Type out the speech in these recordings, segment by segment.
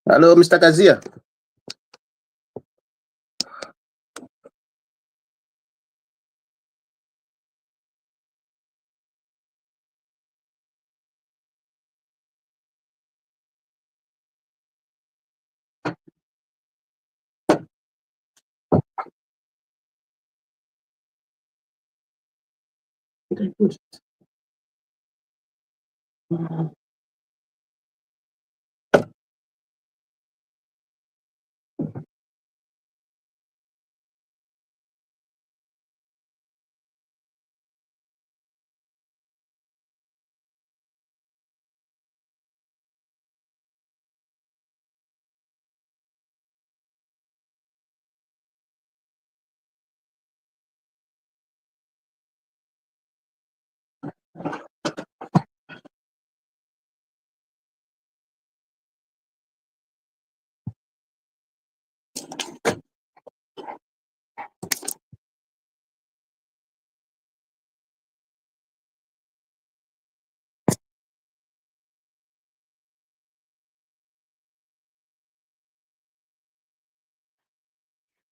Hello, Mr. Kazia.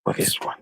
What is one?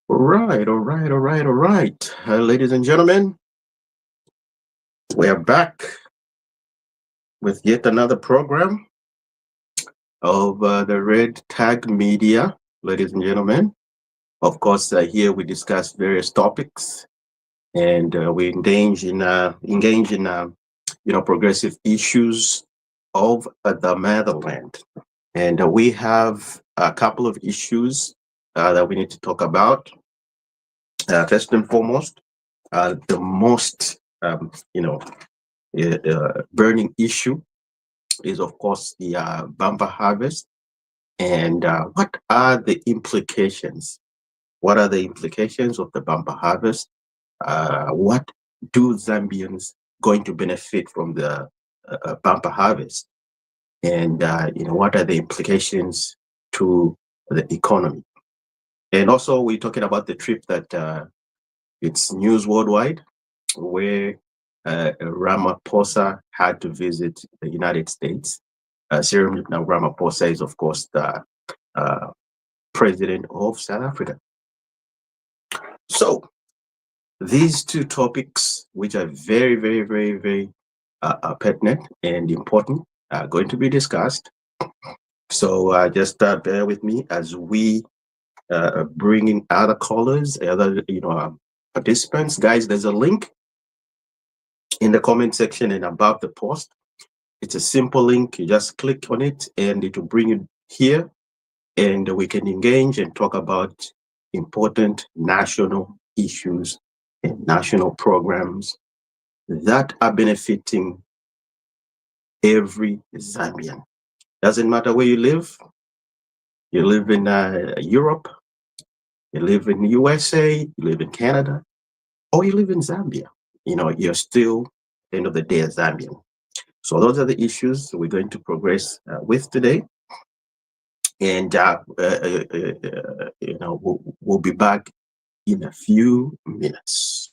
All right. Ladies and gentlemen, we are back with yet another program of the Red Tag Media ladies and gentlemen. Of course, here we discuss various topics, and we engage in progressive issues of the motherland. And we have a couple of issues that we need to talk about. First and foremost, the most burning issue is, of course, the bumper harvest. And what are the implications? What are the implications of the bumper harvest? What do Zambians going to benefit from the bumper harvest? And what are the implications to the economy? And also, we're talking about the trip that it's news worldwide, where Ramaphosa had to visit the United States. Cyril Ramaphosa is, of course, the president of South Africa. So these two topics, which are very, very, very, very pertinent and important, are going to be discussed. So just bear with me as we bring in other callers, other participants. Guys, there's a link in the comment section and above the post. It's a simple link. You just click on it, and it will bring you here, and we can engage and talk about important national issues and national programs that are benefiting every Zambian. Doesn't matter where you live in Europe, you live in the USA, you live in Canada, or you live in Zambia. You're still, at the end of the day, a Zambian. So those are the issues we're going to progress with today. And we'll be back in a few minutes.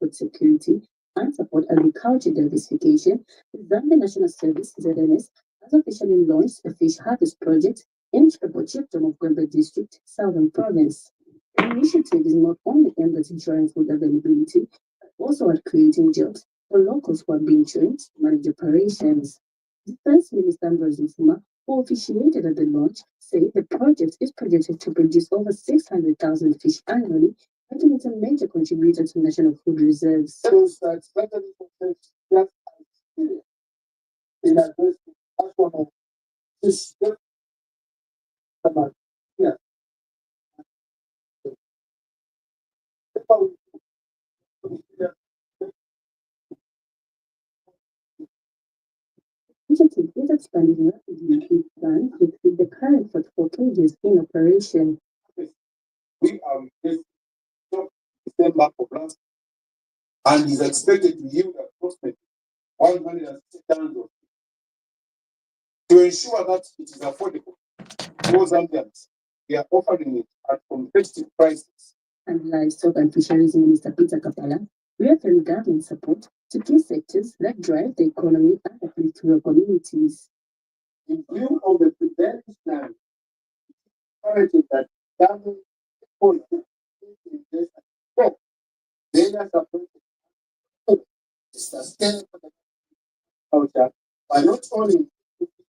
Food security and support agriculture diversification, the Zambia National Service (ZNS) has officially launched a fish harvest project in Chikabo Chiefdom of Gwembe District, Southern Province. The initiative is not only aimed at ensuring food availability, but also at creating jobs for locals who are being trained to manage operations. Defense Minister Ambrose Mfuma, who officiated at the launch, said the project is projected to produce over 600,000 fish annually, making it a major contributor to national food reserves. Shows that veteran folks have experience in addressing national fish demand. Yeah. Initiative is expanding rapidly with plans to exceed the current 44 cages in operation. We are replacing December of last and is expected to yield approximately 160 tons of to ensure that it is affordable for Zambians. We are offering it at competitive prices. And Livestock and Fisheries Minister Peter Kapala reaffirmed government support to key sectors that drive the economy and uplift rural communities. In view of the preventive plan, encouraging that government policy invest and they are supported to sustain culture by not only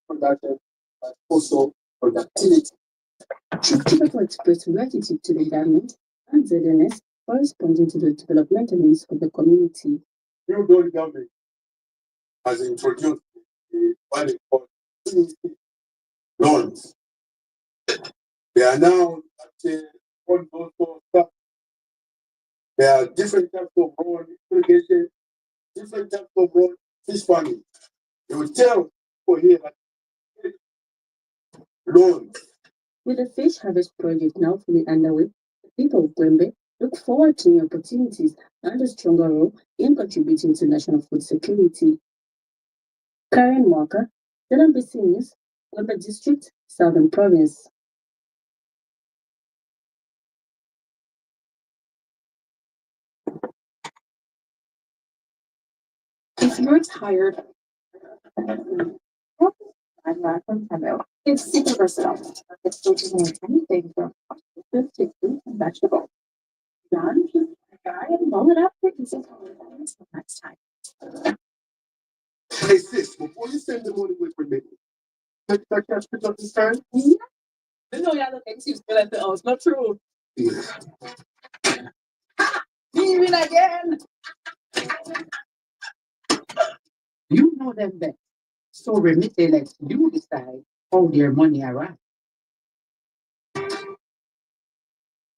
production but also productivity. Chief Chicago expressed gratitude to the government and ZNS for responding to the developmental needs of the community. New Gold government has introduced what they call loans. They are now on also stuff. There are different types of loan, irrigation, different types of loan, fish farming. You will tell people here that loans. With the fish harvest project now fully underway, the people of Gwembe look forward to new opportunities and a stronger role in contributing to national food security. Karen Walker, the NBC News, Gwembe District, Southern Province. If you're tired, I'm not from Tembo. It's super versatile. It's doing anything from pasta to fruit and vegetables. Done. Guy and roll it up for easy until next time. Hey sis, before you send the money with me, take that cash picture this time? Yeah. I know y'all thinks he's good at the it's not true. Yeah. Me win again. You know them best. So remit they let you decide how their money arrives.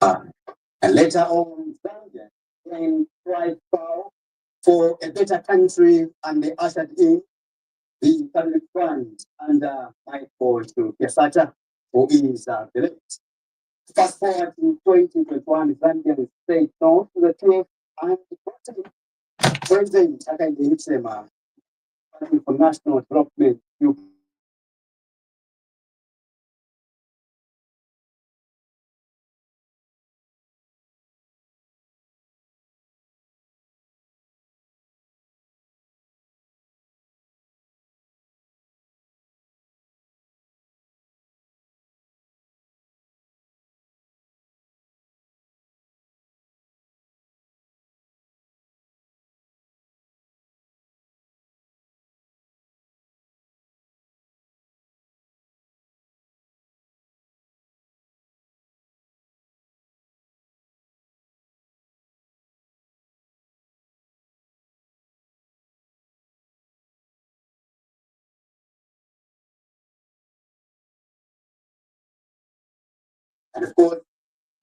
And later on, Zambia and cried foul for a better country, and they ushered in the public fund under Michael to Kesata, who is the late. Fast forward to 2021, Zambia is straight north to the truth, and the President Cyril for national development. And of course,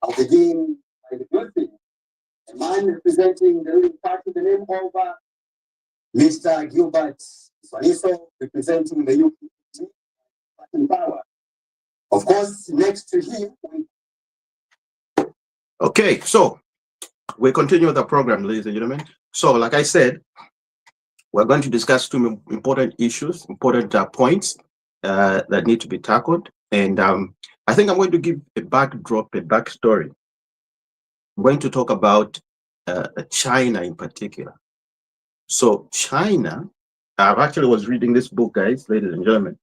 I'll begin by the good thing. A man representing the ruling party, the name of Mr. Gilbert Swaniso, representing the UPG in power. Of course, next to him. Okay, so we continue the program, ladies and gentlemen. So, like I said, we're going to discuss two important issues, important points that need to be tackled. And I think I'm going to give a backdrop, a backstory. I'm going to talk about China in particular. So China, I actually was reading this book, guys, ladies and gentlemen,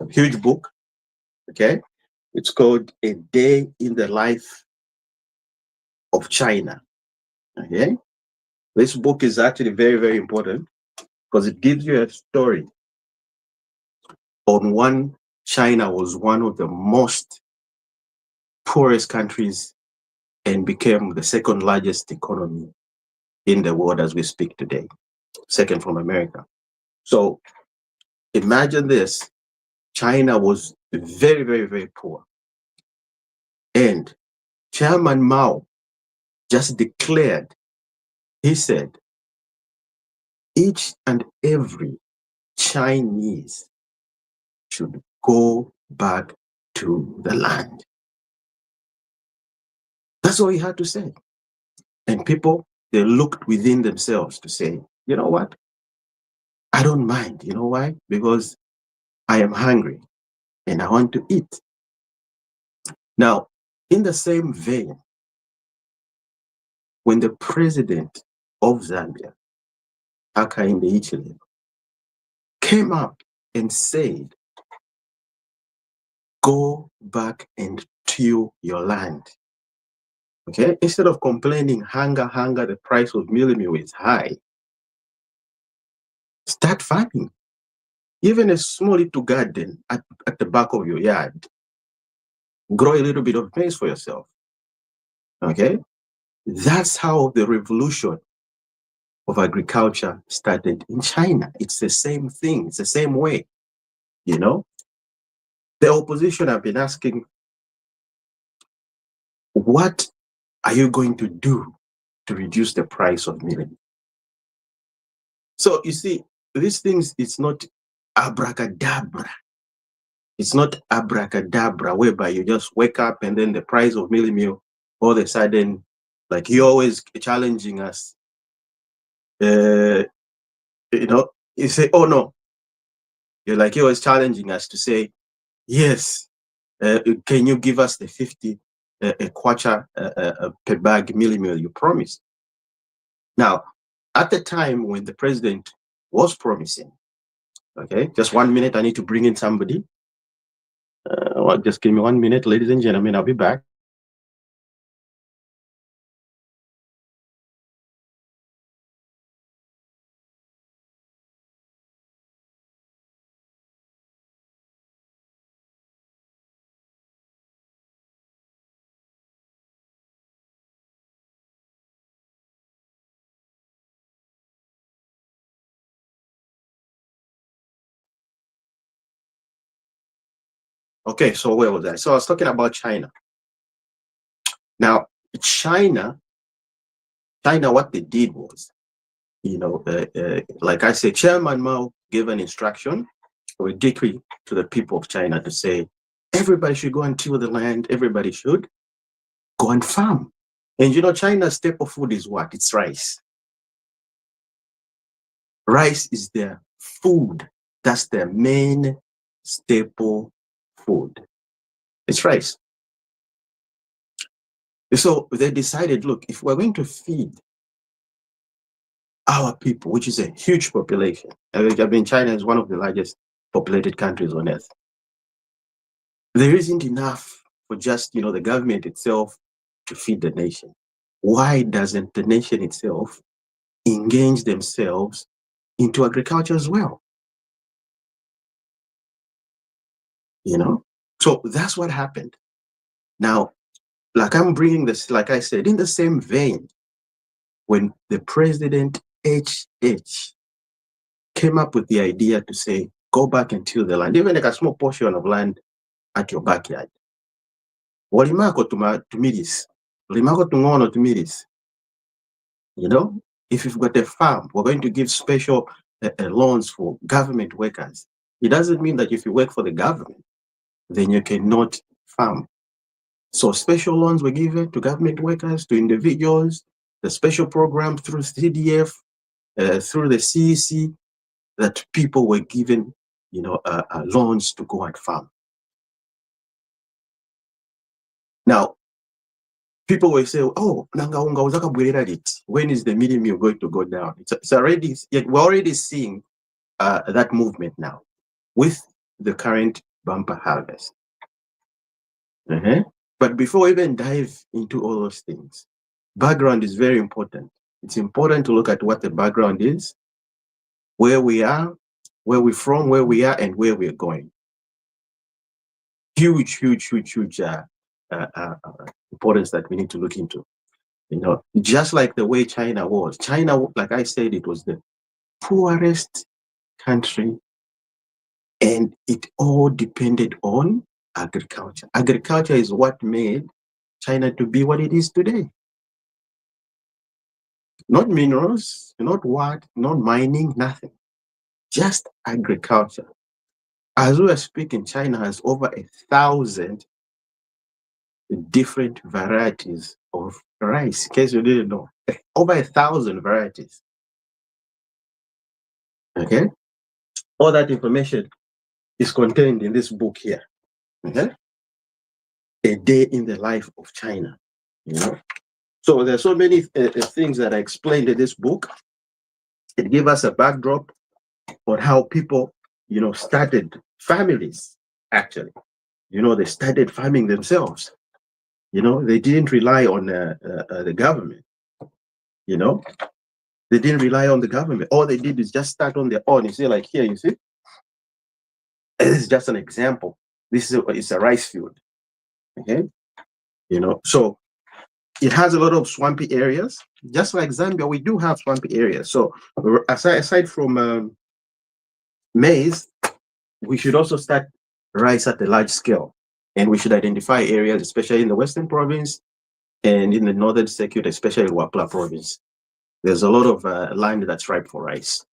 a huge book, okay? It's called A Day in the Life of China, okay? This book is actually very, very important because it gives you a story on when China was one of the most poorest countries and became the second largest economy in the world as we speak today, second from America. So imagine this, China was very, very, very poor. And Chairman Mao just declared, he said, each and every Chinese should go back to the land. That's all he had to say. And people, they looked within themselves to say, you know what? I don't mind. You know why? Because I am hungry and I want to eat. Now, in the same vein, when the president of Zambia, Hakainde Hichilema, came up and said, go back and till your land. Okay, instead of complaining, hunger, the price of meal is high. Start farming. Even a small little garden at the back of your yard. Grow a little bit of maize for yourself. Okay? That's how the revolution of agriculture started in China. It's the same thing. It's the same way. You know, the opposition have been asking, what are you going to do to reduce the price of millet? So you see, these things, it's not abracadabra. It's not abracadabra, whereby you just wake up and then the price of millet meal all of a sudden, like you're always challenging us. You know, you say, oh no, you're always challenging us to say, yes, can you give us the 50 a kwacha per bag millet meal you promised? Now, at the time when the president was promising, okay, just 1 minute, I need to bring in somebody. Well, just give me 1 minute, ladies and gentlemen, I'll be back. Okay, so where was I? So I was talking about China. Now, China, what they did was, like I said, Chairman Mao gave an instruction or a decree to the people of China to say, everybody should go and till the land, everybody should go and farm. And China's staple food is what? It's rice. Rice is their food. That's their main staple food. It's rice. So they decided, look, if we're going to feed our people, which is a huge population, I mean, China is one of the largest populated countries on earth. There isn't enough for just, the government itself to feed the nation. Why doesn't the nation itself engage themselves into agriculture as well? So that's what happened. Now, like I'm bringing this, like I said, in the same vein, when the president HH came up with the idea to say, go back and till the land, even like a small portion of land at your backyard. Walimako tumiris, limako tungono tumiris. If you've got a farm, we're going to give special loans for government workers. It doesn't mean that if you work for the government, then you cannot farm. So special loans were given to government workers, to individuals, the special program through CDF, through the CEC, that people were given, loans to go and farm. Now, people will say, oh, when is the millet meal going to go down? It's already, we're already seeing that movement now with the current bumper harvest. But before we even dive into all those things, background is very important. It's important to look at what the background is, where we are, where we're from, where we are, and where we're going. Huge importance that we need to look into. Just like the way China was. China, like I said, it was the poorest country, and it all depended on agriculture. Agriculture is what made China to be what it is today. Not minerals, not mining, nothing. Just agriculture. As we are speaking, China has over 1,000 different varieties of rice, in case you didn't know. Over 1,000 varieties. Okay? All that information is contained in this book here. Okay? A Day in the Life of China. So there's so many things that I explained in this book. It gives us a backdrop on how people, started families, actually. They started farming themselves. They didn't rely on the government. They didn't rely on the government. All they did is just start on their own. You see, like here, you see, this is just an example. It's a rice field. Okay, so it has a lot of swampy areas. Just like Zambia, we do have swampy areas. So aside from maize, we should also start rice at a large scale, and we should identify areas, especially in the Western Province and in the Northern Circuit, especially Wapla Province. There's a lot of land that's ripe for rice.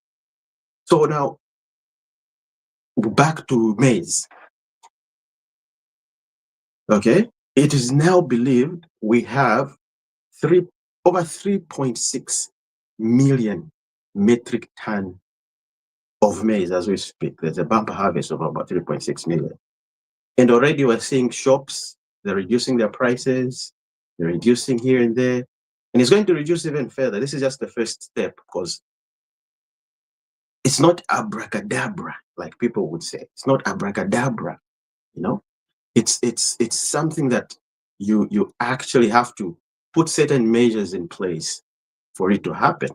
So now, back to maize. Okay, it is now believed we have over 3.6 million metric ton of maize as we speak. There's a bumper harvest of about 3.6 million. And already we're seeing shops, they're reducing their prices, they're reducing here and there. And it's going to reduce even further. This is just the first step, because it's not abracadabra, like people would say. It's not abracadabra, It's something that you actually have to put certain measures in place for it to happen.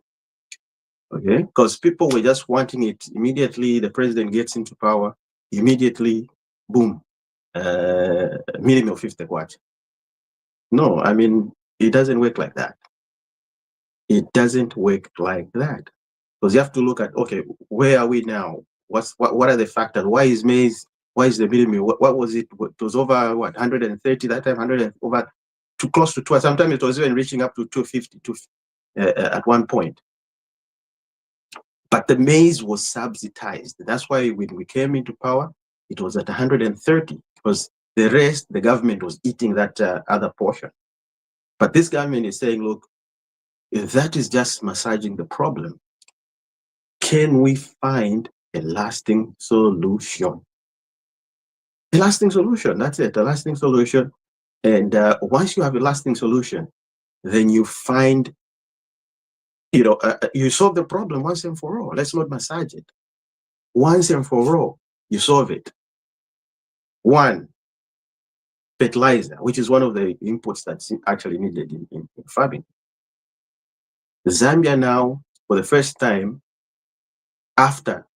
Okay, because people were just wanting it immediately. The president gets into power, immediately, boom, minimum 50 watts. No, I mean, it doesn't work like that. It doesn't work like that, because you have to look at, okay, where are we now? What are the factors? Why is maize? Why is the minimum? What was it? It was over 130 that time, 100 over too close to 2. Sometimes it was even reaching up to 250 at one point. But the maize was subsidized. That's why when we came into power, it was at 130, because the rest, the government was eating that other portion. But this government is saying, look, if that is just massaging the problem, can we find a lasting solution? A lasting solution, that's it, a lasting solution. And once you have a lasting solution, then you find, you solve the problem once and for all. Let's not massage it. Once and for all, you solve it. One, fertilizer, which is one of the inputs that's actually needed in farming. Zambia now, for the first time after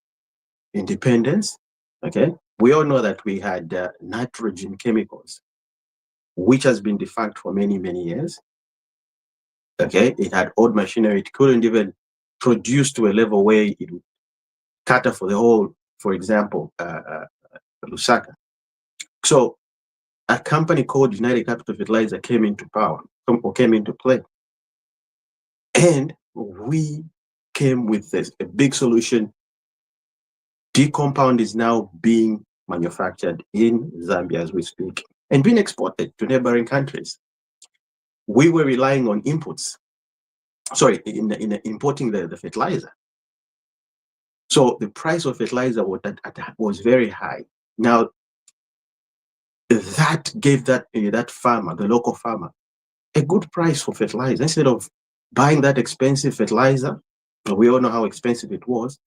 independence, okay, we all know that we had nitrogen chemicals, which has been defunct for many, many years. Okay, it had old machinery. It couldn't even produce to a level where it would cater for the whole, for example, Lusaka. So a company called United Capital Fertilizer came into play. And we came with a big solution. D-compound is now being manufactured in Zambia as we speak and being exported to neighboring countries. We were relying on importing the fertilizer. So the price of fertilizer was very high. Now, that gave that farmer, the local farmer, a good price for fertilizer. Instead of buying that expensive fertilizer, we all know how expensive it was,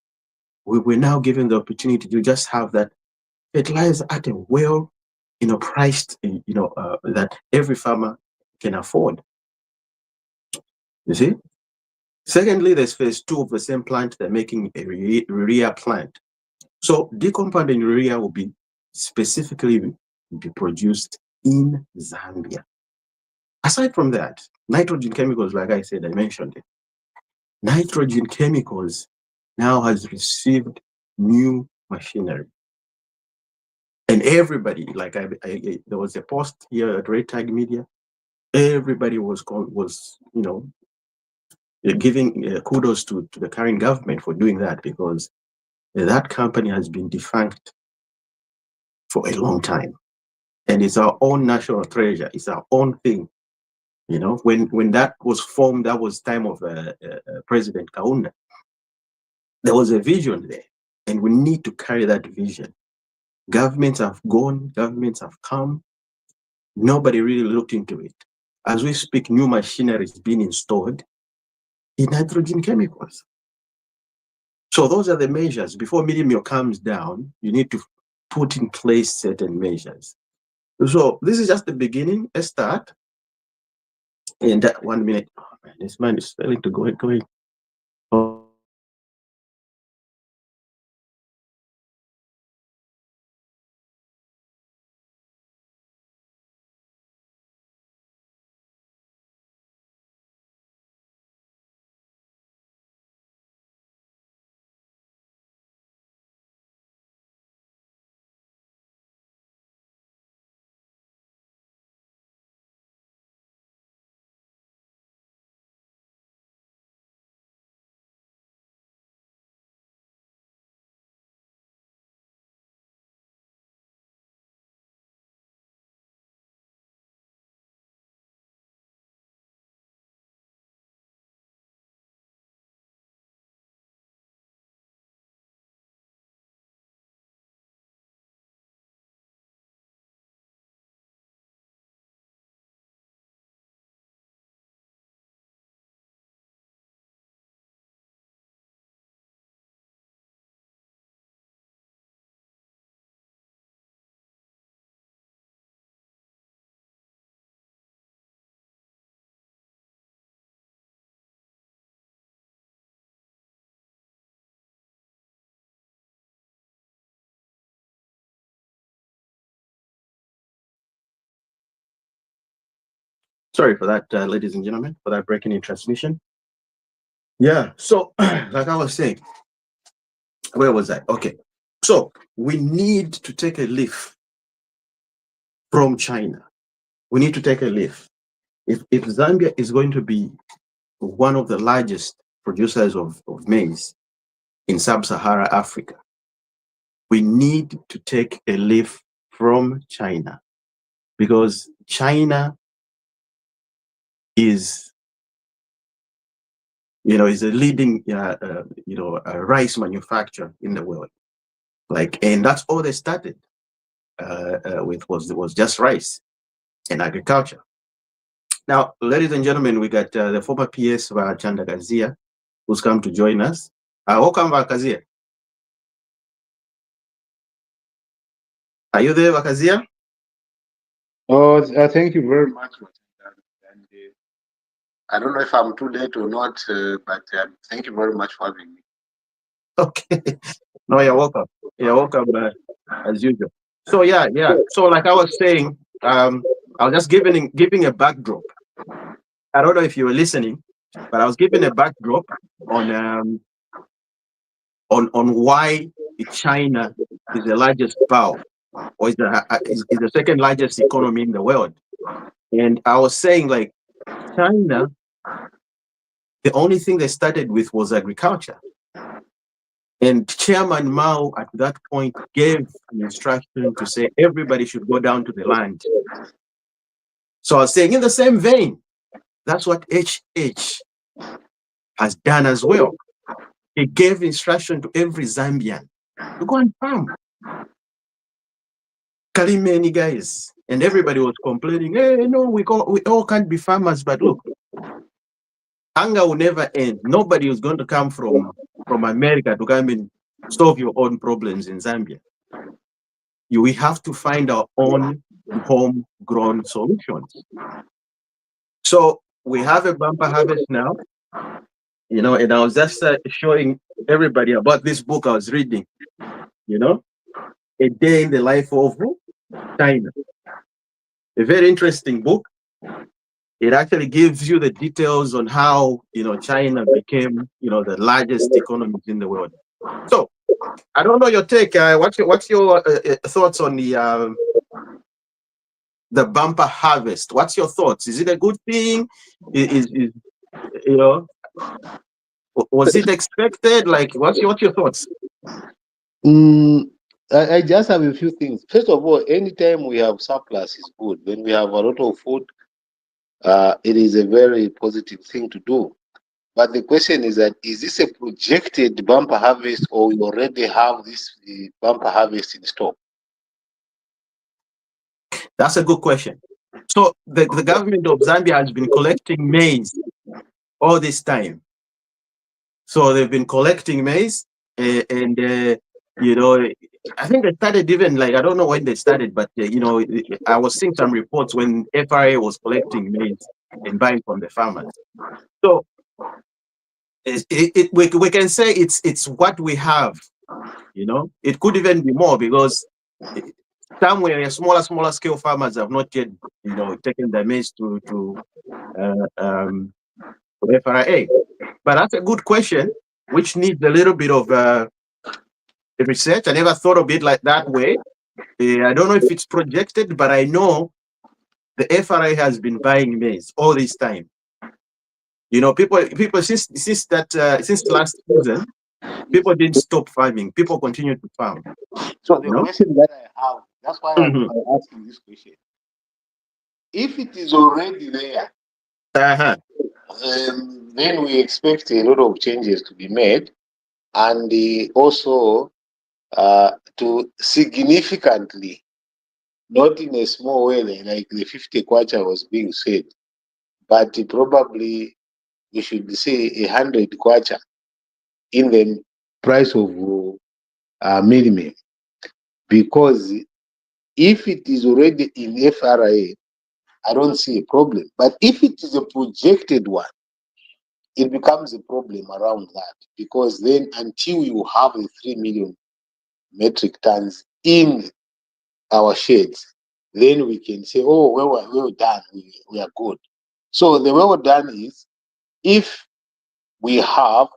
we were now given the opportunity to just have that fertilizer at a priced, that every farmer can afford. You see? Secondly, there's phase 2 of the same plant. They're making a urea plant. So decompounding urea will be specifically be produced in Zambia. Aside from that, nitrogen chemicals, like I said, I mentioned it. Nitrogen chemicals now has received new machinery. And everybody, like there was a post here at Redtagmedia, everybody was giving kudos to the current government for doing that, because that company has been defunct for a long time. And it's our own national treasure. It's our own thing. When that was formed, that was time of President Kaunda. There was a vision there, and we need to carry that vision. Governments have gone, governments have come. Nobody really looked into it. As we speak, new machinery is being installed in nitrogen chemicals. So those are the measures. Before minimum comes down, you need to put in place certain measures. So this is just the beginning, a start. And that 1 minute, oh man, this man is failing to go ahead. Sorry for that, ladies and gentlemen, for that breaking in transmission. Yeah. So, like I was saying, where was I? Okay. So we need to take a leaf from China. We need to take a leaf. If Zambia is going to be one of the largest producers of maize in sub-Sahara Africa, we need to take a leaf from China, because China is, is a leading, rice manufacturer in the world. And that's all they started with was just rice and agriculture. Now, ladies and gentlemen, we got the former PS Chanda Gazia, who's come to join us. Welcome back, Kazia. Are you there, Kazia? Oh, thank you very much. And I don't know if I'm too late or not, but thank you very much for having me. Okay. No, you're welcome. You're welcome, as usual. So yeah. So like I was saying, I was just giving a backdrop. I don't know if you were listening, but I was giving a backdrop on why China is the largest power, or is the second largest economy in the world. And I was saying, like, China, the only thing they started with was agriculture. And Chairman Mao at that point gave an instruction to say everybody should go down to the land. So I was saying, in the same vein, that's what HH has done as well. He gave instruction to every Zambian to go and farm. Kalimeni guys. And everybody was complaining, hey, no, we all can't be farmers. But look, hunger will never end. Nobody is going to come from America to come and solve your own problems in Zambia. We have to find our own homegrown solutions. So we have a bumper harvest now, and I was just showing everybody about this book I was reading, A Day in the Life of China. A very interesting book. It actually gives you the details on how, China became, the largest economy in the world. So I don't know your take. What's your thoughts on the bumper harvest? What's your thoughts? Is it a good thing? Was it expected? Like, what's your thoughts? I just have a few things. First of all, anytime we have surplus is good. When we have a lot of food, it is a very positive thing to do. But the question is that, is this a projected bumper harvest, or we already have this bumper harvest in stock? That's a good question. So the government of Zambia has been collecting maize all this time. So they've been collecting maize, and I think they started even, like, I don't know when they started, but I was seeing some reports when FRA was collecting maize and buying from the farmers. So we can say it's what we have. It could even be more, because somewhere smaller scale farmers have not yet taken the maize to FRA. But that's a good question, which needs a little bit of research. I never thought of it like that way. I don't know if it's projected, but I know the FRA has been buying maize all this time. People since last season, people didn't stop farming. People continue to farm. So the question that I have, that's why I'm asking this question. If it is already there, then we expect a lot of changes to be made, and also to significantly, not in a small way like the 50 kwacha was being said, but probably we should say 100 kwacha in the price of minimum. Because if it is already in FRA, I don't see a problem. But if it is a projected one, it becomes a problem around that. Because then until you have the 3 million metric tons in our sheds, then we can say, oh, well done, we are good. So the well done is if we have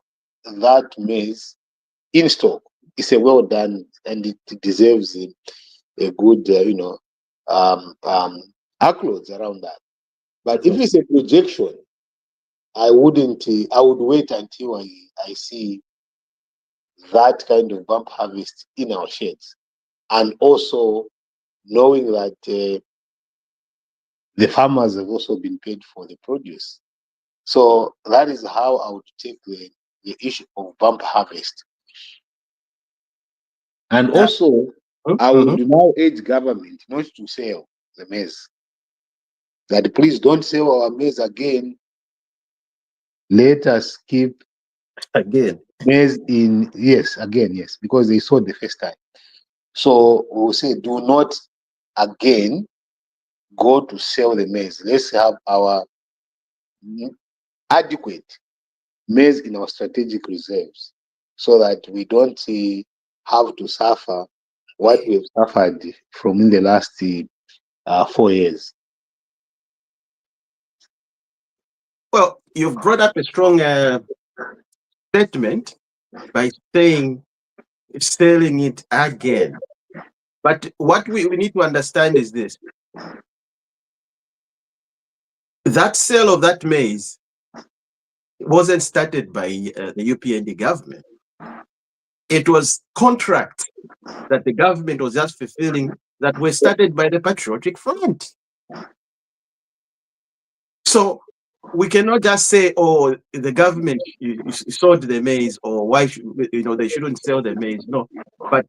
that maize in stock, it's a well done and it deserves a good, accolades around that. But if it's a projection, I wouldn't. I would wait until I see that kind of bump harvest in our sheds, and also knowing that the farmers have also been paid for the produce. So that is how I would take the issue of bump harvest. And Yeah. also, I would now urge government not to sell the maize. That please don't sell our maize again. Let us keep Again. maize in, yes, again, yes, because they sold the first time. So we'll say, do not again go to sell the maize. Let's have our adequate maize in our strategic reserves so that we don't have to suffer what we've suffered from in the last 4 years. Well, you've brought up a strong statement by saying selling it again. But what we need to understand is this: that sale of that maize wasn't started by the UPND government. It was contracts that the government was just fulfilling that were started by the Patriotic Front. So we cannot just say, "Oh, the government sold the maize," or "Why they shouldn't sell the maize." No, but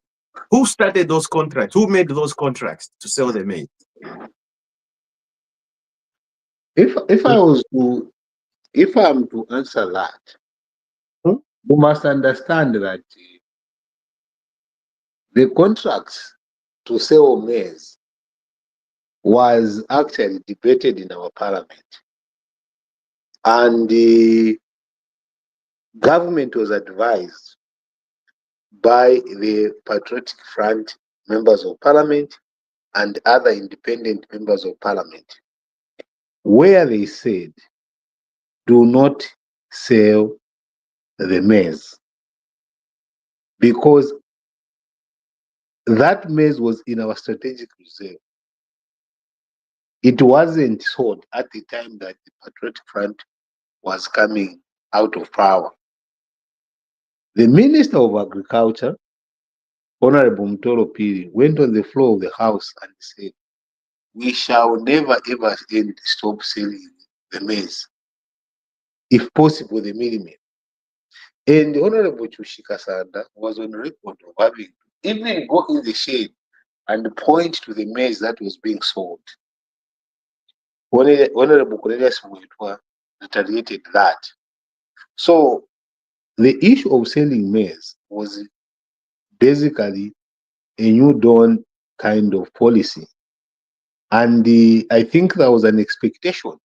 who started those contracts? Who made those contracts to sell the maize? If I'm to answer that, Hmm? you must understand that the contracts to sell maize was actually debated in our parliament, and the government was advised by the Patriotic Front members of parliament and other independent members of parliament, where they said, do not sell the maize, because that maize was in our strategic reserve. It wasn't sold at the time that the Patriotic Front was coming out of power. The Minister of Agriculture, Honorable Mtoro Piri, went on the floor of the House and said, we shall never ever stop selling the maize, if possible the minimum. And the Honorable Chushika Sanda was on record of having even go in the shade and point to the maize that was being sold. Honorable Cornelius Muitwa retaliated that. So the issue of selling maize was basically a new dawn kind of policy. And I think there was an expectation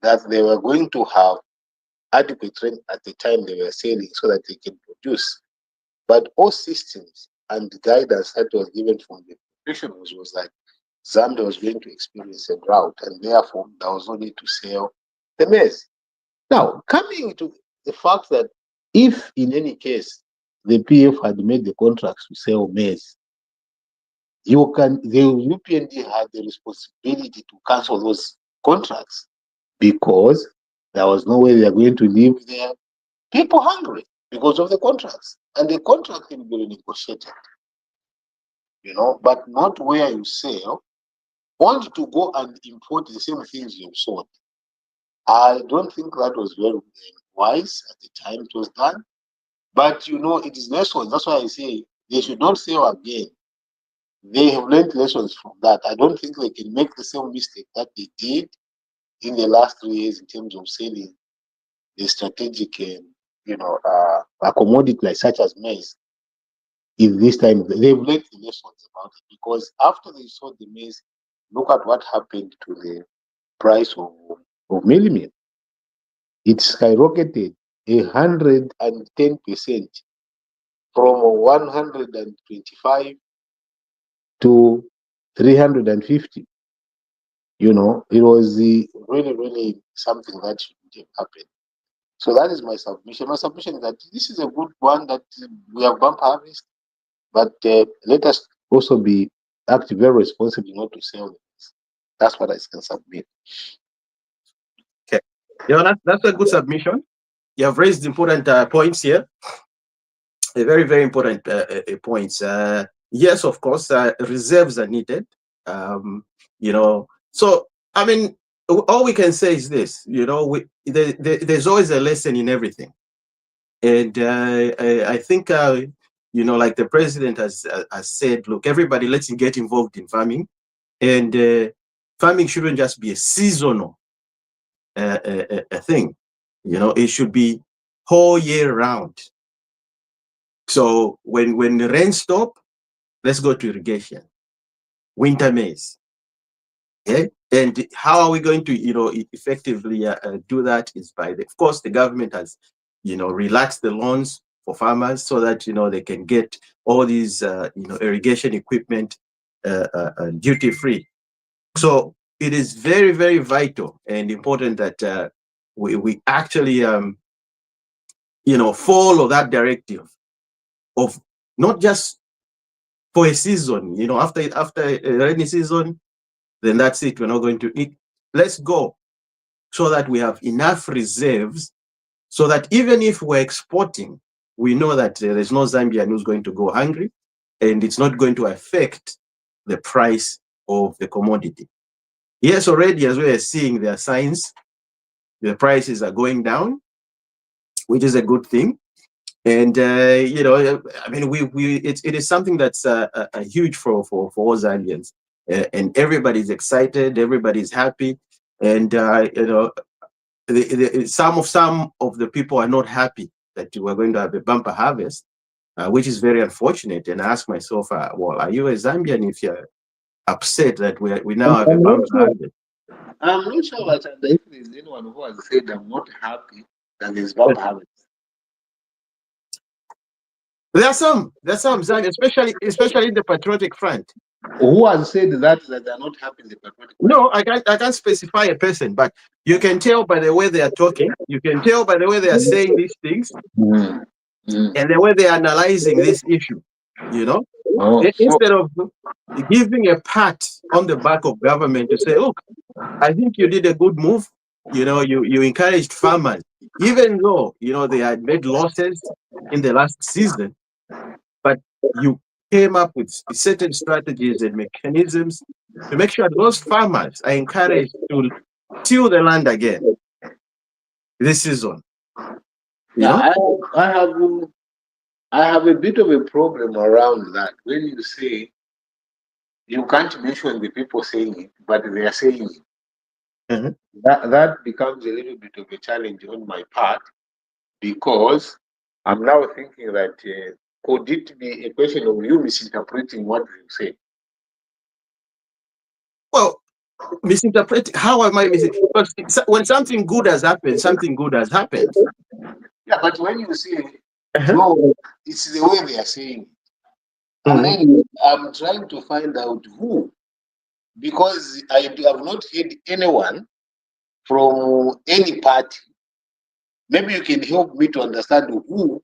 that they were going to have adequate rent at the time they were selling so that they can produce. But all systems and guidance that was given from the professionals was that Zambia was going to experience a drought, and therefore there was no need to sell the maize. Now, coming to the fact that if in any case the PF had made the contracts to sell maize, the UPND had the responsibility to cancel those contracts, because there was no way they are going to leave their people hungry because of the contracts. And the contract can be renegotiated, but not where you sell, only to go and import the same things you've sold. I don't think that was very wise at the time it was done. But it is lessons. That's why I say they should not sell again. They have learned lessons from that. I don't think they can make the same mistake that they did in the last 3 years in terms of selling the strategic, a commodity like such as maize. If this time they've learned the lessons about it, because after they sold the maize, look at what happened to the price of mealie meal. It skyrocketed 110% from 125 to 350. You know, it was really, really something that shouldn't have happened. So that is my submission. My submission is that this is a good one that we have bumper harvest, but let us also be act very responsibly not to sell this. That's what I can submit. Okay. That's a good submission. You have raised important points here. A very, very important points. Yes, of course, reserves are needed. You know, so I mean, all we can say is this. You know, there's always a lesson in everything, and I think you know, like the president has said, look, everybody, let's get involved in farming, and farming shouldn't just be a seasonal a thing. You know, it should be whole year round. So when the rain stop, let's go to irrigation, winter maize. Okay, and how are we going to, you know, effectively do that? Is by of course, the government has, you know, relaxed the loans for farmers so that, you know, they can get all these you know, irrigation equipment duty free. So it is very, very vital and important that we actually you know, follow that directive of not just for a season, you know, after a rainy season, then that's it. We're not going to eat. Let's go so that we have enough reserves so that even if we're exporting, we know that there's no Zambian who's going to go hungry, and it's not going to affect the price of the commodity. Yes, already, as we are seeing, there are signs the prices are going down, which is a good thing. And you know, I mean, it is something that's huge for all Zambians, and everybody's excited, everybody's happy, and you know, some of the people are not happy that we're going to have a bumper harvest, which is very unfortunate. And I ask myself, well, are you a Zambian if you're upset that we now have a I'm not bumper sure. harvest? I'm not sure that if there's anyone who has said I'm not happy that there's bumper harvest. There's some Zambians, especially in the patriotic front. Who has said that they're not happy in the patriotic front? No, I can't specify a person, but you can tell by the way they are talking. You can tell by the way they are saying these things Mm. Mm. and the way they are analyzing this issue. You know, Oh, so instead of giving a pat on the back of government to say, look, I think you did a good move. You know, you encouraged farmers, even though, you know, they had made losses in the last season, but you came up with certain strategies and mechanisms to make sure those farmers are encouraged to till the land again this season. You yeah, know? I have a bit of a problem around that. When you say you can't mention the people saying it, but they are saying it, Mhm. that becomes a little bit of a challenge on my part because I'm now thinking that could it be a question of you misinterpreting what you say? Well, misinterpret. How am I missing? Because when something good has happened, something good has happened. Yeah, but when you say Uh-huh. no, it's the way they are saying it. And Mhm. then I'm trying to find out who, because I have not heard anyone from any party. Maybe you can help me to understand who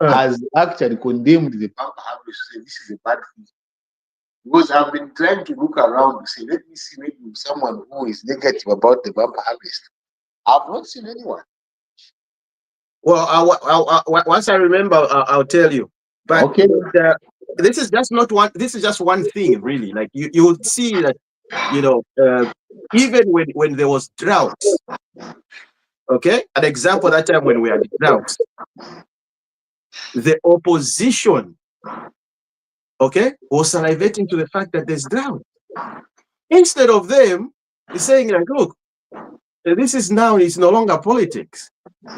Uh, has actually condemned the bumper harvest to say this is a bad thing. Because I've been trying to look around to say, let me see maybe someone who is negative about the bumper harvest. I've not seen anyone. well, once I remember, I'll tell you. But Okay. uh, this is just not one. This is just one thing, really. Like you would see that, you know, even when there was droughts. Okay, an example that time when we had droughts, the opposition, okay, was salivating to the fact that there's drought. Instead of them saying like, look, this is now, it's no longer politics.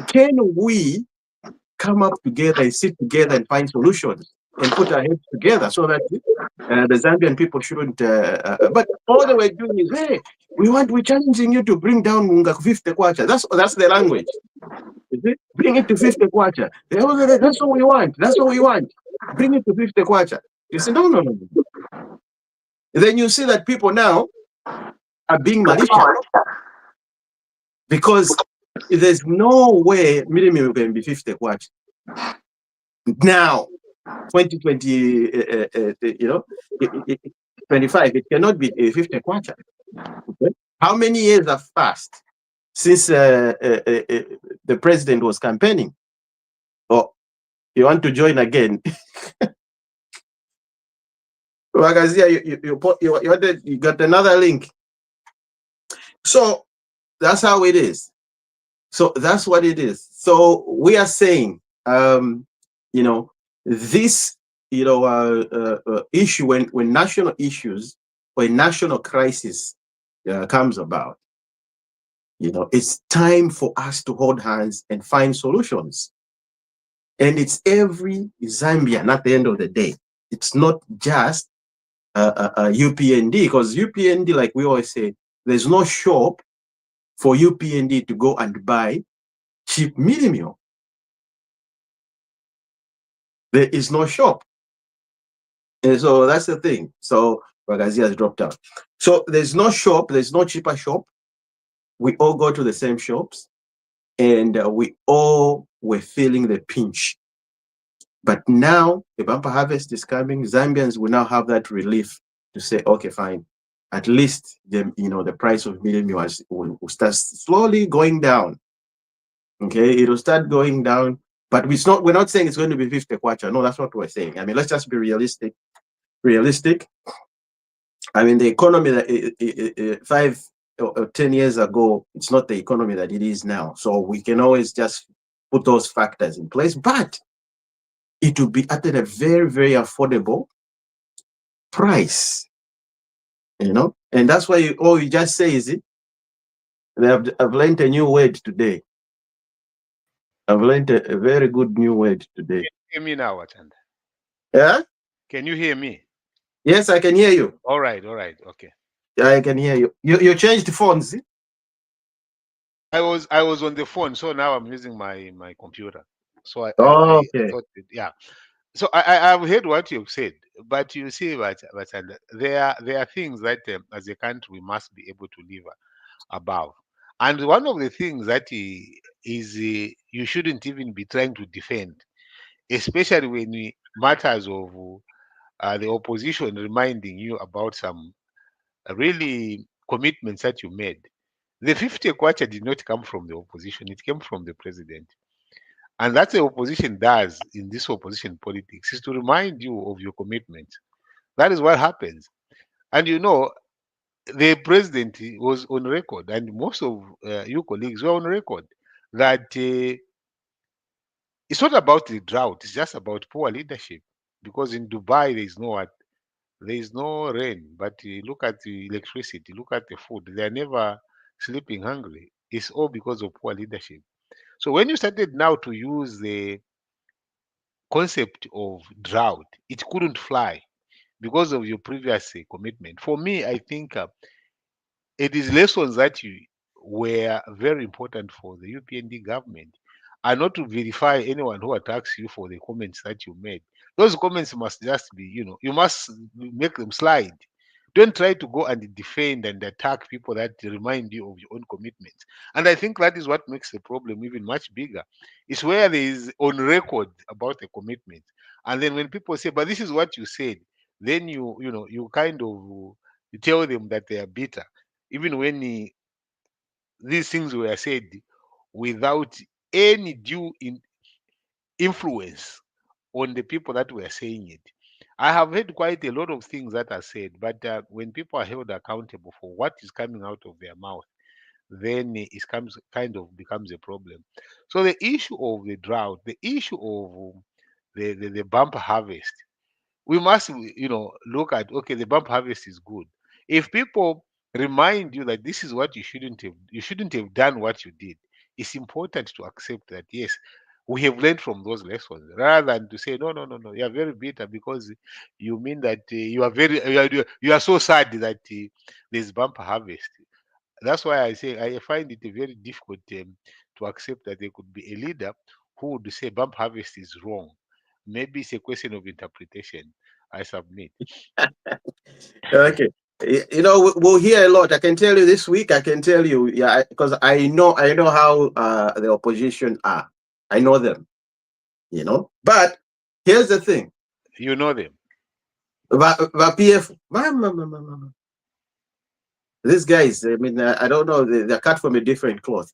Can we come up together and sit together and find solutions and put our heads together so that the Zambian people shouldn't, but all they were doing is, hey, we're challenging you to bring down Munga 50 kwacha. That's the language. Is it? Bring it to 50 kwacha. That's what we want. That's what we want. Bring it to 50 kwacha. You say, no. Then you see that people now, are being malicious because there's no way minimum can be 50 kwacha. Now, 2020, 25, it cannot be 50 kwacha. Okay? How many years have passed since the president was campaigning? Oh, you want to join again? Wagazia, you got another link. So that's how it is. So that's what it is. So we are saying, this, issue when national issues or a national crisis comes about, it's time for us to hold hands and find solutions. And it's every Zambian at the end of the day. It's not just UPND, because UPND, like we always say, there's no shop for UPND to go and buy cheap mini meal. There is no shop. And so that's the thing. So Ragazi has dropped out. So there's no shop, there's no cheaper shop. We all go to the same shops, and we all were feeling the pinch. But now the bumper harvest is coming. Zambians will now have that relief to say, okay, fine. At least the price of mini meal will start slowly going down. Okay, it'll start going down, but we're not saying it's going to be 50 kwacha. No, that's not what we're saying. I mean, let's just be realistic. I mean, the economy that 5 or 10 years ago, it's not the economy that it is now. So we can always just put those factors in place, but it will be at a very, very affordable price, and that's why all you just say is it. I've learned a new word today. I've learned a very good new word today. Can you hear me now, Watanda? Yeah? Can you hear me? Yes, I can hear you. All right, okay. Yeah, I can hear you. You changed phones. I was on the phone, so now I'm using my computer. So I Okay. thought yeah. So I've heard what you've said, but you see, Watanda, there are things that as a country we must be able to live above. And one of the things that is you shouldn't even be trying to defend, especially when matters of the opposition reminding you about some really commitments that you made. The 50 kwacha did not come from the opposition, it came from the president. And that's the opposition does in this opposition politics, is to remind you of your commitments. That is what happens. And the president was on record, and most of you colleagues were on record, that it's not about the drought, it's just about poor leadership. Because in Dubai, there is no rain, but look at the electricity, look at the food. They are never sleeping hungry. It's all because of poor leadership. So when you started now to use the concept of drought, it couldn't fly because of your previous commitment. For me, I think it is lessons that were very important for the UPND government, and not to verify anyone who attacks you for the comments that you made. Those comments must just be, you must make them slide. Don't try to go and defend and attack people that remind you of your own commitments. And I think that is what makes the problem even much bigger. It's where there is on record about the commitment. And then when people say, but this is what you said, then you kind of you tell them that they are bitter even when these things were said without any due influence on the people that were saying it. I have heard quite a lot of things that are said, but when people are held accountable for what is coming out of their mouth, then it comes kind of becomes a problem. So the issue of the drought, the issue of the bumper harvest, we must look at, okay, the bump harvest is good. If people remind you that this is what you shouldn't have done what you did, it's important to accept that yes, we have learned from those lessons, rather than to say no, you are very bitter because you mean that you are so sad that there's bumper harvest. That's why I say I find it very difficult to accept that there could be a leader who would say bump harvest is wrong. Maybe it's a question of interpretation. I submit. Okay. You know, we'll hear a lot. I can tell you this week. I can tell you, yeah, because I know how the opposition are. I know them. You know, but here's the thing: You know them. the PF, these guys. I mean, I don't know. They're cut from a different cloth.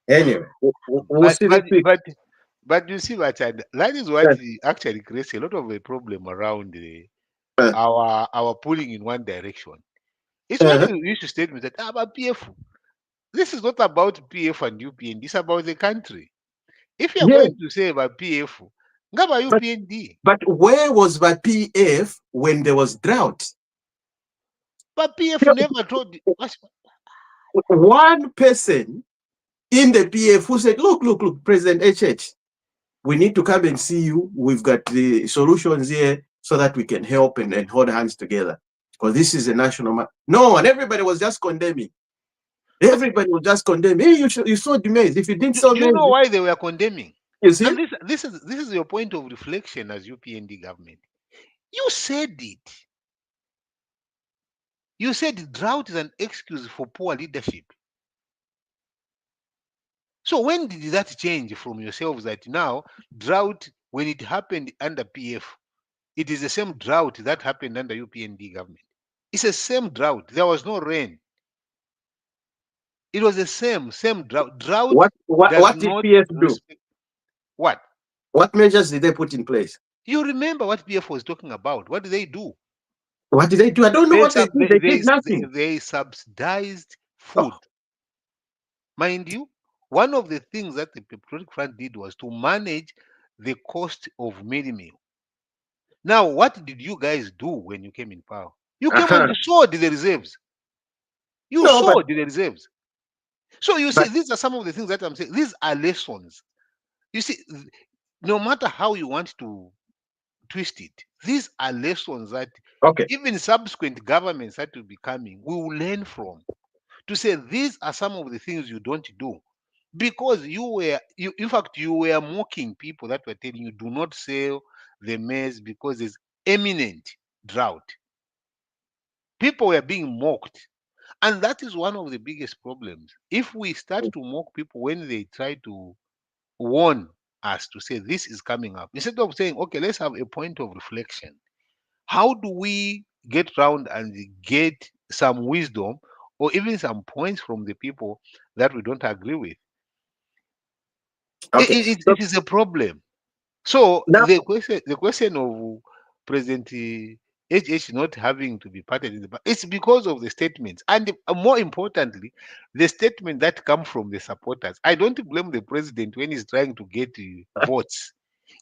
Anyway, we'll But see this but week. but but you see, Bachad, that is what actually creates a lot of a problem around Uh, our pulling in one direction. It's when uh, you use a statement that about PF. This is not about PF and UPN. This is about the country. If you are yeah, going to say about PF, ngaba but UPND. where was the PF when there was drought? But PF You never told know, one person in the PF who said, look, President HH, we need to come and see you. We've got the solutions here so that we can help and hold hands together. Because this is a national no one, everybody was just condemning. but Everybody was just condemning. Hey, you sold maize. If you didn't sell do you maize, know why they were condemning? you see? And this is your point of reflection as UPND government. You said it. You said drought is an excuse for poor leadership. So when did that change from yourselves that now drought, when it happened under PF, it is the same drought that happened under UPND government? It's the same drought. There was no rain. It was the same drought. Drought does What did not PF do? respect what? What measures did they put in place? You remember what PF was talking about? What did they do? What did they do? I don't know They what they sub did. They did nothing. they subsidized Oh, food. Mind you, one of the things that the Patriotic Front did was to manage the cost of mealie meal. Now, what did you guys do when you came in power? You came and uh-huh. you sold the reserves. You No, sold the reserves. So you see, but these are some of the things that I'm saying. These are lessons. You see, no matter how you want to twist it, these are lessons that okay. even subsequent governments that will be coming will learn from. To say these are some of the things you don't do because you in fact you were mocking people that were telling you do not sell the maize because there's imminent drought. People were being mocked, and that is one of the biggest problems. If we start to mock people when they try to warn us to say this is coming up, instead of saying okay, let's have a point of reflection, how do we get round and get some wisdom or even some points from the people that we don't agree with? Okay. So It is a problem. So now, the question of President HH not having to be parted in it's because of the statements, and more importantly, the statement that come from the supporters. I don't blame the president when he's trying to get votes.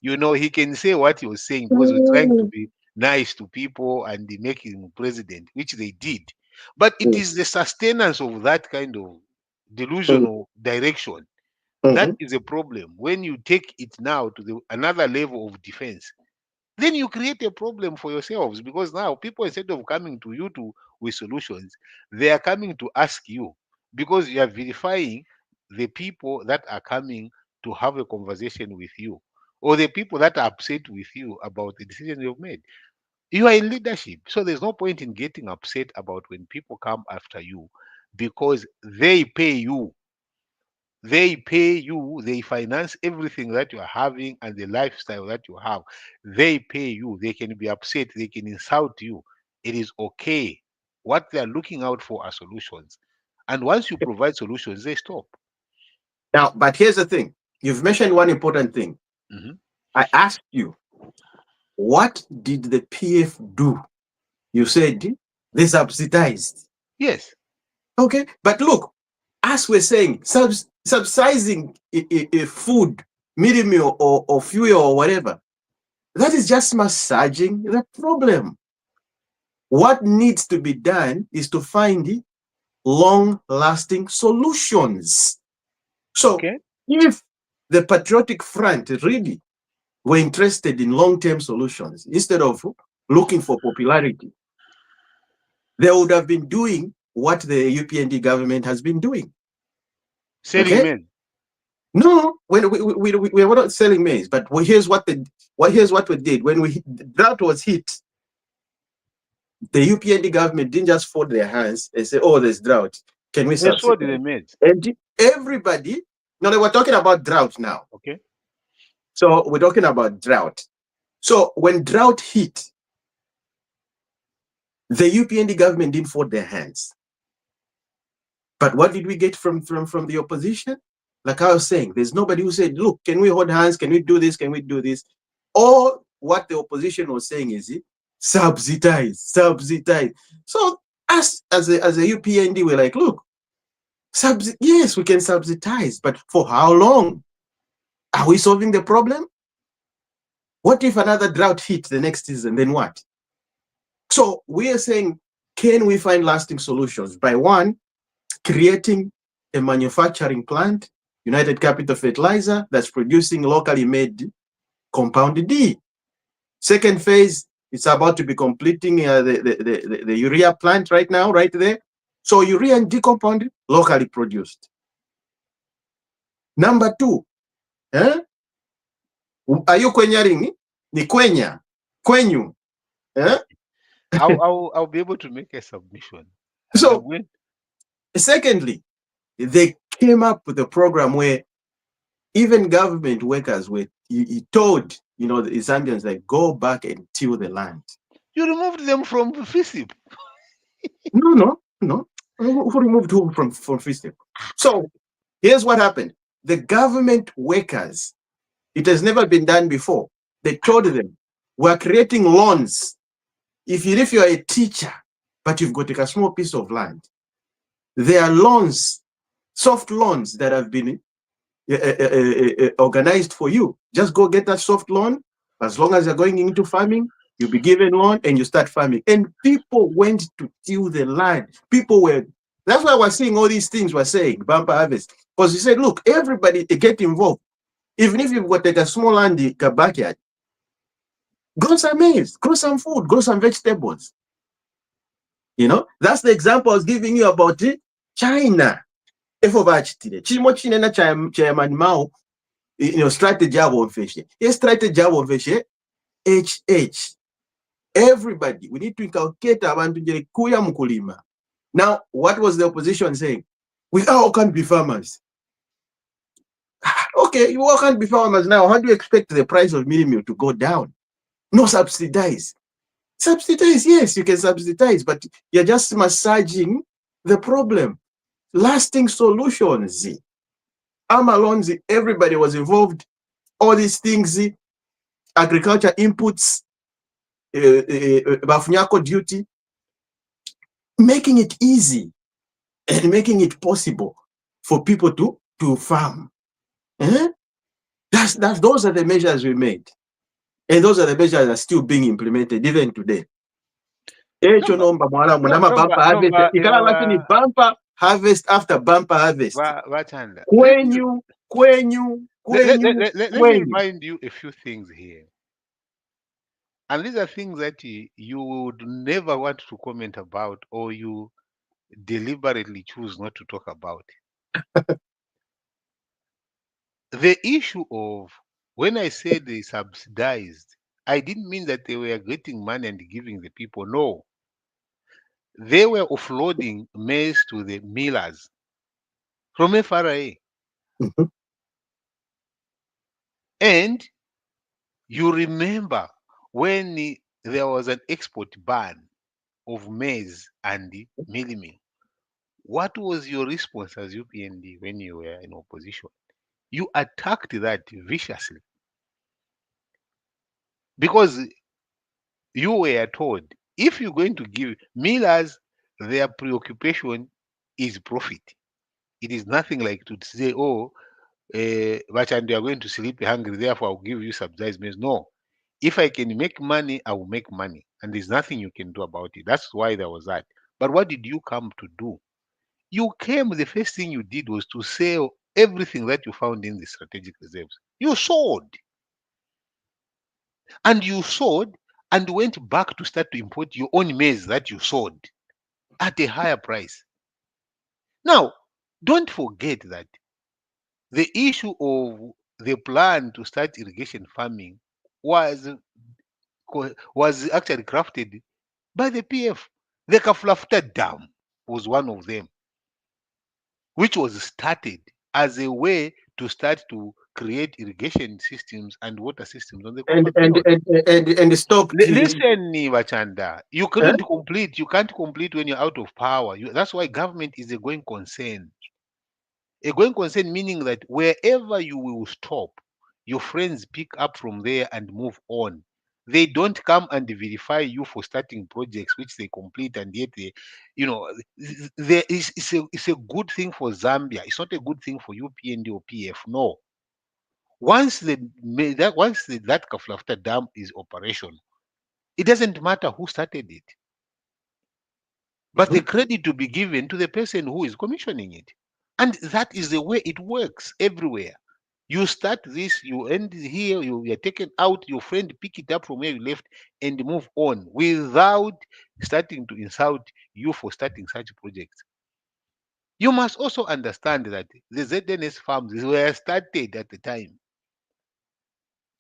You know, he can say what he was saying because he was trying to mm, be nice to people and they make him president, which they did. But it mm, is the sustenance of that kind of mm, delusional direction that mhm. is a problem. When you take it now to another level of defense, then you create a problem for yourselves because now people, instead of coming to you with solutions, they are coming to ask you because you are verifying the people that are coming to have a conversation with you or the people that are upset with you about the decision you've made. You are in leadership, so there's no point in getting upset about when people come after you because they finance everything that you are having and the lifestyle that you have. They pay you. They can be upset. They can insult you. It is okay. What they are looking out for are solutions. And once you provide solutions, they stop. Now, but here's the thing. You've mentioned one important thing. Mhm. I asked you, what did the PF do? You said they subsidized. Yes. Okay, but look, as we're saying, subsidizing food, meal meal or fuel or whatever, that is just massaging the problem. What needs to be done is to find long-lasting solutions. So Okay. if the Patriotic Front really were interested in long-term solutions instead of looking for popularity, they would have been doing what the UPND government has been doing. Selling Okay? men. No, when we were not selling maize, but here's what we did when that was hit. The UPND government didn't just fold their hands and say, oh, there's drought. Can we They sold subsidize? the maize. And everybody, no, they were talking about drought now. Okay. So we're talking about drought. So when drought hit, the UPND government didn't fold their hands. But what did we get from the opposition? Like I was saying, there's nobody who said, look, can we hold hands? Can we do this? Can we do this? All what the opposition was saying is subsidize, subsidize. So us as a UPND, we're like, look, yes, we can subsidize, but for how long? Are we solving the problem? What if another drought hit the next season? Then what? So we are saying, can we find lasting solutions by one, creating a manufacturing plant, United Capital Fertilizer, that's producing locally made compound D. Second phase, it's about to be completing the urea plant right now, right there. So urea and D compound locally produced. Number two, are you kwenyaring? Ni kwenya, kwenyu. I'll be able to make a submission. So, secondly, they came up with a program where even government workers were told, the Zambians, like, go back and till the land. You removed them from FISIP. No. Who removed who from FISIP? So here's what happened. The government workers, it has never been done before. They told them, we're creating loans. If you're a teacher, but you've got like a small piece of land, there are loans, soft loans that have been organized for you. Just go get that soft loan. As long as you're going into farming, you'll be given loan and you start farming. And people went to till the land. That's why we're seeing all these things we're saying, bumper harvest. Because you said, look, everybody get involved. Even if you've got like a small land in a backyard, grow some maize, grow some food, grow some vegetables. That's the example I was giving you about China. Chimo chinena chairman Mao, strategy of fish. Yes, strategy of fish. HH. Everybody, we need to inculcate abantu kuya mkulima. Now, what was the opposition saying? We all can't be farmers. Okay, you all can't be farmers now. How do you expect the price of mini meal to go down? No, subsidize. Subsidize, yes, you can subsidize, but you're just massaging the problem. Lasting solutions. Amalonzi, everybody was involved. All these things, agriculture inputs, Bafunyako duty, making it easy and making it possible for people to farm. Those are the measures we made. And those are the measures that are still being implemented even today. Bumper harvest after bumper harvest. Kwenyu. Let me remind you a few things here. And these are things that you would never want to comment about, or you deliberately choose not to talk about. The issue of, when I said they subsidized, I didn't mean that they were getting money and giving the people. No. They were offloading maize to the millers from FRA. Mm-hmm. And you remember when there was an export ban of maize and milling, what was your response as UPND when you were in opposition? You attacked that viciously. Because you were told, if you're going to give millers, their preoccupation is profit. It is nothing like to say, oh, but and you are going to sleep hungry, therefore I'll give you subsidized maize. No. If I can make money, I will make money. And there's nothing you can do about it. That's why there was that. But what did you come to do? You came, the first thing you did was to sell everything that you found in the strategic reserves. You sold. And you sold and went back to start to import your own maize that you sold at a higher price. Now, don't forget that the issue of the plan to start irrigation farming was actually crafted by the PF. The Kaflafta Dam was one of them, which was started as a way to start to create irrigation systems and water systems on the and Coastal and Belt. and and stop killing. Listen, Nivachanda, you Eh? couldn't complete. You can't complete when you're out of power. That's why government is a going concern. A going concern meaning that wherever you will stop, your friends pick up from there and move on. They don't come and verify you for starting projects which they complete, and yet they, there is it's a good thing for Zambia. It's not a good thing for UPND or PF. No. Once that Kaflafta Dam is operational, it doesn't matter who started it, but the Mhm. credit to be given to the person who is commissioning it. And that is the way it works everywhere. You start this, you end here, you are taken out, your friend pick it up from where you left and move on without starting to insult you for starting such projects. You must also understand that the ZNS farms were started at the time.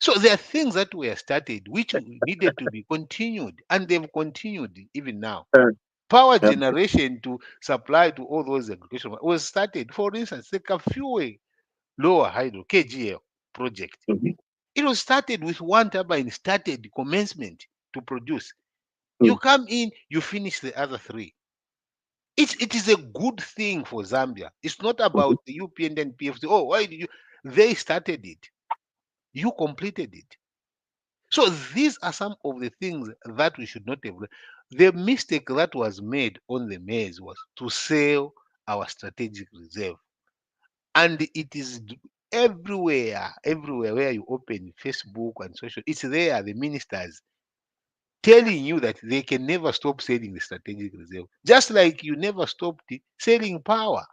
So there are things that were started which needed to be continued, and they've continued even now. Uh, Power uh, generation to supply to all those agricultural was started. For instance, the Kafue Lower Hydro KGL project. mhm, It was started with one turbine started commencement to produce. You mm, come in, you finish the other three. It is a good thing for Zambia. It's not mhm. about the UPN and PFC. Oh, why did you? They started it. You completed it. So these are some of the things that we should not have. The mistake that was made on the maize was to sell our strategic reserve. And it is everywhere where you open Facebook and social, it's there, the ministers telling you that they can never stop selling the strategic reserve. Just like you never stopped selling power.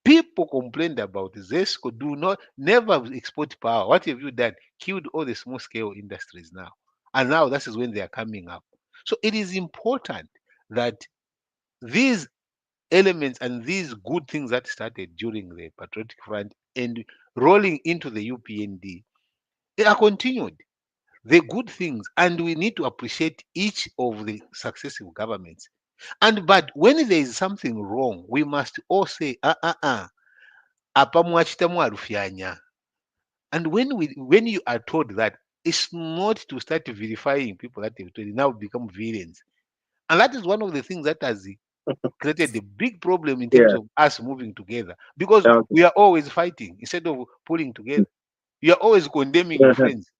People complained about ZESCO, do not never export power. What have you done? Killed all the small scale industries now. And now that is when they are coming up. So it is important that these elements and these good things that started during the Patriotic Front and rolling into the UPND, they are continued. The good things, and we need to appreciate each of the successive governments. And but when there is something wrong, we must all say, apa mwachita mwarufyanya. And when you are told that, it's not to start verifying people that have told you now become villains. And that is one of the things that has created a big problem in terms Yeah. of us moving together because Okay. we are always fighting instead of pulling together. You are always condemning your Uh-huh. friends.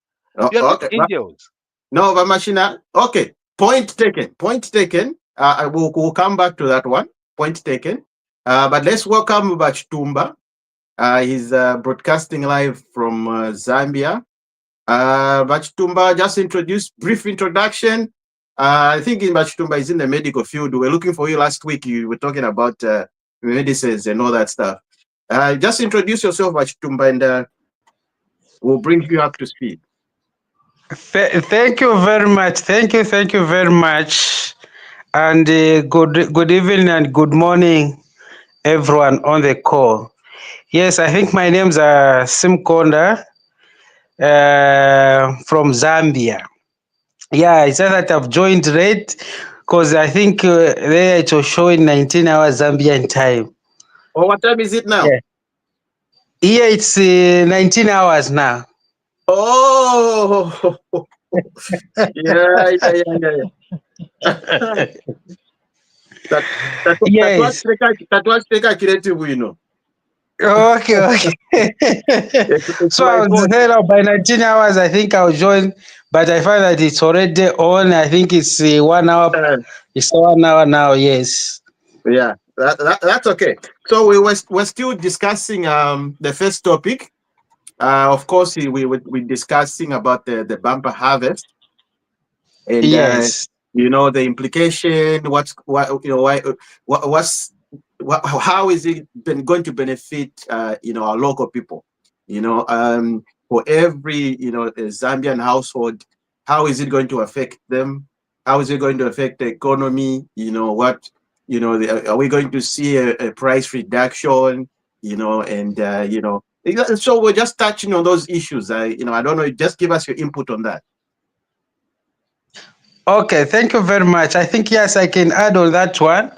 You are not Okay. angels. No, Machina. Okay. Point taken. Point taken. We'll come back to that one. Point taken. But let's welcome Bachtumba. He's broadcasting live from Zambia. Bachtumba, just introduce, brief introduction. I think in Bachtumba is in the medical field. We were looking for you last week. You were talking about medicines and all that stuff. Just introduce yourself, Bachtumba, and we'll bring you up to speed. Thank you very much. Thank you very much. And good evening and good morning, everyone on the call. Yes, I think my name's Simkonda from Zambia. Yeah, it's just that I've joined Red because I think there it was showing 19 hours Zambian time. Oh, what time is it now? Yeah, here it's 19 hours now. Oh, yeah. That Yes. was creative, you know. Okay, okay. It's So my I was phone. there now by 19 hours. I think I'll join, but I find that it's already on. I think it's 1 hour. Uh, It's 1 hour now. Yes. yeah, that's okay. So we're still discussing the first topic. Of course, we discussing about the bumper harvest and Yes. the implication. How is it been going to benefit our local people? For every Zambian household, how is it going to affect them? How is it going to affect the economy? Are we going to see a price reduction? So we're just touching on those issues. I don't know. Just give us your input on that. Okay, thank you very much. I think yes, I can add on that one.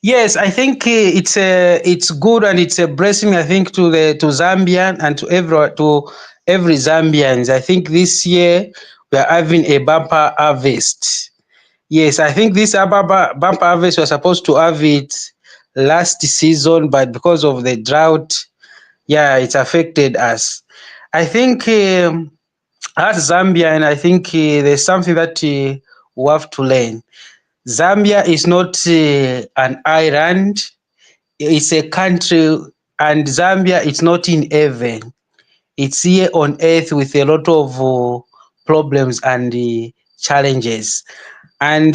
Yes, I think it's good and it's a blessing. I think to Zambian and to every Zambians. I think this year we are having a bumper harvest. Yes, I think this bumper harvest was supposed to have it last season, but because of the drought, yeah, it's affected us. I think as Zambian, I think there's something that we have to learn. Zambia is not an island, it's a country, and Zambia is not in heaven. It's here on earth with a lot of problems and challenges. And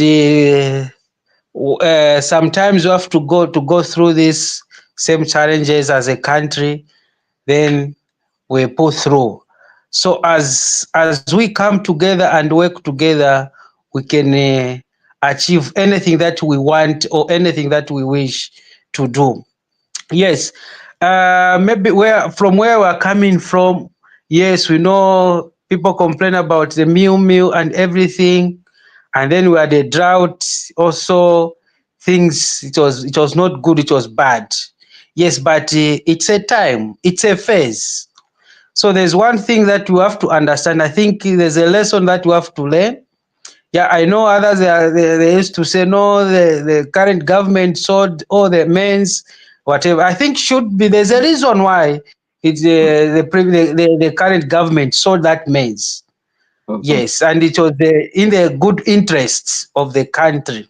sometimes you have to go through these same challenges as a country, then we pull through. So as we come together and work together, we can achieve anything that we want or anything that we wish to do. Yes, maybe where we're coming from, yes, we know people complain about the meal and everything, and then we had a drought. Also, things it was not good. It was bad. Yes, but it's a time. It's a phase. So there's one thing that we have to understand. I think there's a lesson that we have to learn. Yeah, I know others they used to say no, the current government sold all the men's whatever. I think should be there's a reason why it's the current government sold that men's. Mhm. Yes, and it was in the good interests of the country,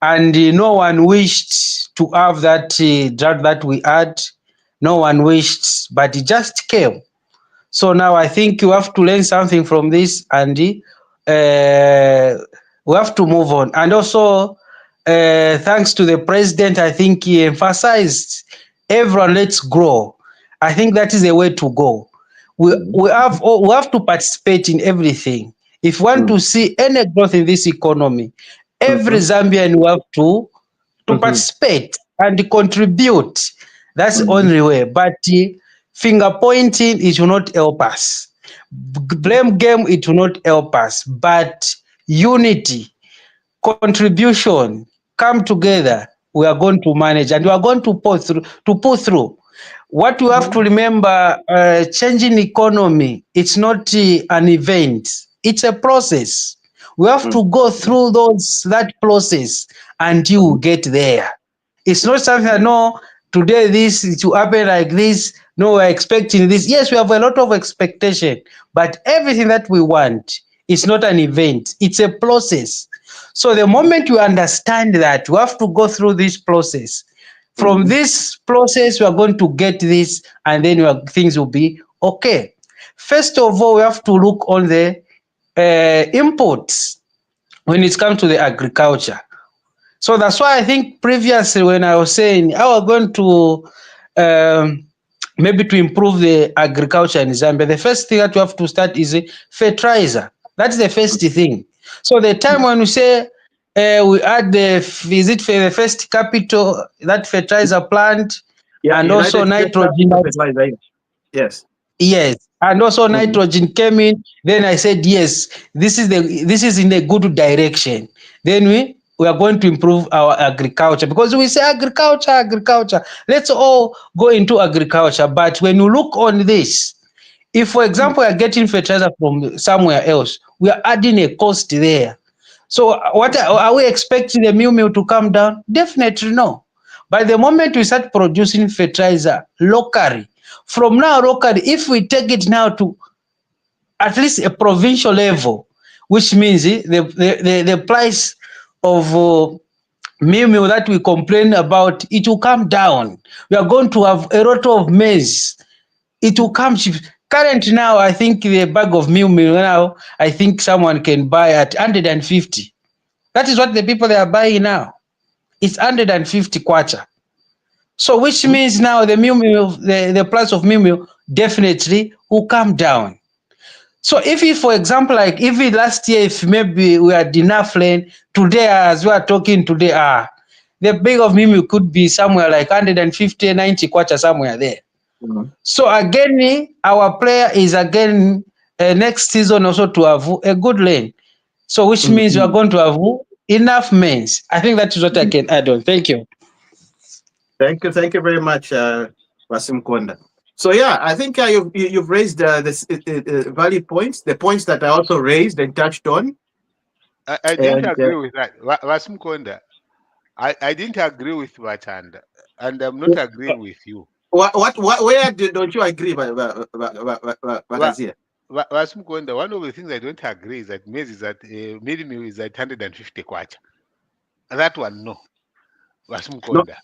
and no one wished to have that drought that we had. No one wished, but it just came. So now I think you have to learn something from this, Andy. We have to move on. And also, thanks to the president, I think he emphasized everyone, let's grow. I think that is the way to go. We have to participate in everything. If we want Mhm. to see any growth in this economy, every Mhm. Zambian will have to Mhm. participate and contribute. That's the Mhm. only way. But finger pointing, it will not help us. Blame game, it will not help us. But unity, contribution, come together. We are going to manage, and we are going to pull through. What we have to remember: changing economy. It's not an event. It's a process. We have Mhm. to go through that process until we Mhm. get there. It's not something that no, today this it will happen like this. No, we're expecting this. Yes, we have a lot of expectation, but everything that we want is not an event. It's a process. So the moment we understand that we have to go through this process, from Mhm. this process we are going to get this, and then things will be okay. First of all, we have to look on the inputs when it comes to the agriculture. So that's why I think previously when I was saying how we're going to um, maybe to improve the agriculture in Zambia, the first thing that you have to start is a fertilizer. That's the first thing. So the time when we say we add the first capital, that fertilizer plant, Yeah, and also United States nitrogen. Capital Fertilizer. Yes. Yes, and also Mhm. nitrogen came in. Then I said, yes, this is in a good direction. Then we are going to improve our agriculture, because we say agriculture, agriculture. Let's all go into agriculture. But when you look on this, if, for example, we are getting fertilizer from somewhere else, we are adding a cost there. So what are we expecting the meal to come down? Definitely no. By the moment we start producing fertilizer locally, from now locally, if we take it now to at least a provincial level, which means the price of meal that we complain about, it will come down. We are going to have a lot of maize. It will come cheap. Current now, I think the bag of meal now, I think someone can buy at 150. That is what the people they are buying now. It's 150 kwacha. So which means now the price of meal definitely will come down. So if we, for example, like if we last year, if maybe we had enough rain, today as we are talking today, the bag of meal could be somewhere like 150, 90 kwacha, somewhere there. Mhm. So again, our prayer is again next season also to have a good rain. So which means we are going to have enough maize. I think that is what I can add on. Thank you. Thank you very much, Wasim Konda. So yeah, I think you've raised this valid points, the points that I also raised and touched on. I didn't And agree with that. Wasim Konda, I didn't agree with Watanda, and I'm not agreeing with you. where don't you agree, Bagazia? Wasim Konda, one of the things I don't agree is that maize is at minimum is at 150 kwacha. That one, no. Wasim No, Konda.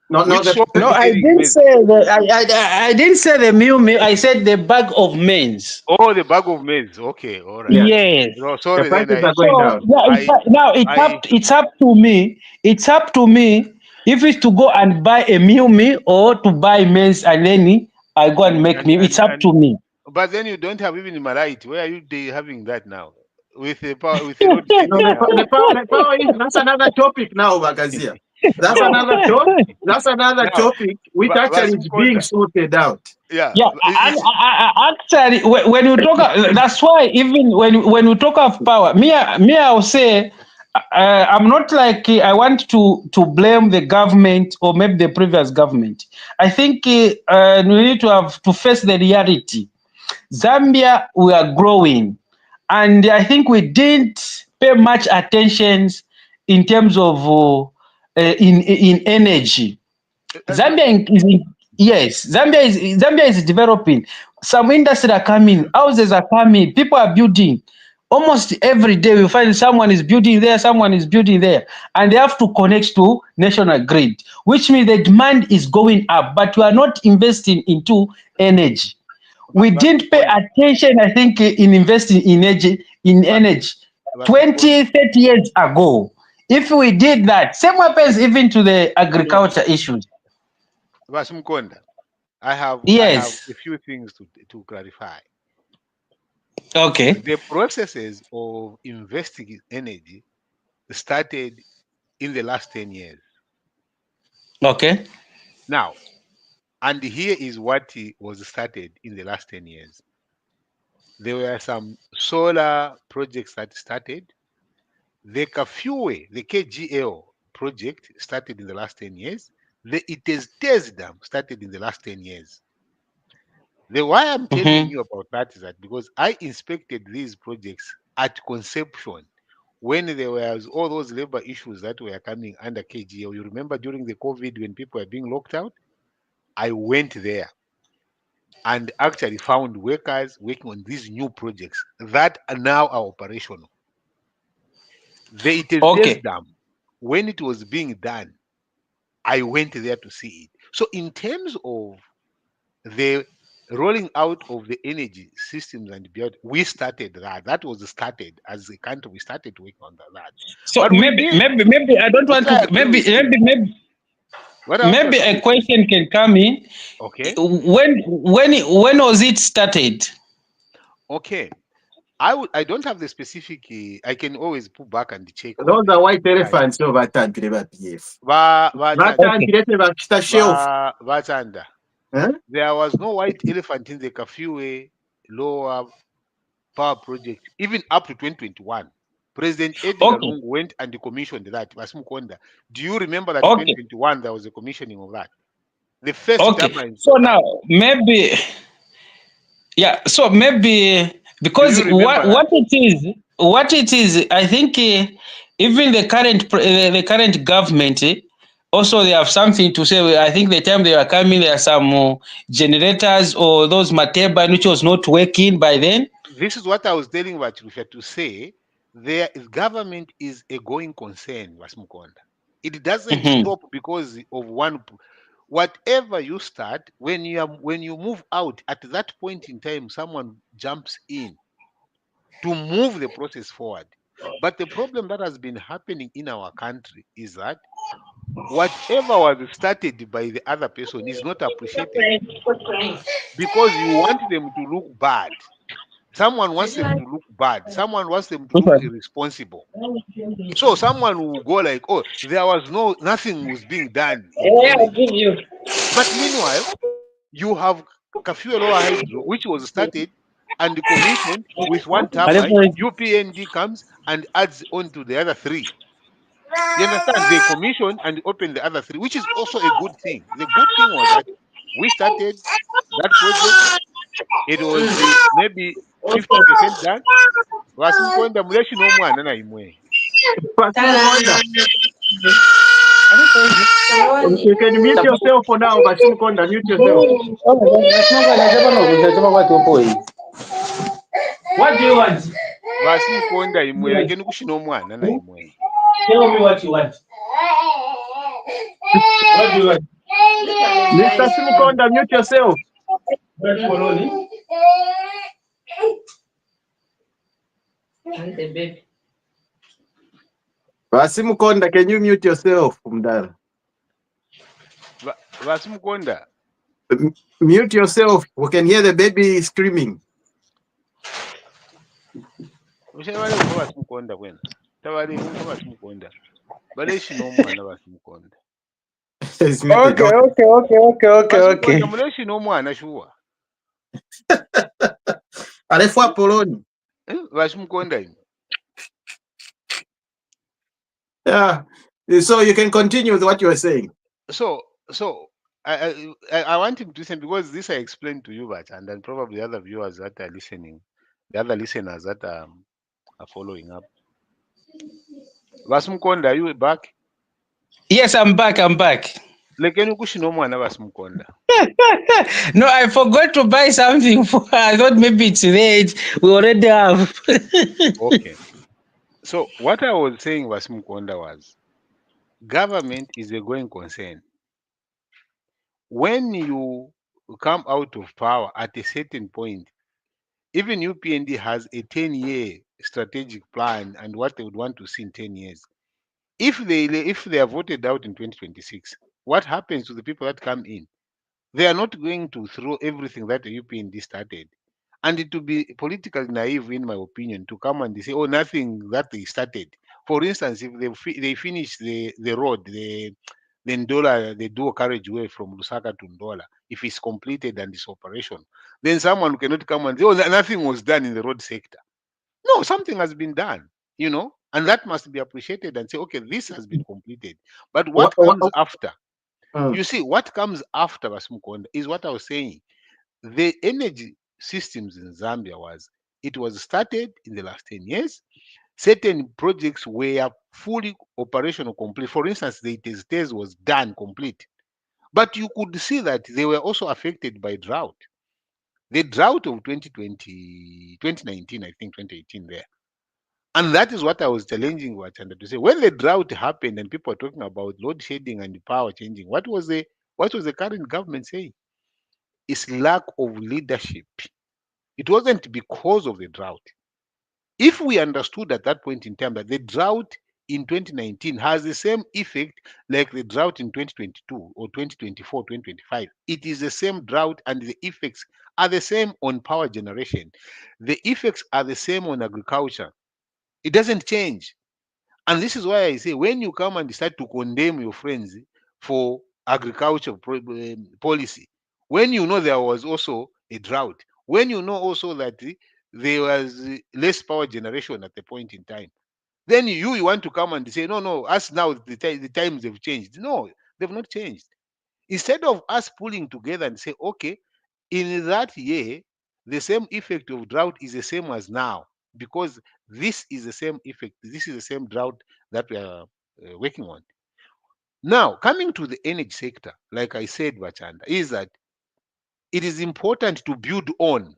no, Which shop No, is I selling didn't maize? say I didn't say the meal. I said the bag of maize. Oh, the bag of maize. Okay, all right. Yeah, Yes. No, the sorry, then prices are going So down. yeah, now I, it's up to me. It's up to me if it's to go and buy a meal or to buy maize and then I go and make meal. It's up to me. but then you don't have even Malite. Where are you having that now? With the power, with the load shedding No, now. the power is that's another topic now, Bagazia. That's No, another topic. That's another now, topic which actually Wasim is being Konda. sorted out. Yeah, Yeah, actually, when you talk, that's why even when you talk of power, I'll say, I'm not like I want to blame the government or maybe the previous government. I think we need to have to face the reality. Zambia, we are growing, and I think we didn't pay much attention in terms of in energy. Zambia is developing. Some industries are coming, houses are coming, people are building. Almost every day we find someone is building there, someone is building there, and they have to connect to national grid, which means the demand is going up, but we are not investing into energy. We Wasim didn't pay Konda. attention, I think, in investing in Wa- energy Wasim Konda. 20, 30 years ago. If we did that, same happens even to the agriculture issues. Wasim Konda. I have Yes. a few things to clarify. Okay. The processes of investing in energy started in the last 10 years. Okay. Now, and here is what was started in the last 10 years. There were some solar projects that started. The Kafue, the KGL project started in the last 10 years. The Iteztez Dam started in the last 10 years. The why I'm telling Mm-hmm. you about that is that because I inspected these projects at conception when there was all those labor issues that were coming under KGL. You remember during the COVID when people were being locked out? I went there and actually found workers working on these new projects that are now are operational. The Iteztez Okay. Dam, when it was being done, I went there to see it. So in terms of the rolling out of the energy systems and beyond, we started that. That was started as a country. We started working on that. So But we maybe did. maybe maybe I don't want What to I agree with you. What I also maybe agree a with you. question can come in. Okay. When was it started? Okay. I don't have the specific. I can always pull back and check on Those are the white time. elephants over Tandreba PF. Vatanda, Okay. Vatandrete bakita shelf. Vatanda. Huh? There was no white elephant in the Kafue lower power project, even up to 2021. President Edgar Okay. Lungu went and commissioned that. Wasimukonda. Do you remember that Okay. 2021 there was a commissioning of that? The first Okay. turbines So were now done. maybe yeah. So maybe Do because you remember that? what it is, I think even the current government also they have something to say. I think the time they were coming, there are some generators or those mateba which was not working by then. This is what I was telling Vachirusha to say. Their government is a going concern, Wasimukonda. It doesn't Mhm. stop because of one. Whatever you start, when you move out, at that point in time, someone jumps in to move the process forward. But the problem that has been happening in our country is that whatever was started by the other person is not appreciated because you want them to look bad. Someone wants them to look bad. Someone wants them to look Okay. irresponsible. So someone will go like, "Oh, there was nothing was being done in Yeah, I'll energy." give you. But meanwhile, you have Kafuel Hydro, which was started. and commissioned with one turbine. UPND comes and adds on to the other three. You understand? They commission and open the other three, which is also a good thing. The good thing was that we started that project. It was maybe 50% done. Vasimkonda muleshi nomwana na imwe. Vasimukonda, you can mute yourself for now. Vasimukonda, mute yourself. What do you want? Vasimkonda imwe akeni kushina omwana na imwe. Tell me what you want. What do you want? Mr. Simukonda, mute yourself. Vasimukonda, can you mute yourself, Mdara? Vasimkonda. Mute yourself. We can hear the baby screaming. Ushavale kuva Vasimkonda kwena. Tavale kuva Vasimkonda. Baleshi nomwana Vasimkonda. Okay. Muleshi nomwana shuwa. Alefwa Poloni. Vasimkonda imwe. Yeah. So you can continue with what you were saying. So I want him to say, because this I explained to you, but and then probably the other viewers that are listening, the other listeners that are following up. Vasimkonda, are you back? Yes, I'm back. Lekeni kushina omwana Vasimkonda. No, I forgot to buy something for her. I thought maybe it's late. We already have. Okay. So what I was saying, Vasimkonda, was government is a going concern. When you come out of power at a certain point, even UPND has a 10-year strategic plan and what they would want to see in 10 years. If they are voted out in 2026, what happens to the people that come in? They are not going to throw everything that the UPND started. And it would be politically naive, in my opinion, to come and say, oh, nothing that they started. For instance, if they finish the road, the Ndola, the dual carriageway from Lusaka to Ndola, if it's completed and it's operational, then someone cannot come and say, oh, nothing was done in the road sector. No, something has been done, and that must be appreciated and say, okay, this has been completed. But what comes after? You see, what comes after Vasimkonda is what I was saying. The energy systems in Zambia was started in the last 10 years. Certain projects were fully operational, complete. For instance, the Tez was done complete. But you could see that they were also affected by drought. The drought of 2020, 2019, I think 2018 there. And that is what I was challenging Wachanda to say. When the drought happened and people are talking about load shedding and the power changing, what was the current government saying? It's lack of leadership. It wasn't because of the drought. If we understood at that point in time that the drought in 2019 has the same effect like the drought in 2022 or 2024, 2025, it is the same drought and the effects are the same on power generation. The effects are the same on agriculture. It doesn't change. And this is why I say, when you come and decide to condemn your friends for agriculture policy, when you know there was also a drought, when you know also that there was less power generation at the point in time, then you want to come and say, no, us now, the times have changed. No, they've not changed. Instead of us pulling together and say, okay, in that year, the same effect of drought is the same as now, because this is the same effect, this is the same drought that we are working on. Now, coming to the energy sector, like I said, Bachanda, is that it is important to build on,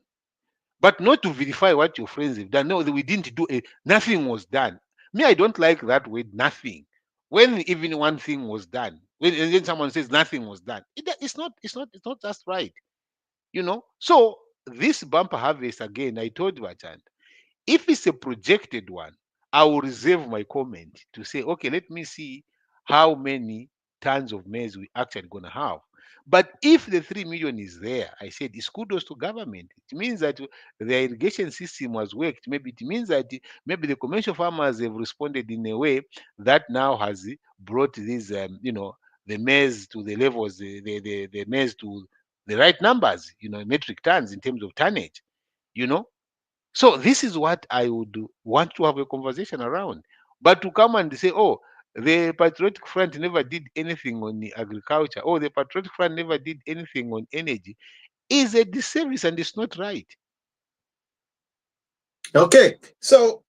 but not to verify what your friends have done. No, we didn't do it. Nothing was done. Me, I don't like that word, nothing. When even one thing was done, when someone says nothing was done, it's not just right. So this bumper harvest, again, I told Bachanda, if it's a projected one, I will reserve my comment to say, okay, let me see how many tons of maize we actually going to have. But if the 3 million is there, I said it's kudos to government. It means that the irrigation system has worked. Maybe it means that maybe the commercial farmers have responded in a way that now has brought these, the maize to the levels, the maize to the right numbers, metric tons in terms of tonnage. you know. So this is what I would want to have a conversation around. But to come and say, oh, the Patriotic Front never did anything on the agriculture, oh, the Patriotic Front never did anything on energy, is a disservice and it's not right. Okay, so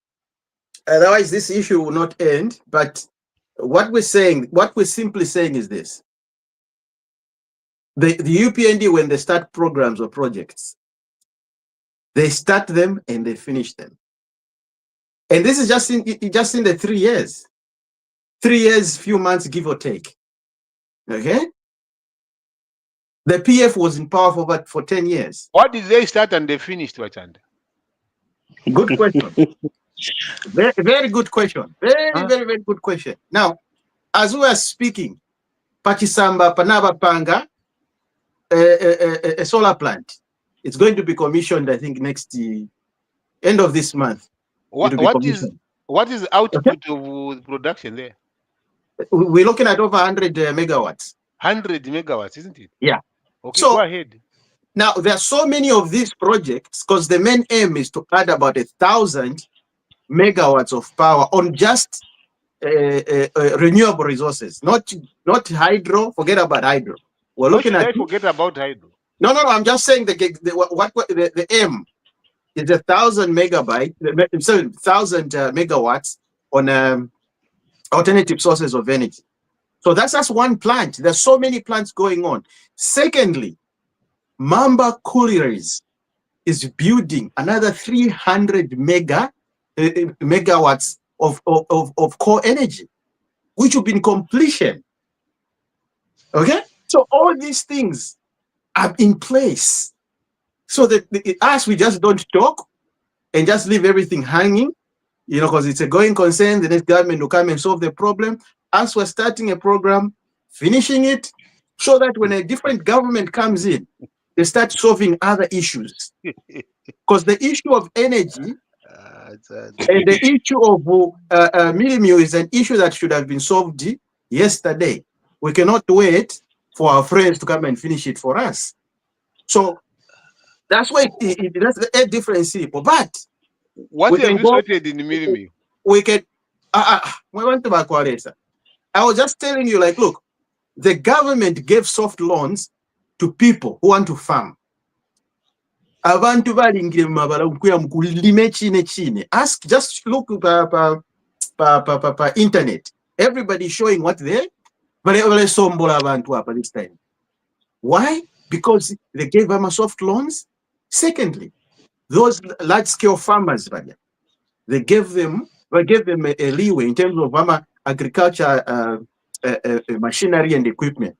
otherwise this issue will not end. But what we're simply saying is this: the UPND, when they start programs or projects, they start them and they finish them. And this is just in the 3 years. 3 years, few months, give or take. Okay? The PF was in power for 10 years. What did they start and they finished, Wachanda? Good question. Very, very good question. Very, Huh? very, very good question. Now, as we are speaking, Pachisamba, Panaba Panga, a solar plant. It's going to be commissioned, I think, next end of this month. What It'll be what is commissioned. what is the output of production there? We're looking at over 100 megawatts. 100 megawatts, isn't it? Yeah. Okay, So go ahead. now there are so many of these projects because the main aim is to add about 1,000 megawatts of power on just renewable resources, not hydro. Forget about hydro. We're Why looking should at I forget about hydro? no. I'm just saying the aim is 1,000 megawatts on alternative sources of energy. So that's just one plant. There's so many plants going on. Secondly, Mamba Collieries is building another 300 megawatts of core energy, which will be in completion. Okay? So all these things are in place. So that us, we just don't talk and just leave everything hanging, because it's a going concern. The next government will come and solve the problem. Us, we're starting a program, finishing it, so that when a different government comes in, they start solving other issues. Because the issue of energy and the issue of mildew is an issue that should have been solved yesterday. We cannot wait for our friends to come and finish it for us. So that's why that's a difference. But What we have can you go. sorted in the mildew? We can. We went to Bakwalesa. I was just telling you, like, look, the government gave soft loans to people who want to farm. Abantu balingire mumabala okuya mukulime chine. Ask, just look pa internet. Everybody showing what they sombola abantu apa this time. Why? Because they gave them soft loans. Secondly, those large-scale farmers, they gave them a leeway in terms of agriculture machinery and equipment.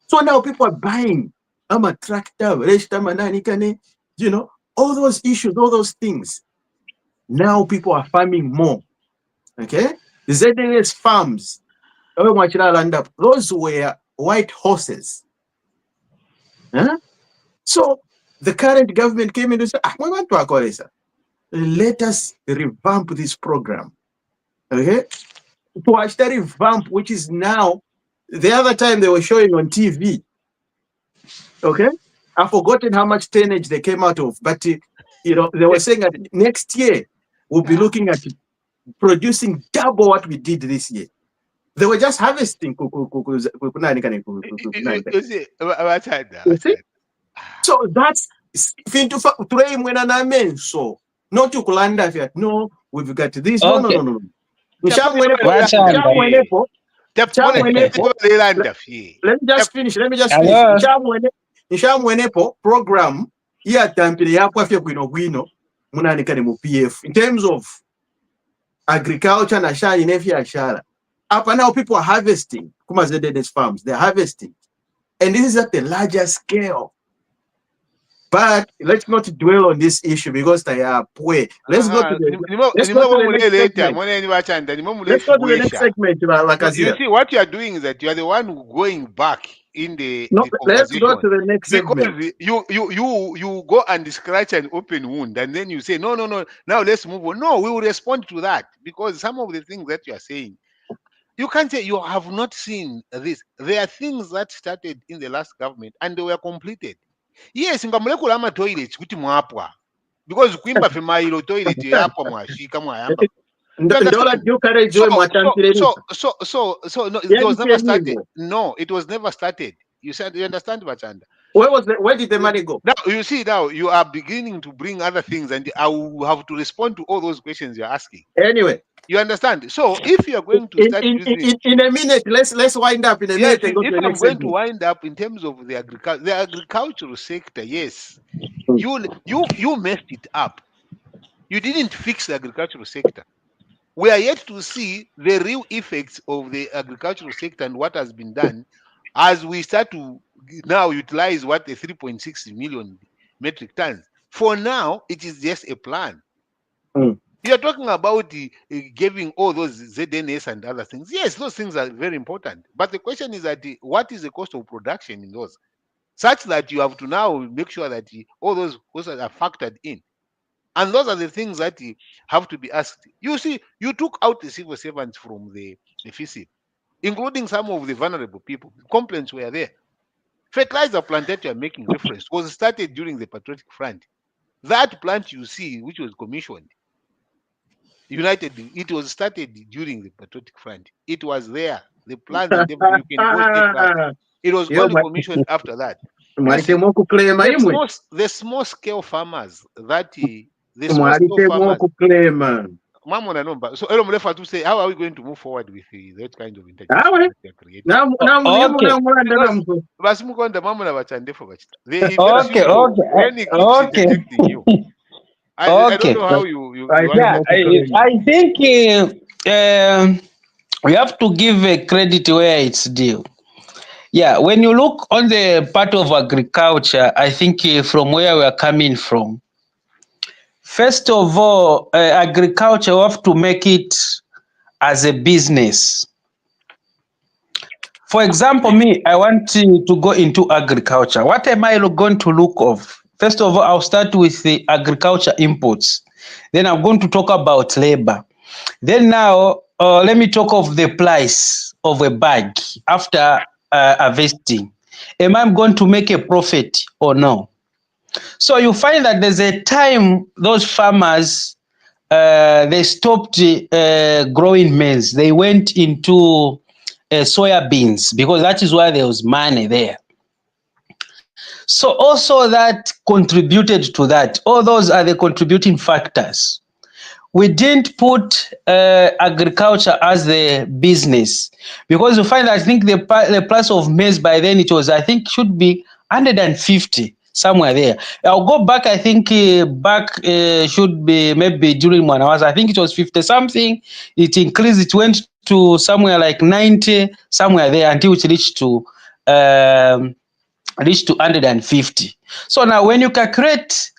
So now people are buying tractor, all those issues, all those things. Now people are farming more. Okay? The ZNS farms, those were white horses. Huh? So the current government came in and said, let us revamp this program. Okay? To actually revamp, which is now, the other time they were showing on TV. Okay? I've forgotten how much tonnage they came out of, but they were saying that next year we'll be looking at producing double what we did this year. They were just harvesting. You see? So that's so not to Kulanda. No, we've got this. Okay. No. Let me just finish. Nshamwenepo program tampile yakwafye gwino munanikane mu PF in terms of agriculture na shani nevyashara. Up now people are harvesting. Kuma ZDS farms, they're harvesting. And this is at the larger scale. But let's not dwell on this issue because they are poor. Let's go to the next segment. You see, what you are doing is that you are the one going back in the let's go to the next segment. Because you go and scratch an open wound and then you say, no, now let's move on. No, we will respond to that because some of the things that you are saying, you can't say you have not seen this. There are things that started in the last government and they were completed. Yes, ngamulekula ama toilets kuti mwapwa. because kuimba femailo toilet yapo mwashika mwayamba. You Ndola understand? jukarejiwe mwatantire No, it was never started. No, it was never started. You understand, Bachanda? Where did the money go? Now you see, now you are beginning to bring other things, and I will have to respond to all those questions you're asking. Anyway, you understand? So if you are going to start in a minute, let's wind up in a minute. If I'm going to wind up in terms of the agricultural sector, yes, you messed it up. You didn't fix the agricultural sector. We are yet to see the real effects of the agricultural sector and what has been done as we start to now utilize what the 3.6 million metric tons. For now, it is just a plan. You are talking about giving all those ZNS and other things. Yes, those things are very important. But the question is that what is the cost of production in those? Such that you have to now make sure that all those costs are factored in. And those are the things that have to be asked. You see, you took out the civil servants from the FISIP, including some of the vulnerable people. Complaints were there. Fertilizer plant that you are making reference was started during the Patriotic Front. That plant you see, which was commissioned, it was started during the Patriotic Front. It was there. The plans and everything, you can go take that. It was only commissioned after that. You see, the small scale farmers So to say, how are we going to move forward with that kind of integration? I don't know how you I think we have to give a credit where it's due. Yeah, when you look on the part of agriculture, I think from where we are coming from, first of all, agriculture, we have to make it as a business. For example, me, I want to go into agriculture. What am I going to look of? First of all, I'll start with the agriculture inputs. Then I'm going to talk about labor. Then now, let me talk of the price of a bag after harvesting. Am I going to make a profit or no? So you find that there's a time those farmers, they stopped growing maize. They went into soya beans because that is why there was money there. So also that contributed to that. All those are the contributing factors. We didn't put agriculture as the business because you find, I think the price of maize by then it was, I think, should be 150 somewhere there. I'll go back. I think should be maybe during 1 hour. I think it was 50 something. It increased. It went to somewhere like 90 somewhere there until it reached to 150. So now when you calculate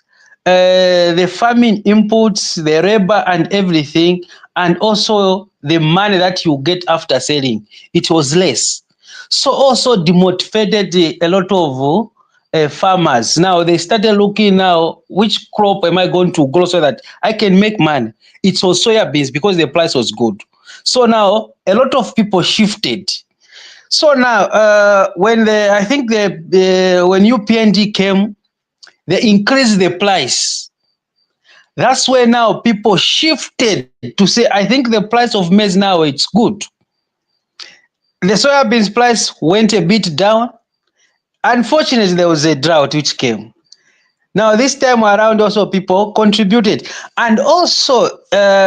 the farming inputs, the labor and everything, and also the money that you get after selling, it was less. So also demotivated a lot of farmers. Now they started looking now, which crop am I going to grow so that I can make money? It was soya beans because the price was good. So now a lot of people shifted. So now when UPND came, they increased the price. That's where now people shifted to say, I think the price of maize now it's good. The soybeans price went a bit down. Unfortunately, there was a drought which came. Now this time around also people contributed. And also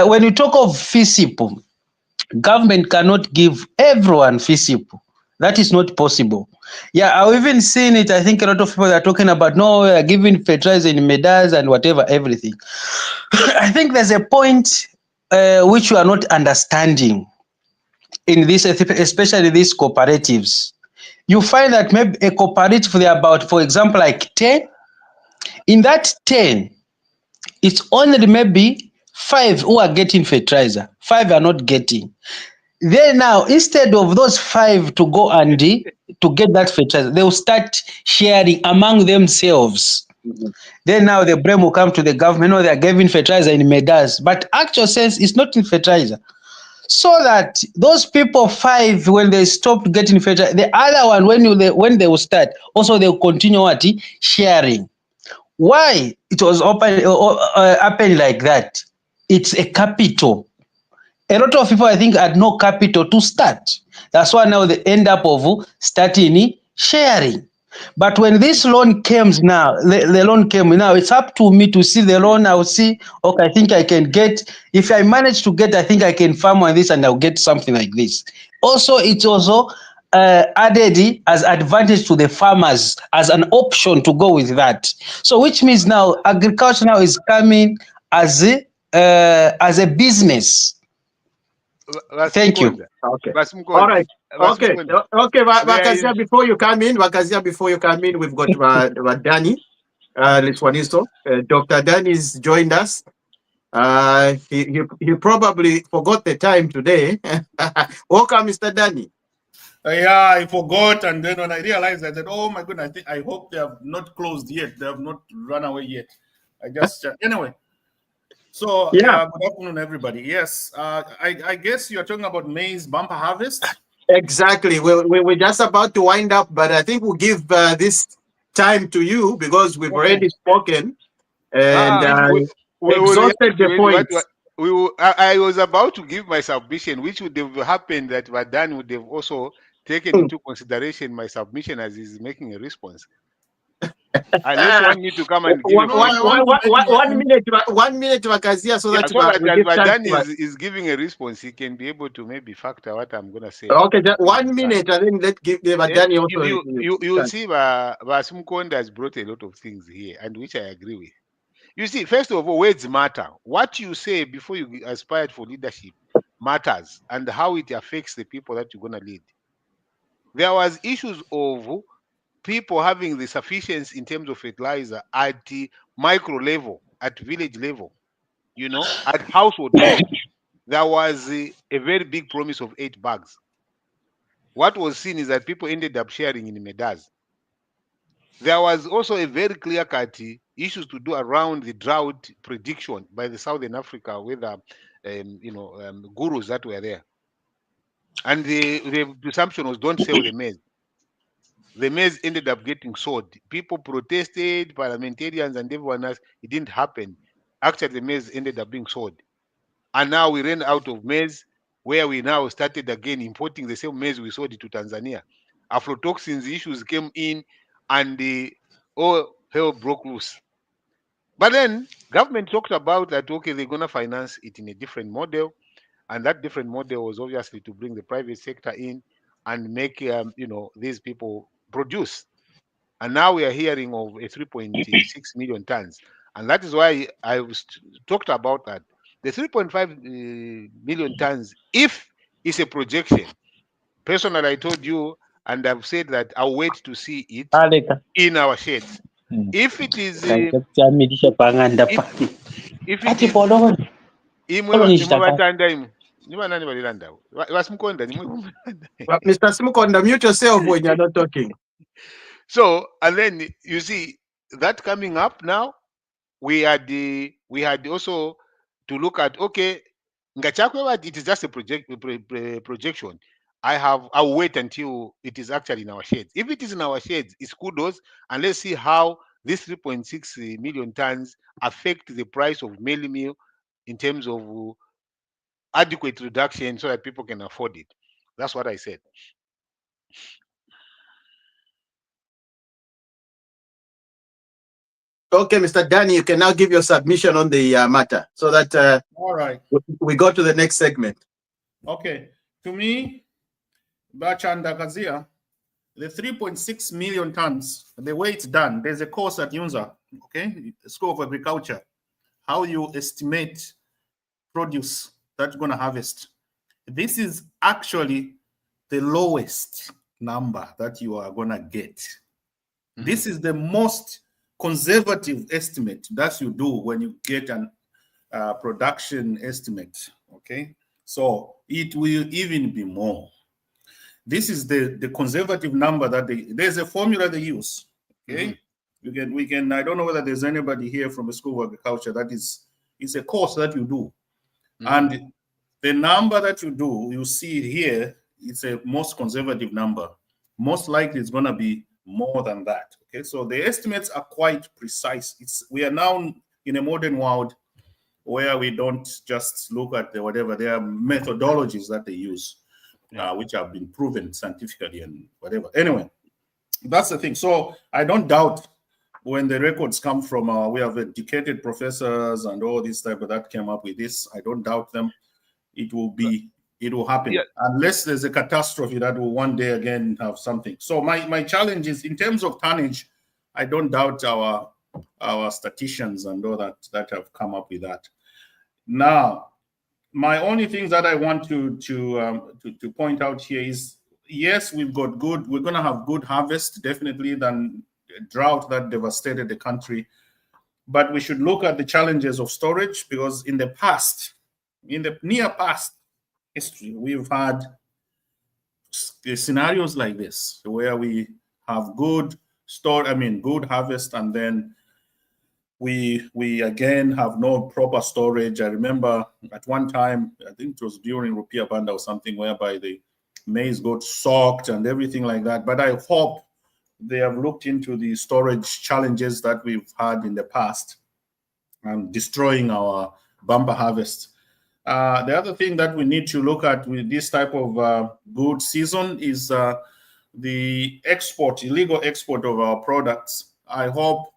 when you talk of FISIP, government cannot give everyone FISIP. That is not possible. Yeah, I've even seen it. I think a lot of people are talking about, no, we are giving fertilizer in medals and whatever, everything. I think there's a point which you are not understanding in this, especially these cooperatives. You find that maybe a cooperative, they are about, for example, like 10. In that 10, it's only maybe 5 who are getting fertilizer. 5 are not getting. Then now, instead of those 5 to go and to get that fertilizer, they will start sharing among themselves. Then now the blame will come to the government. No, they are giving fertilizer in medals, but actual sense is not in fertilizer. So that those people 5, when they stopped getting fertilizer, the other one when they will start, also they will continue sharing. Why it was happened like that? It's a capital. A lot of people, I think, had no capital to start. That's why now they end up of starting sharing. But when this loan comes now, the loan came now, it's up to me to see the loan. I'll see, okay, I think I can get, if I manage to get, I think I can farm on this and I'll get something like this. Also, it's also added as advantage to the farmers as an option to go with that. So which means now agriculture now is coming as a business. Thank you. Okay. All right. Okay. Okay. Vakazia, before you come in, we've got Danny Litwaniso. Dr. Danny's joined us. He probably forgot the time today. Welcome, Mr. Danny. Yeah, I forgot, and then when I realized, I said, "Oh my goodness! I hope they have not closed yet. They have not run away yet." I just anyway. So Yeah. good afternoon, everybody. Yes, I guess you're talking about maize bumper harvest. Exactly. We're just about to wind up, but I think we'll give this time to you because we've already spoken and exhausted the points. I was about to give my submission, which would have happened that Vadan would have also taken into consideration my submission as he's making a response. Unless you want me to come and give 1 minute, Vakazia, so that Vadan is giving a response, he can be able to maybe factor what I'm going to say. Okay, just 1 minute, and then let's give Vadani also. You will see Vasumkonda has brought a lot of things here, and which I agree with. You see, first of all, words matter. What you say before you aspire for leadership matters, and how it affects the people that you're going to lead. There was issues of people having the sufficiency in terms of fertilizer at the micro level, at village level, at household level. There was a very big promise of 8 bags. What was seen is that people ended up sharing in medas. There was also a very clear-cut issues to do around the drought prediction by the Southern Africa with gurus that were there. And the presumption was don't sell the maize. The maize ended up getting sold. People protested, parliamentarians and everyone else. It didn't happen. Actually, the maize ended up being sold. And now we ran out of maize, where we now started again importing the same maize we sold it to Tanzania. Aflatoxins issues came in, and all hell broke loose. But then government talked about that, okay, they're going to finance it in a different model. And that different model was obviously to bring the private sector in and make, these people produce. And now we are hearing of a 3.6 million tons. And that is why I was talked about that. The 3.5 million tons, if it's a projection, personally, I told you, and I've said that I'll wait to see it in our sheds. If it is Mr. Simukonda, mute yourself when you're not talking. So, and then you see that coming up now, we had also to look at, okay, it is just a projection. I'll wait until it is actually in our sheds. If it is in our sheds, it's kudos, and let's see how this 3.6 million tons affect the price of mealie meal in terms of adequate reduction so that people can afford it. That's what I said. Okay, Mr. Danny, you can now give your submission on the matter so that all right, we go to the next segment. Okay, to me, Bachandakazia, the 3.6 million tons, the way it's done, there's a course at UNZA, okay, School of Agriculture, how you estimate produce that you're going to harvest. This is actually the lowest number that you are going to get. Mm-hmm. This is the most conservative estimate that you do when you get an production estimate, okay? So it will even be more. This is the conservative number that there's a formula they use, okay? Mm-hmm. We can, I don't know whether there's anybody here from the School of Agriculture that it's a course that you do. Mm-hmm. And the number that you do, you see it here, it's a most conservative number. Most likely it's going to be more than that. Okay, so the estimates are quite precise. We are now in a modern world where we don't just look at whatever. There are methodologies that they use, which have been proven scientifically and whatever. Anyway, that's the thing. So I don't doubt when the records come from, we have educated professors and all this type of that came up with this. I don't doubt them. It will happen, unless there's a catastrophe that will one day again have something. So my challenge is, in terms of tonnage, I don't doubt our statisticians and all that have come up with that. Now, my only thing that I want to point out here is, yes, we're going to have good harvest, definitely, than drought that devastated the country. But we should look at the challenges of storage, because in the near past history, we've had scenarios like this where we have good harvest, and then we again have no proper storage. I remember at one time, I think it was during Rupiah Banda or something, whereby the maize got soaked and everything like that. But I hope they have looked into the storage challenges that we've had in the past and destroying our bumper harvest. The other thing that we need to look at with this type of good season is the illegal export of our products. I hope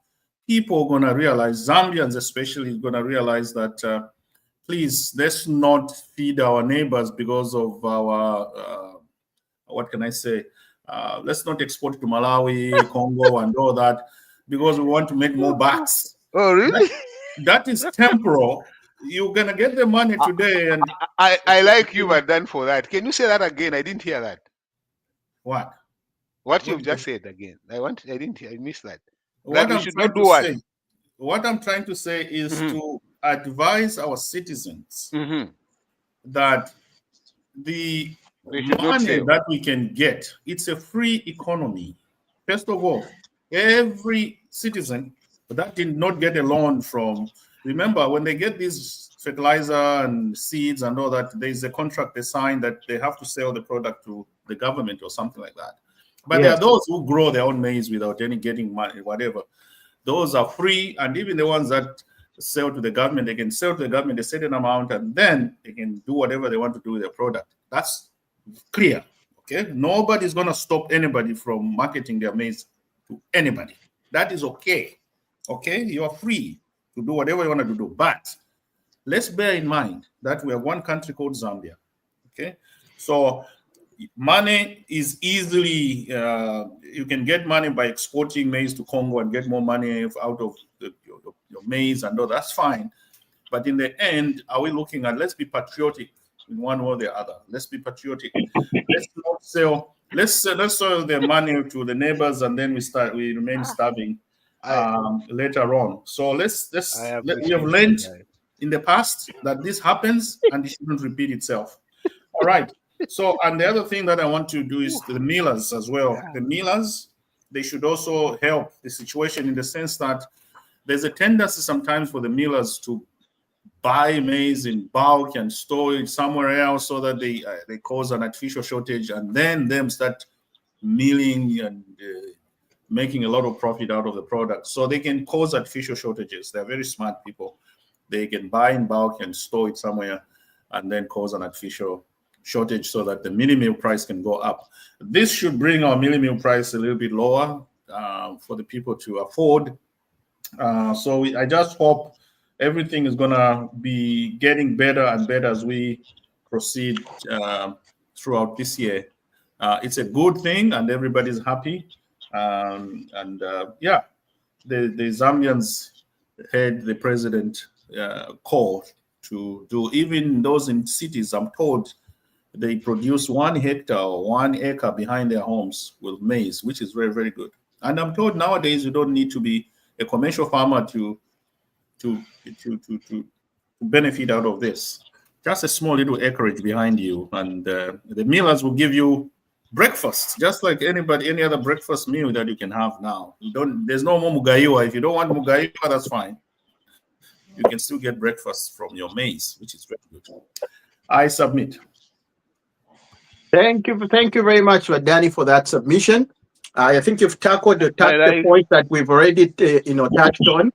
people are going to realize, Zambians especially, is going to realize that, please, let's not feed our neighbors because of our, what can I say? Let's not export to Malawi, Congo, and all that, because we want to make more bucks. Oh, really? That is temporal. You're going to get the money today. And I like you, Madan, for that. Can you say that again? I didn't hear that. What? What you've just said again. I missed that. What we I'm should trying not do to what? say, what I'm trying to say is to advise our citizens that the money that we can get, it's a free economy. First of all, every citizen that did not get a loan from, remember, when they get these fertilizer and seeds and all that, there's a contract they sign that they have to sell the product to the government or something like that. But there are those who grow their own maize without any getting money, whatever. Those are free, and even the ones that sell to the government, they can sell to the government a certain amount, and then they can do whatever they want to do with their product. That's clear, okay? Nobody's going to stop anybody from marketing their maize to anybody. That is okay, okay? You are free to do whatever you want to do. But let's bear in mind that we have one country called Zambia, okay? So money is easily, you can get money by exporting maize to Congo and get more money out of your maize and all. That's fine. But in the end, are we looking at, let's be patriotic in one way or the other. Let's be patriotic. Let's not sell, let's sell the money to the neighbors, and then we remain starving later on. So we have learned in the past that this happens and it shouldn't repeat itself. All right. So, and the other thing that I want to do is the millers as well. The millers, they should also help the situation in the sense that there's a tendency sometimes for the millers to buy maize in bulk and store it somewhere else so that they cause an artificial shortage, and then them start milling and making a lot of profit out of the product. So they can cause artificial shortages. They're very smart people. They can buy in bulk and store it somewhere and then cause an artificial shortage so that the mini meal price can go up. This should bring our mini meal price a little bit lower for the people to afford. I just hope everything is gonna be getting better and better as we proceed throughout this year. It's a good thing and everybody's happy. The Zambians had the president call to do, even those in cities, I'm told, they produce 1 hectare or 1 acre behind their homes with maize, which is very, very good. And I'm told nowadays you don't need to be a commercial farmer to benefit out of this. Just a small little acreage behind you, and the millers will give you breakfast, just like any other breakfast meal that you can have now. There's no more mugaiwa. If you don't want mugaiwa, that's fine. You can still get breakfast from your maize, which is very good. I submit. Thank you very much, Danny, for that submission. I think you've touched I the like. point that we've already touched on,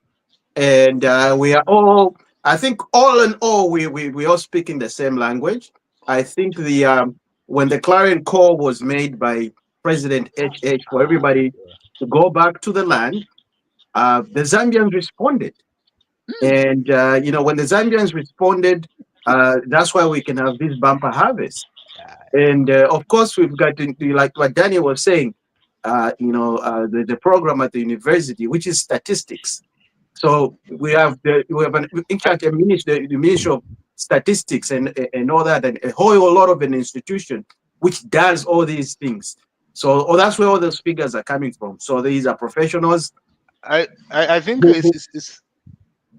and we are all. I think all in all, we all speak in the same language. I think the when the clarion call was made by President HH for everybody to go back to the land, the Zambians responded. And when the Zambians responded, that's why we can have this bumper harvest. And of course, we've got like what Daniel was saying, the program at the university, which is statistics. So we have in fact the Ministry of Statistics and all that, and a whole lot of an institution which does all these things. So that's where all those figures are coming from. So these are professionals. I think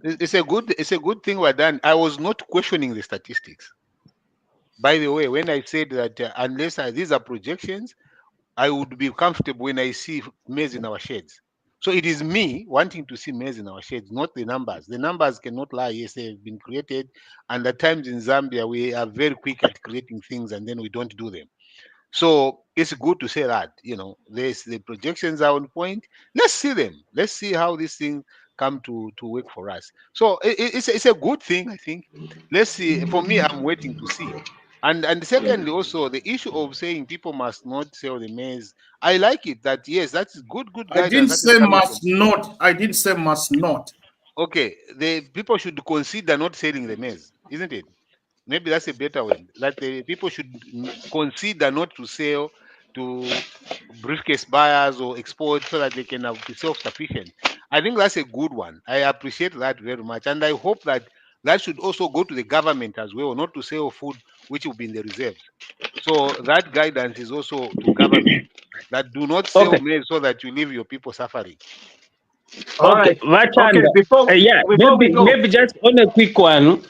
it's a good thing we're done. I was not questioning the statistics. By the way, when I said that unless these are projections, I would be comfortable when I see maize in our sheds. So it is me wanting to see maize in our sheds, not the numbers. The numbers cannot lie. Yes, they've been created, and at times in Zambia we are very quick at creating things and then we don't do them. So it's good to say that, the projections are on point. Let's see them. Let's see how this thing come to work for us. So it's a good thing, I think. Let's see. For me, I'm waiting to see. And secondly, also the issue of saying people must not sell the maize. I like it. That yes, that's good I guidance didn't that is say coming from. must not. I didn't say must not. Okay, the people should consider not selling the maize, isn't it? Maybe that's a better word. That the people should consider not to sell to briefcase buyers or export so that they can be self-sufficient. I think that's a good one. I appreciate that very much, and I hope that that should also go to the government as well, not to sell food which will be in the reserves. So that guidance is also to government that do not sell Okay, maize so that you leave your people suffering. All okay, right. Okay. Vachanda. Yeah, Before we maybe go, maybe just on a quick one.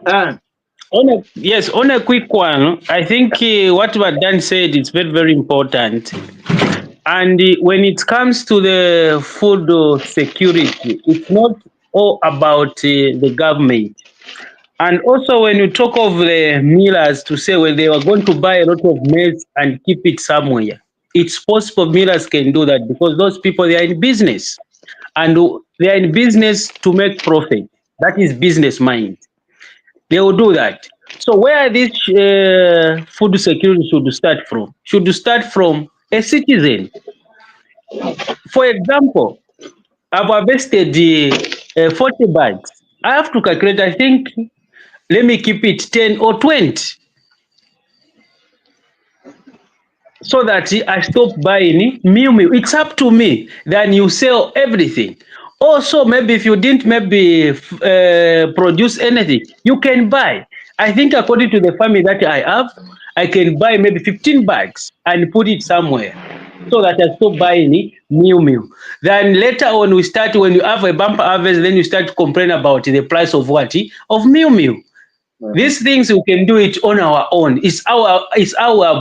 uh, On a quick one, I think what Dan said is very, very important. And when it comes to the food security, it's not all about the government. And also, when you talk of the millers to say when they were going to buy a lot of maize and keep it somewhere, it's possible millers can do that because those people they are in business and they are in business to make profit. That is business mind. They will do that. So where this food security should start from? Should start from a citizen. For example, I've harvested 40 bags. I have to calculate, I think, let me keep it 10 or 20 so that I stop buying meal. It's up to me. Then you sell everything. Also, maybe if you didn't maybe produce anything, you can buy. I think according to the family that I have, I can buy maybe 15 bags and put it somewhere so that I stop buying meal. Then later on, when you have a bumper harvest, then you start to complain about the price of what? Of meal. These things we can do it on our own. It's our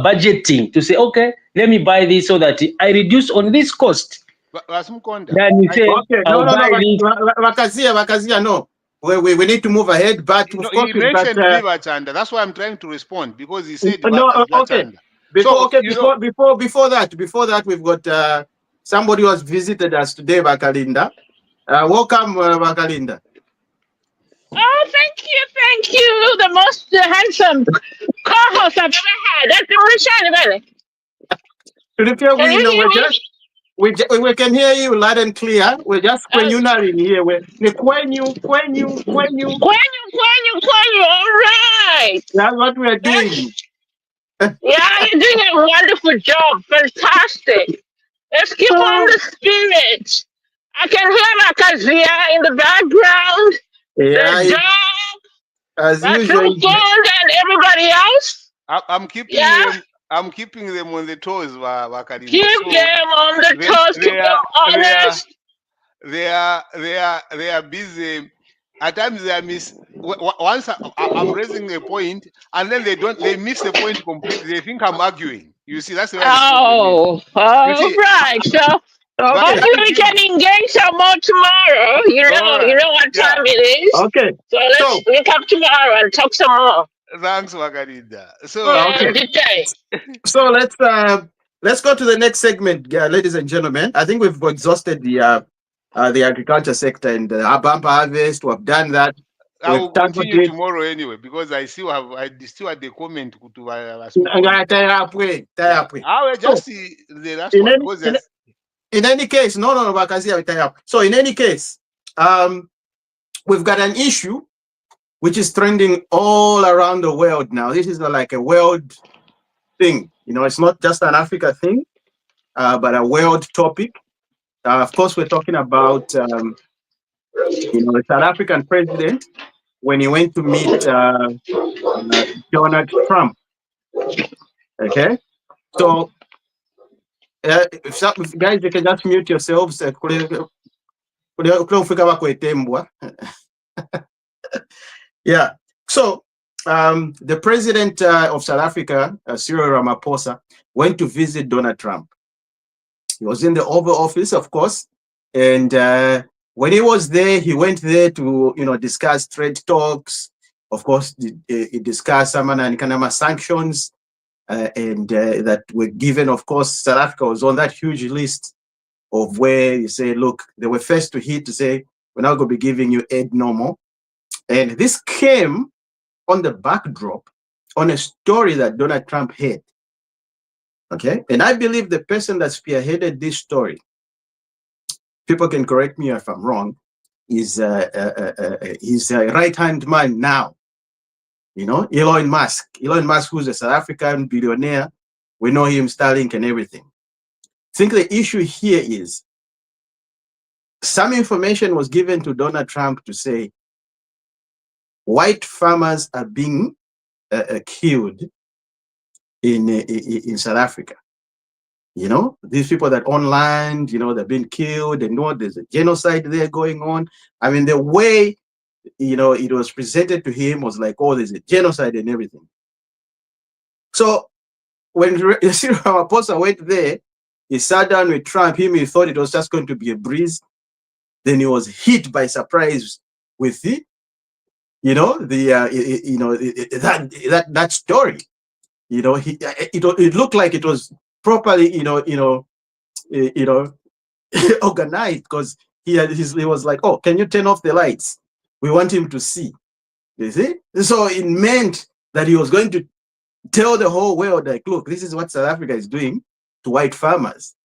budgeting to say, okay, let me buy this so that I reduce on this cost. Wasumkonda, Then you say, okay. No, I'll no, no. buy this. Vakazia, no. We need to move ahead, but of course he we've got. mentioned Viva Chanda. That's why I'm trying to respond because he said No, okay. Chanda. Before, So okay, before that, we've got somebody who has visited us today, Bakalinda. Welcome, Bakalinda. Oh, thank you. The most handsome co-host I've ever had. That's the To the fair, Can you hear me? we can hear you loud and clear. We're just Oh, in here. We're kwenyu. Quenu. All right. That's what we're doing. Yeah, you're doing a wonderful job. Fantastic. Let's keep on the spirit. I can hear Makazia in the background. Yeah, The dog, as usual. Basum and everybody else. I'm keeping Yeah. them. I'm keeping them on the toes, Wakalinda. Keep So them on the toes. Keep them honest. they are busy. At times they are once I'm raising a point and then they miss the point completely. They think I'm arguing. You see, that's where the problem is. You see, Right. So Okay. hopefully we can engage some more tomorrow. You know what Yeah. time it is. Okay. So let's link up tomorrow and talk some more. Thanks, Wakalinda. So Okay. Good day. So let's let's go to the next segment, ladies and gentlemen. I think we've exhausted the agriculture sector and the bumper harvest. We've done that. I We've will tackled continue it. tomorrow anyway because I still had the comment to I'm gonna tie up with. yeah. I will So just see the last in one any because in, there's in any case, no, Bakazi, I will tie up. So in any case, we've got an issue which is trending all around the world now. This is like a world thing. It's not just an Africa thing, but a world topic. Of course, we're talking about the South African president when he went to meet Donald Trump. Okay, so if guys, you can just mute yourselves. Yeah. So the president of South Africa, Cyril Ramaphosa, went to visit Donald Trump. He was in the Oval Office, of course, and when he was there, he went there to discuss trade talks. Of course, he discussed some Kanama sanctions, and that were given. Of course, South Africa was on that huge list of where you say, look, they were first to hit to say, we're not going to be giving you aid no more. And this came on the backdrop on a story that Donald Trump had. Okay. And I believe the person that spearheaded this story, people can correct me if I'm wrong, is his right-hand man now. Elon Musk. Elon Musk, who's a South African billionaire. We know him, Starlink and everything. I think the issue here is some information was given to Donald Trump to say white farmers are being killed in South Africa. These people that own land, they've been killed. They know there's a genocide there going on. I mean, the way, it was presented to him was like, oh, there's a genocide and everything. So when Cyril Ramaphosa went there, he sat down with Trump. He thought it was just going to be a breeze. Then he was hit by surprise with it. That story. It looked like it was properly, organized, because he was like, oh, can you turn off the lights? We want him to see. You see? So it meant that he was going to tell the whole world, like, look, this is what South Africa is doing to white farmers.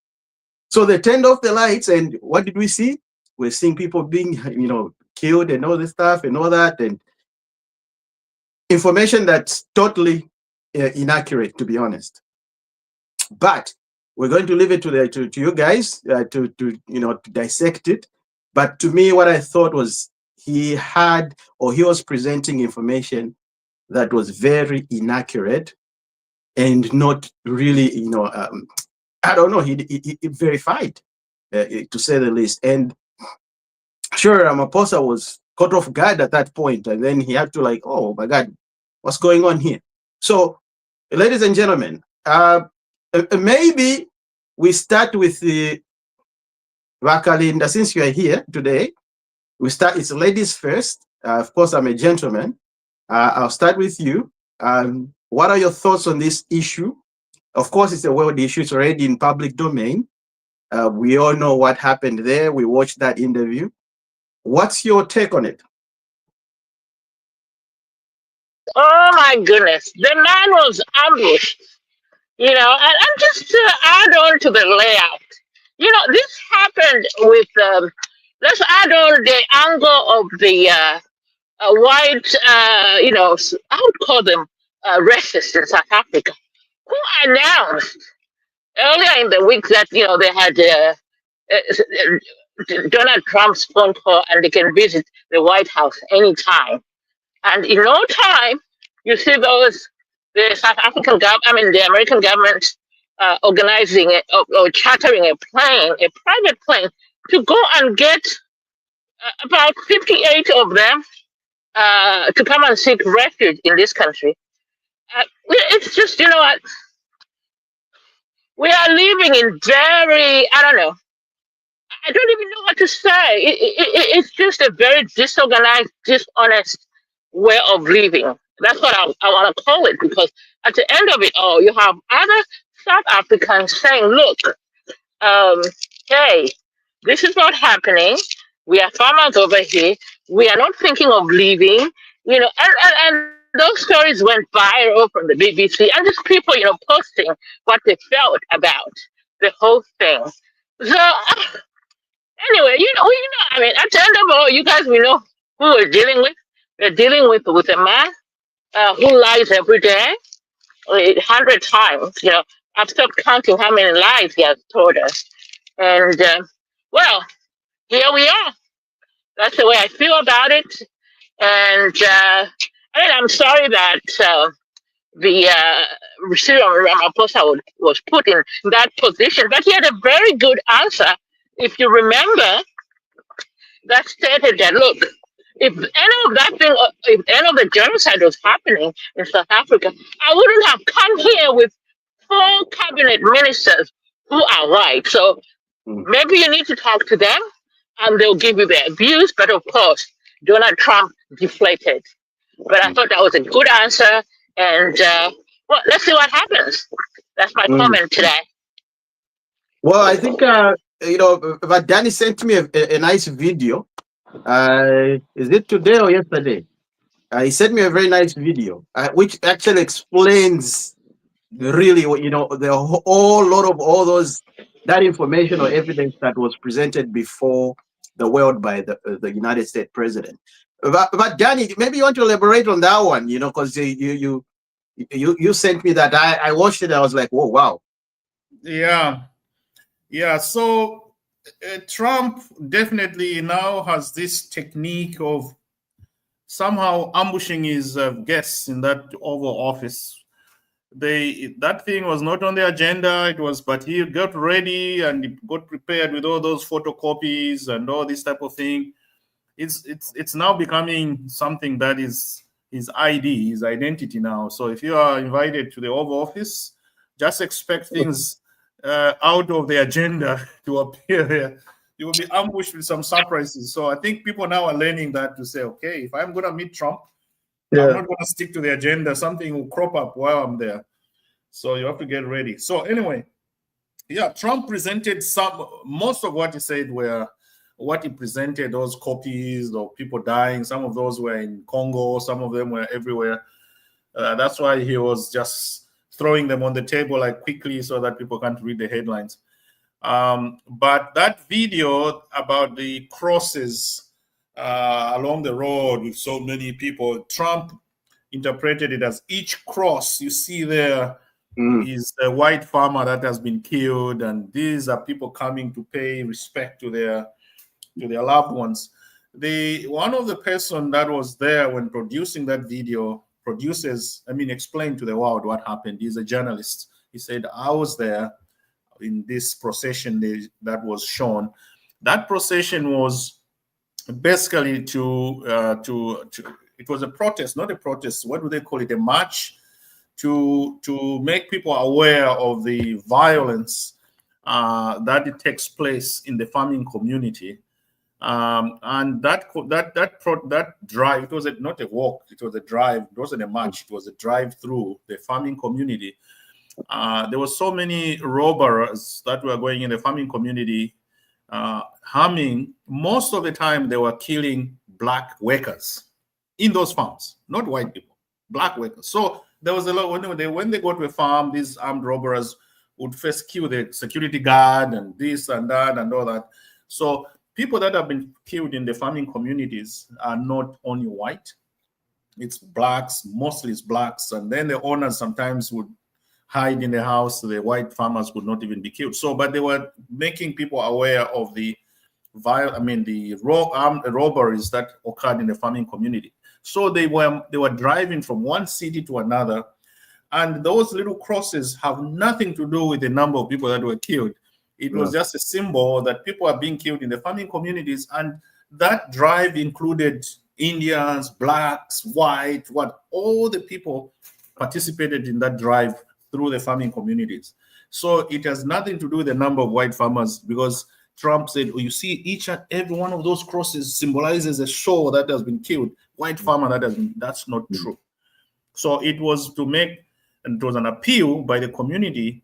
So they turned off the lights, and what did we see? We're seeing people being, killed and all this stuff and all that, and information that's totally inaccurate, to be honest. But we're going to leave it to you guys to dissect it. But to me, what I thought was he was presenting information that was very inaccurate and not really, I don't know, he verified, to say the least. And sure, Ramaphosa was caught off guard at that point, and then he had to oh my God, what's going on here? So, ladies and gentlemen, maybe we start with the Vakalinda, since you are here today. It's ladies first. Of course, I'm a gentleman. I'll start with you. What are your thoughts on this issue? Of course, it's a world issue. It's already in public domain. We all know what happened there. We watched that interview. What's your take on it? Oh my goodness, the man was ambushed. And just to add on to the layout, this happened with. Let's add on the angle of the white, I would call them racists in South Africa, who announced earlier in the week that they had Donald Trump's phone call and they can visit the White House anytime. And in no time, you see the South African government, the American government, organizing it or chartering a private plane, to go and get about 58 of them to come and seek refuge in this country. It's just, what? We are living in very, I don't know. I don't even know what to say. It's just a very disorganized, dishonest way of living. That's what I want to call it, because at the end of it all, you have other South Africans saying, look, um, hey, this is not happening. We are farmers over here. We are not thinking of leaving. And those stories went viral from the BBC and just people, posting what they felt about the whole thing. So anyway, I mean, at the end of all, you guys, we know who we're dealing with. We're dealing with a man who lies every day, 100 times. I've stopped counting how many lies he has told us. And well, here we are. That's the way I feel about it. And I mean, I'm sorry that the Cyril Ramaphosa was put in that position, but he had a very good answer. If you remember, that stated that look, if any of the genocide was happening in South Africa, I wouldn't have come here with 4 cabinet ministers who are white. So Mm. maybe you need to talk to them and they'll give you their views. But of course, Donald Trump deflated. But I thought that was a good answer. And well, let's see what happens. That's my Mm. comment today. Well, I think but Danny sent me a nice video. Is it today or yesterday? He sent me a very nice video, which actually explains really what the whole lot of all that information or evidence that was presented before the world by the United States president. But Danny, maybe you want to elaborate on that one, because you sent me that. I watched it. I was like, whoa, wow. Yeah. So Trump definitely now has this technique of somehow ambushing his guests in that Oval Office. That thing was not on the agenda. But he got ready and he got prepared with all those photocopies and all this type of thing. It's now becoming something that is his ID, his identity now. So if you are invited to the Oval Office, just expect things out of the agenda to appear there. You will be ambushed with some surprises. So I think people now are learning that to say, okay, if I'm going to meet Trump, I'm not going to stick to the agenda. Something will crop up while I'm there. So you have to get ready. So anyway, Trump presented most of what he said were what he presented, those copies of people dying. Some of those were in Congo. Some of them were everywhere. That's why he was just throwing them on the table like quickly so that people can't read the headlines. But that video about the crosses along the road with so many people, Trump interpreted it as each cross you see there is a white farmer that has been killed, and these are people coming to pay respect to their loved ones. One of the person that was there when producing that video explained to the world what happened. He's a journalist. He said, I was there in this procession that was shown. That procession was basically it was a protest, not a protest. What do they call it? A march to make people aware of the violence that it takes place in the farming community. And that drive, it was not a walk, it was a drive. It wasn't a march, it was a drive through the farming community. There were so many robbers that were going in the farming community, harming. Most of the time they were killing black workers in those farms, not white people, black workers. So there was a lot when they go to a farm, these armed robbers would first kill the security guard and this and that and all that. So people that have been killed in the farming communities are not only white, it's blacks, mostly it's blacks. And then the owners sometimes would hide in the house. The white farmers would not even be killed. So, but they were making people aware of the robberies that occurred in the farming community. So they were driving from one city to another, and those little crosses have nothing to do with the number of people that were killed. It was just a symbol that people are being killed in the farming communities, and that drive included Indians, blacks, white, all the people participated in that drive through the farming communities. So it has nothing to do with the number of white farmers, because Trump said, you see, each and every one of those crosses symbolizes a soul that has been killed, white farmer that's not true. So it was an appeal by the community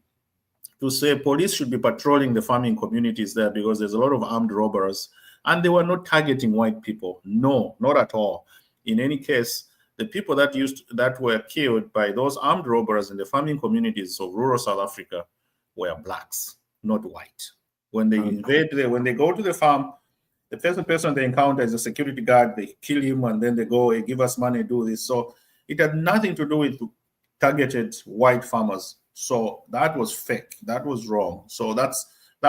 to say police should be patrolling the farming communities there because there's a lot of armed robbers, and they were not targeting white people. No, not at all. In any case, the people that were killed by those armed robbers in the farming communities of rural South Africa were blacks, not white. When they when they go to the farm, the first person they encounter is a security guard. They kill him, and then they go, hey, give us money, do this. So it had nothing to do with targeted white farmers. So that was fake. That was wrong. So that's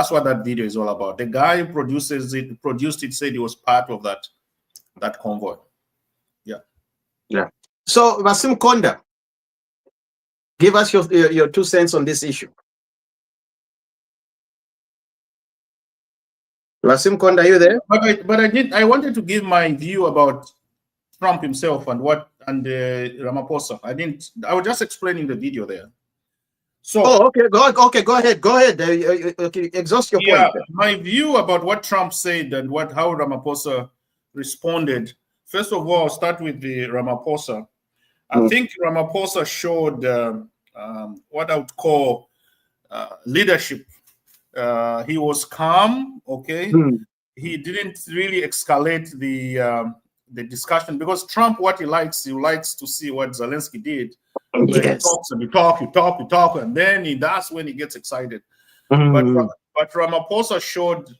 what that video is all about. The guy who produced it, said he was part of that convoy. Yeah. So Vasim Konda, give us your 2 cents on this issue. Vasim Konda, are you there? But I wanted to give my view about Trump himself and Ramaphosa. I was just explaining the video there. So okay, go ahead. Okay, exhaust your point. My view about what Trump said and how Ramaphosa responded. First of all, I'll start with the Ramaphosa. I think Ramaphosa showed what I would call leadership. He was calm. Okay, he didn't really escalate the discussion, because Trump, what he likes to see what Zelensky did. Yes. He talks and you talk, and then that's when he gets excited. But Ramaphosa showed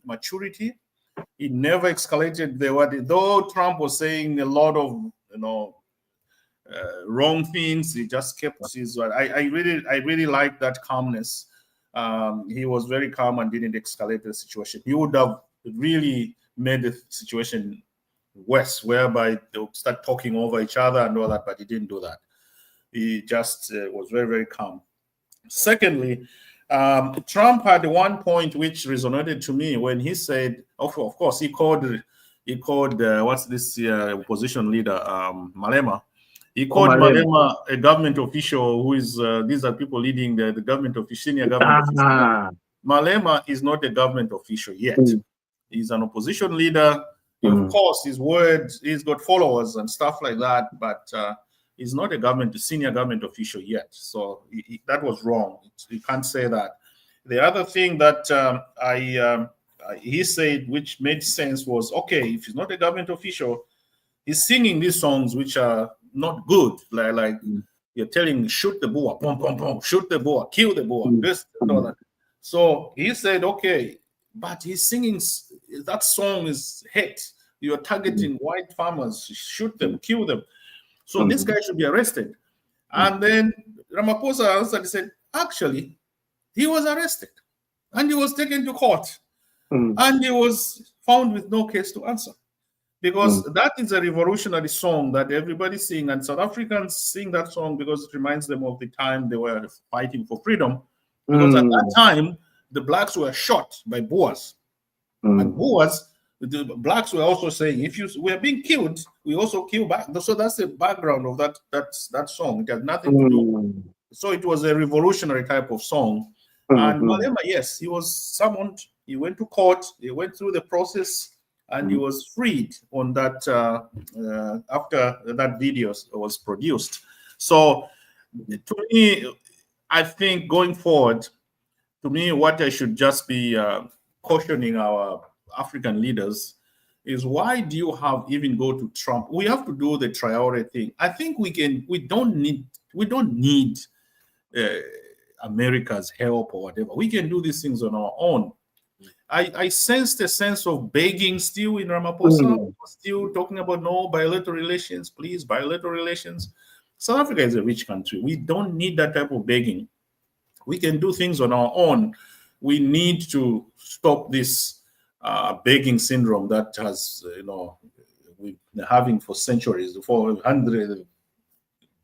maturity. He never escalated though Trump was saying a lot of wrong things. He just kept his. I really like that calmness. He was very calm and didn't escalate the situation. He would have really made the situation worse, whereby they would start talking over each other and all that. But he didn't do that. He just was very, very calm. Secondly, Trump had one point which resonated to me when he said, of course, he called what's this opposition leader, Malema. He called Malema a government official who is, these are people leading the government official, senior government official. Malema is not a government official yet. He's an opposition leader. Of course, his words, he's got followers and stuff like that, but he's not a senior government official yet. So that was wrong. You can't say that. The other thing that he said, which made sense, was, okay, if he's not a government official, he's singing these songs which are not good. Like you're telling, shoot the boer, boom, boom, boom, shoot the boer, kill the boer, this and all that. So he said, okay, but he's singing, that song is hate. You're targeting white farmers, shoot them, kill them. So this guy should be arrested. And then Ramaphosa answered, he said, actually, he was arrested and he was taken to court and he was found with no case to answer. Because that is a revolutionary song that everybody sing, and South Africans sing that song because it reminds them of the time they were fighting for freedom. Because at that time, the blacks were shot by Boers. And Boers, the blacks were also saying, if we are being killed, we also kill back. So that's the background of that song. It had nothing to do. So it was a revolutionary type of song. And Malema, yes, he was summoned. He went to court. He went through the process, and he was freed on that after that video was produced. So to me, I think going forward, to me, what I should just be cautioning our African leaders is, why do you even go to Trump? We have to do the Traore thing. I think we don't need America's help or whatever. We can do these things on our own. I sensed a sense of begging still in Ramaphosa, still talking about no bilateral relations, please, bilateral relations. South Africa is a rich country. We don't need that type of begging. We can do things on our own. We need to stop this begging syndrome that has, we've been having for centuries, for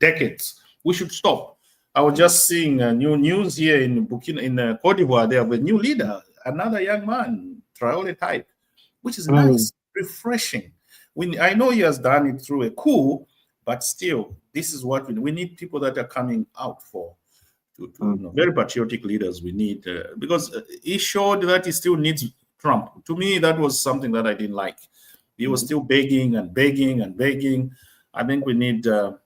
decades. We should stop. I was just seeing new news here in Cote d'Ivoire. They have a new leader, another young man, Traore type, which is nice, refreshing. I know he has done it through a coup, but still, this is what we need. People that are coming out for. Very patriotic leaders we need, because he showed that he still needs Trump. To me, that was something that I didn't like. He was still begging and begging and begging. I think we need to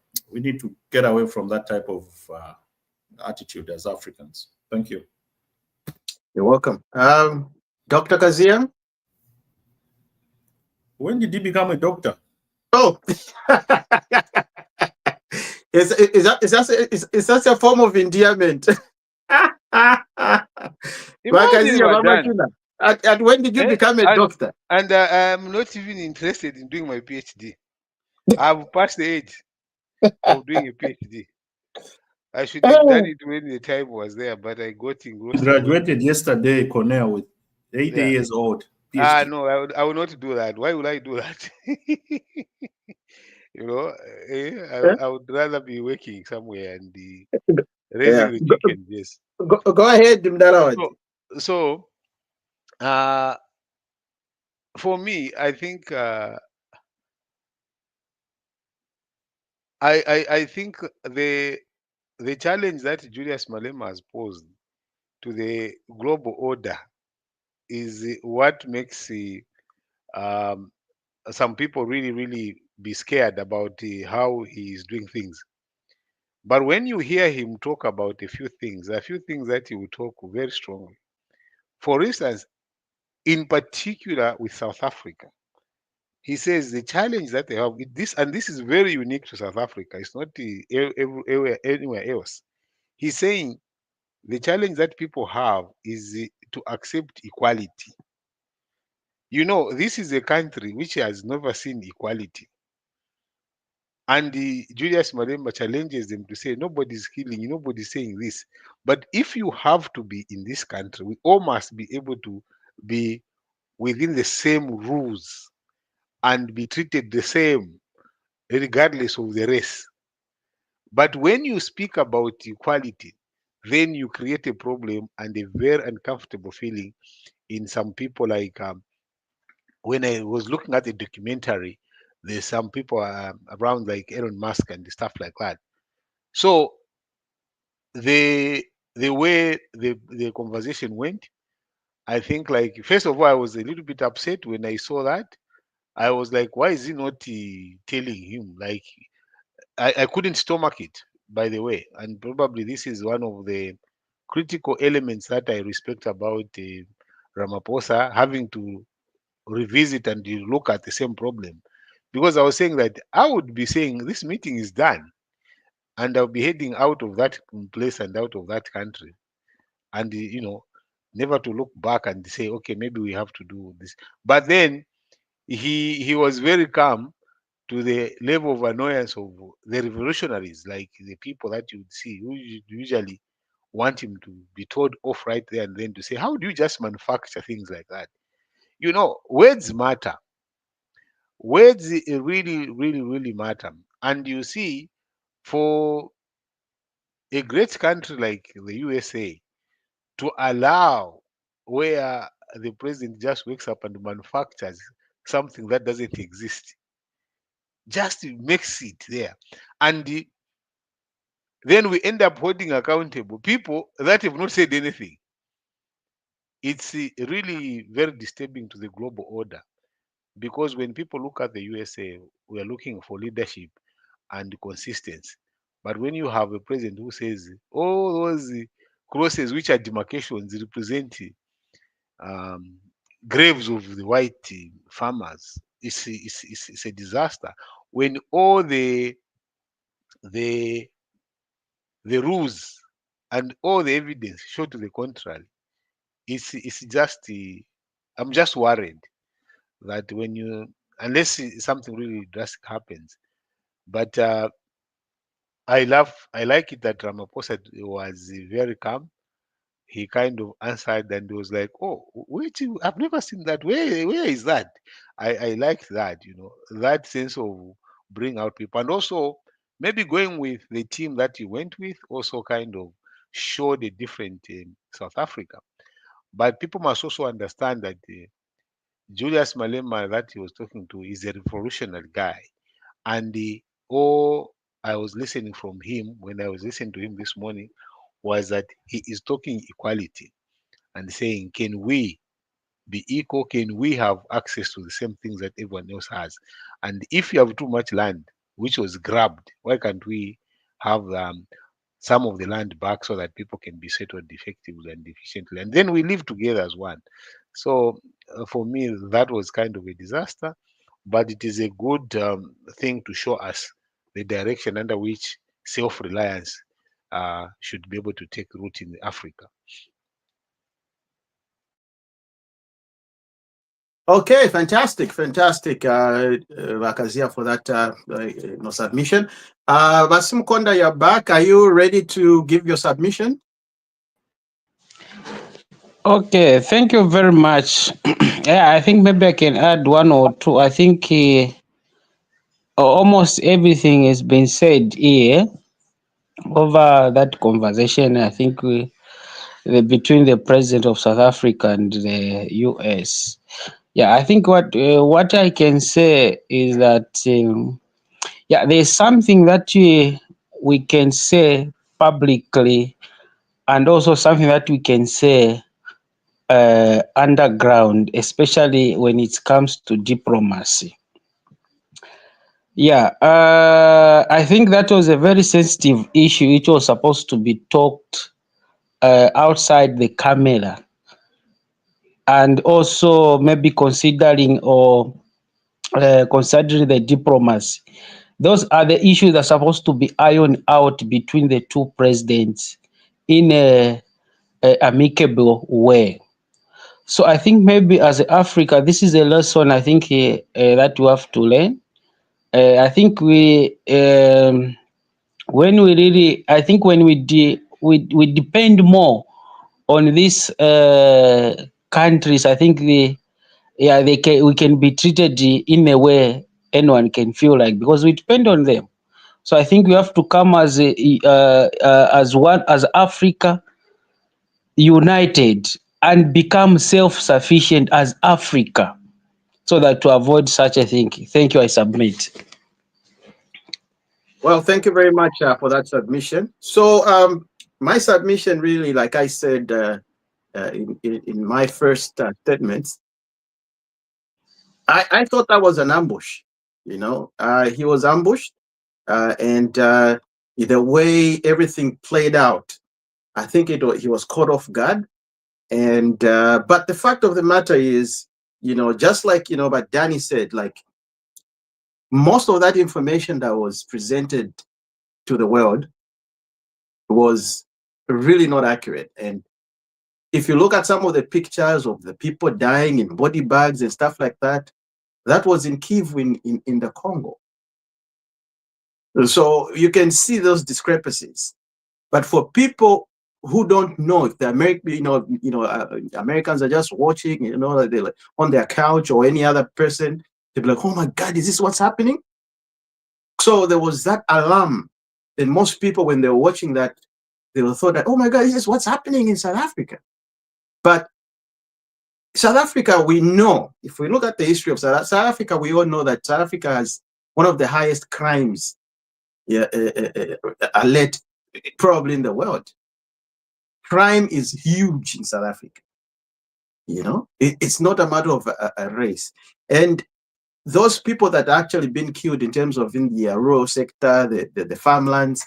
get away from that type of attitude as Africans. Thank you. You're welcome. Dr. Kazia? When did you become a doctor? Oh, is that a form of endearment? Imagine Kazia, what Mama done. Tuna, and when did you Eh? become a doctor? And I'm not even interested in doing my PhD. I've passed the age of doing a PhD. I should have done it when the time was there, but I got engrossed in work. Graduated yesterday, Cornell, with 80 Yeah. years old. PhD. No, I would not do that. Why would I do that? You know, I would rather be working somewhere and raising Yeah. the chicken. Yes. Go ahead, Mdalawat. So, uh, for me, I think I think the challenge that Julius Malema has posed to the global order is what makes um, some people really be scared about how he is doing things. But when you hear him talk about a few things that he will talk very strongly. For instance, in particular with South Africa, he says the challenge that they have with this, and this is very unique to South Africa. It's not anywhere else. He's saying the challenge that people have is to accept equality. You know, this is a country which has never seen equality. And Julius Malema challenges them to say nobody's killing, nobody's saying this. But if you have to be in this country, we all must be able to be within the same rules and be treated the same, regardless of the race. But when you speak about equality, then you create a problem and a very uncomfortable feeling in some people. Like when I was looking at the documentary, there's some people around like Elon Musk and stuff like that. So the way the conversation went, I think, like, first of all, I was a little bit upset when I saw that. I was like, why is he not telling him? Like, I couldn't stomach it, by the way. And probably this is one of the critical elements that I respect about Ramaphosa, having to revisit and you look at the same problem. Because I was saying that I would be saying this meeting is done and I'll be heading out of that place and out of that country. And, never to look back and say, okay, maybe we have to do this. But then he was very calm to the level of annoyance of the revolutionaries, like the people that you would see who usually want him to be told off right there and then to say, how do you just manufacture things like that? Words matter. Words really matter. And you see, for a great country like the USA to allow where the president just wakes up and manufactures something that doesn't exist, just makes it there. And then we end up holding accountable people that have not said anything. It's really very disturbing to the global order, because when people look at the USA, we are looking for leadership and consistency. But when you have a president who says all those crosses, which are demarcations, represent um, graves of the white farmers, it's a disaster. When all the the rules and all the evidence show to the contrary, it's just I'm just worried that when you, unless something really drastic happens. But I like it that Ramaphosa was very calm. He kind of answered and was like, "Oh, wait, I've never seen that. Where is that?" I like that, that sense of bring out people, and also maybe going with the team that he went with also kind of showed a different South Africa. But people must also understand that Julius Malema that he was talking to is a revolutionary guy, and all I was listening from him when I was listening to him this morning was that he is talking equality and saying, can we be equal? Can we have access to the same things that everyone else has? And if you have too much land, which was grabbed, why can't we have some of the land back so that people can be settled effectively and efficiently, and then we live together as one. So for me, that was kind of a disaster, but it is a good thing to show us the direction under which self-reliance should be able to take root in Africa. Okay, fantastic, Vakazia, for that submission. Basim Konda, you're back. Are you ready to give your submission? Okay, thank you very much. Yeah, I think maybe I can add one or two. I think almost everything has been said here over that conversation. I think between the president of South Africa and the US. Yeah, I think what I can say is that yeah, there's something that we can say publicly, and also something that we can say underground, especially when it comes to diplomacy. Yeah, I think that was a very sensitive issue. It was supposed to be talked outside the camera, and also maybe considering the diplomacy. Those are the issues that are supposed to be ironed out between the two presidents in a amicable way. So I think maybe as Africa, this is a lesson I think that we have to learn. I think when we really, I think when we depend more on these countries, I think we can be treated in a way anyone can feel like, because we depend on them. So I think we have to come as one, as Africa, united and become self-sufficient as Africa, so that to avoid such a thing. Thank you. I submit. Well, thank you very much for that submission. So my submission really, like I said in my first statements, I thought that was an ambush. He was ambushed, and the way everything played out, I think he was caught off guard. And but the fact of the matter is, just like but Danny said, like, most of that information that was presented to the world was really not accurate. And if you look at some of the pictures of the people dying in body bags and stuff like that, that was in Kyiv in the Congo. So you can see those discrepancies. But for people who don't know, if the Americans are just watching, they're like on their couch, or any other person, they'll be like, "Oh my God, is this what's happening?" So there was that alarm, and most people, when they were watching that, they thought that, "Oh my God, this is what's happening in South Africa." But South Africa, we know, if we look at the history of South Africa, we all know that South Africa has one of the highest crimes alert probably in the world. Crime is huge in South Africa. It's not a matter of a race. And those people that actually been killed in terms of in the rural sector, the farmlands,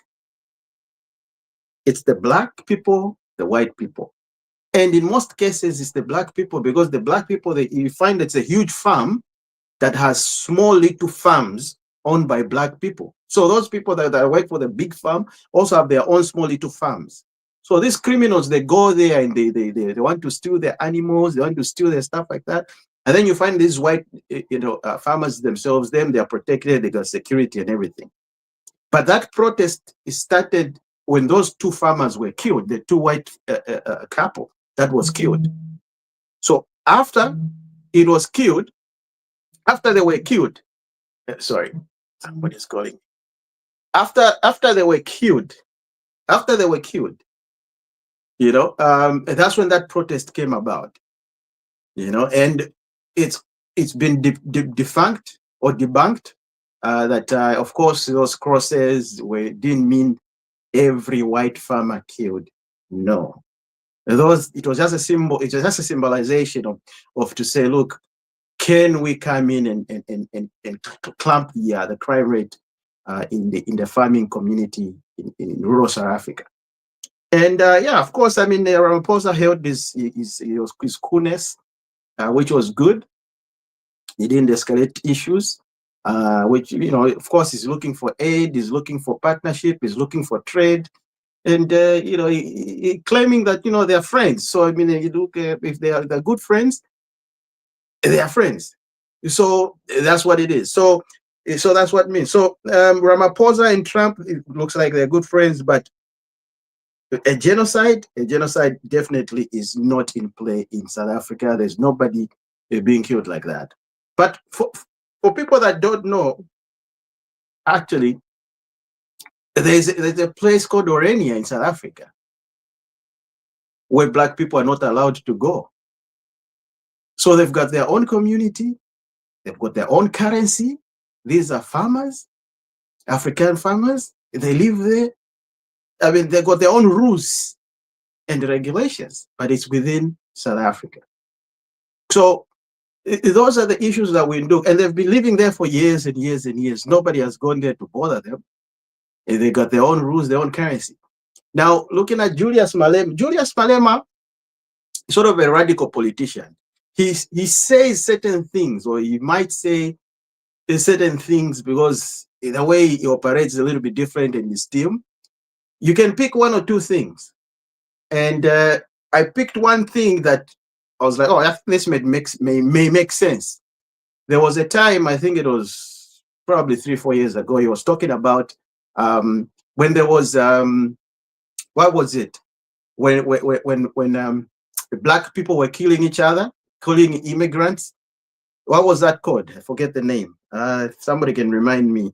it's the black people, the white people. And in most cases, it's the black people, because the black people, you find it's a huge farm that has small little farms owned by black people. So those people that work for the big farm also have their own small little farms. So these criminals, they go there and they want to steal their animals, they want to steal their stuff like that. And then you find these white farmers themselves, they are protected, they got security and everything. But that protest started when those two farmers were killed, the two white couple that was killed. So after it was killed, after they were killed, sorry, somebody's calling. After they were killed, that's when that protest came about. And it's been defunct or debunked that of course those crosses didn't mean every white farmer killed. No, it was just a symbol. It was just a symbolization of to say, look, can we come in and clamp the crime rate in the farming community in rural South Africa. And yeah, of course, I mean, Ramaphosa held his coolness, which was good. He didn't escalate issues, which, you know, of course, he's looking for aid, he's looking for partnership, he's looking for trade. And, you know, he claiming that, you know, they're friends. So, I mean, you look, if they're good friends, they are friends. So that's what it is. So that's what it means. So Ramaphosa and Trump, it looks like they're good friends, but a genocide definitely is not in play in South Africa. There's nobody being killed like that. But for people that don't know, actually, there's a place called Orania in South Africa where Black people are not allowed to go. So they've got their own community, they've got their own currency. These are farmers, African farmers. They live there. I mean, they've got their own rules and regulations, but it's within South Africa. So those are the issues that we do. And they've been living there for years and years and years. Nobody has gone there to bother them. And they got their own rules, their own currency. Now, looking at Julius Malema, sort of a radical politician. He says certain things, or he might say certain things because the way he operates is a little bit different in his team. You can pick one or two things. And I picked one thing that I was like, oh, this may make sense. There was a time, I think it was probably 3-4 years ago, he was talking about when there was, what was it? When Black people were killing each other, killing immigrants. What was that called? I forget the name. Somebody can remind me.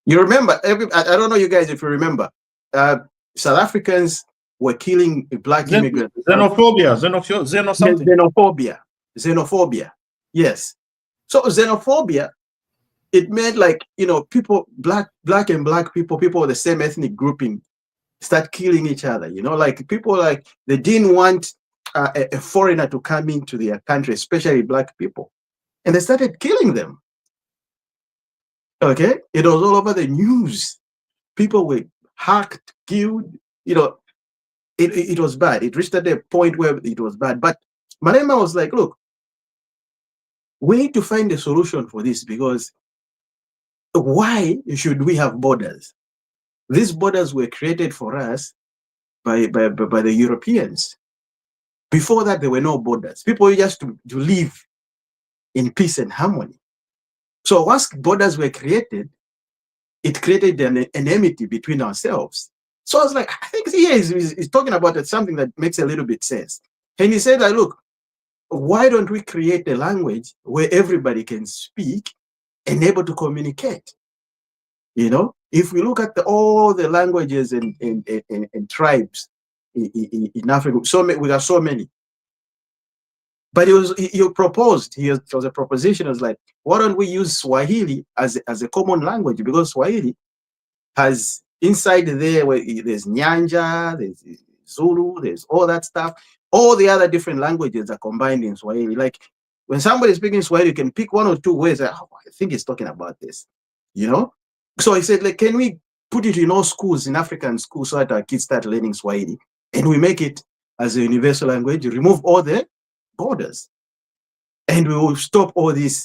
You remember? I don't know, you guys, if you remember. South Africans were killing Black immigrants. Xenophobia. Yes. So xenophobia, it made, like, you know, people, black and Black people of the same ethnic grouping start killing each other. You know, like people, like, they didn't want a foreigner to come into their country, especially Black people, and they started killing them. Okay, it was all over the news. People were hacked, killed. You know, it was bad. It reached at a point where it was bad. But Malema was like, look, we need to find a solution for this, because why should we have borders? These borders were created for us by the Europeans. Before that, there were no borders. People used to live in peace and harmony. So once borders were created, it created an enmity between ourselves. So I was like, I think he's talking about something that makes a little bit sense. And he said that, look, why don't we create a language where everybody can speak and able to communicate? You know, if we look at all the languages and tribes in Africa, we got so many. But he proposed, it was a proposition. It was like, why don't we use Swahili as a common language? Because Swahili has inside there, where there's Nyanja, there's Zulu, there's all that stuff. All the other different languages are combined in Swahili. Like, when somebody's speaking Swahili, you can pick one or two words. Like, oh, I think he's talking about this, you know? So he said, like, can we put it in all schools, in African schools, so that our kids start learning Swahili, and we make it as a universal language, remove all the borders, and we will stop all these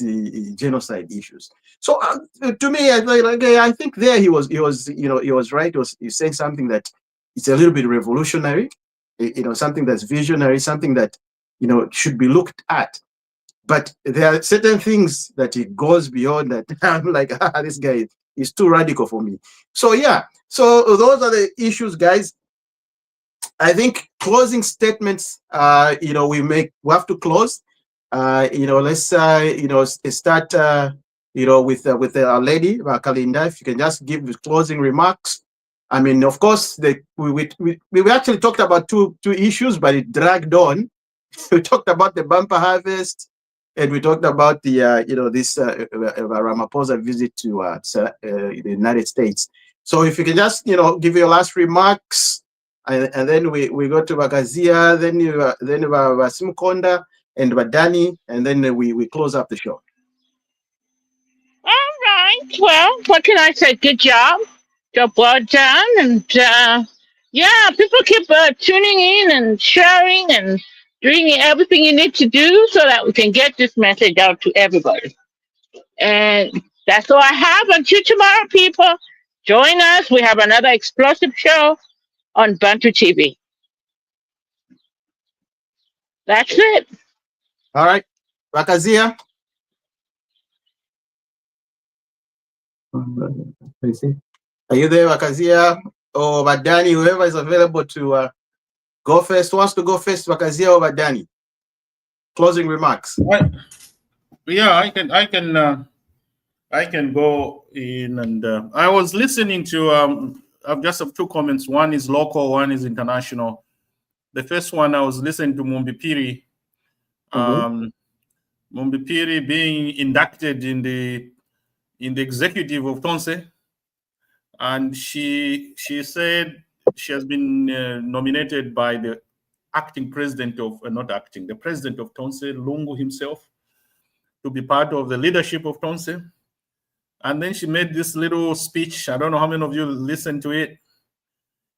genocide issues. So to me, I think there he was right. He was saying something that it's a little bit revolutionary, you know, something that's visionary, something that, you know, should be looked at. But there are certain things that it goes beyond that. I'm like, this guy is too radical for me. So yeah, so those are the issues, guys. I think closing statements, you know, we have to close. You know, let's you know, start you know, with our lady Kalinda. If you can just give the closing remarks. I mean, of course, we actually talked about two issues, but it dragged on. We talked about the bumper harvest, and we talked about the you know, this Ramaphosa visit to the United States. So if you can just, you know, give your last remarks, and then we go to Bagazia, then Simkonda and Badani, and then we close up the show. right. Well, what can I say? Good job. Job well done. And yeah, people keep tuning in and sharing and doing everything you need to do so that we can get this message out to everybody. And that's all I have. Until tomorrow, people, join us. We have another explosive show on Bantu TV. That's it. All right. Wakazia. Are you there, Wakazia? Or Badani, whoever is available to go first, wants to go first, Wakazia or Badani? Closing remarks. Yeah, I can go in, and I was listening to I've just have two comments. One is local, one is international. The first one, I was listening to Mumbipiri. Mumbipiri being inducted in the executive of Tonse, and she said she has been nominated by the acting president of the president of Tonse, Lungu himself, to be part of the leadership of Tonse. And then she made this little speech. I don't know how many of you listened to it.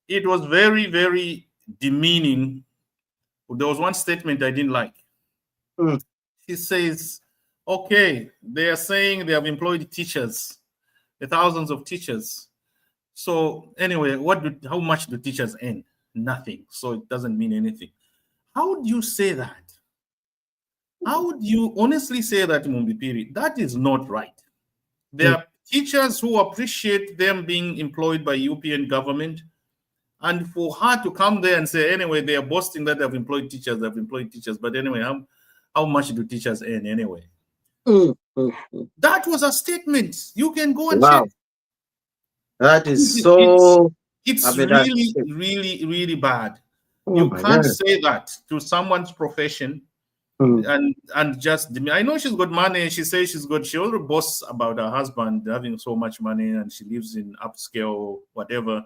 It was very, very demeaning. There was one statement I didn't like. She says, okay, they are saying they have employed teachers, thousands of teachers. So anyway, how much do teachers earn? Nothing. So it doesn't mean anything. How would you say that? How would you honestly say that, Mumbipiri? That is not right. There are teachers who appreciate them being employed by European government, and for her to come there and say, anyway, they are boasting that they've employed teachers, but anyway, how much do teachers earn anyway? That was a statement. You can go and check. That is so... It's really, really, really bad. You can't say that to someone's profession. And just, I know she's got money. She says she already boasts about her husband having so much money and she lives in upscale, whatever.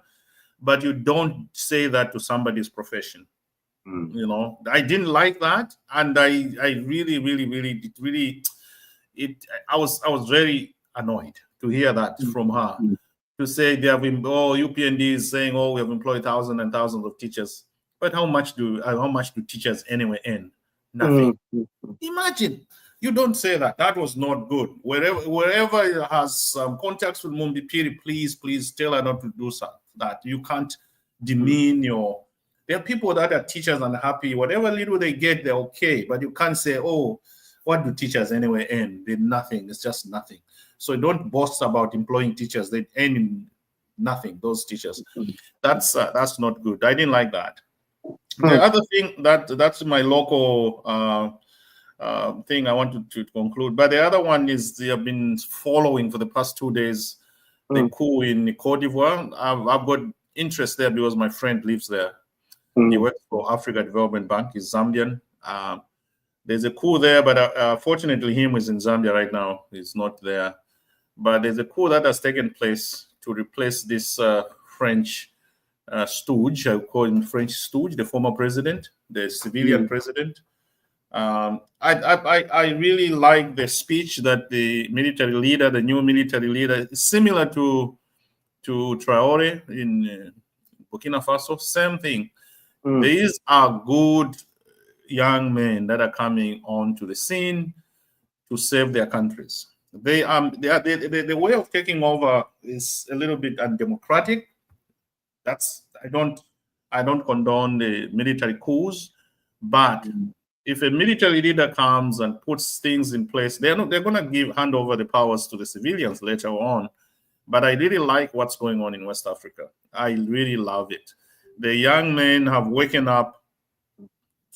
But you don't say that to somebody's profession. You know, I didn't like that. And I really, really, really, I was very annoyed to hear that from her. To say they have been, UPND is saying, we have employed thousands and thousands of teachers. But how much do teachers anyway earn? Nothing. Imagine, you don't say that. That was not good. Wherever has contacts with Mumbipiri, please tell her not to do that. You can't demean there are people that are teachers and happy. Whatever little they get, they're okay. But you can't say, what do teachers anyway earn? They're nothing. It's just nothing. So don't boast about employing teachers. They earn nothing, those teachers. That's not good. I didn't like that. The other thing that's my local thing I wanted to conclude. But the other one is they have been following for the past 2 days the coup in Cote d'Ivoire. I've got interest there because my friend lives there. He works for Africa Development Bank. He's Zambian. There's a coup there, but fortunately him is in Zambia right now. He's not there. But there's a coup that has taken place to replace this French stooge, I call him French stooge, the former president, the civilian president. I really like the speech that the new military leader, similar to Traore in Burkina Faso, same thing. These are good young men that are coming onto the scene to save their countries. The way of taking over is a little bit undemocratic. I don't condone the military coups, but if a military leader comes and puts things in place, they're going to hand over the powers to the civilians later on. But I really like what's going on in West Africa. I really love it. The young men have waken up to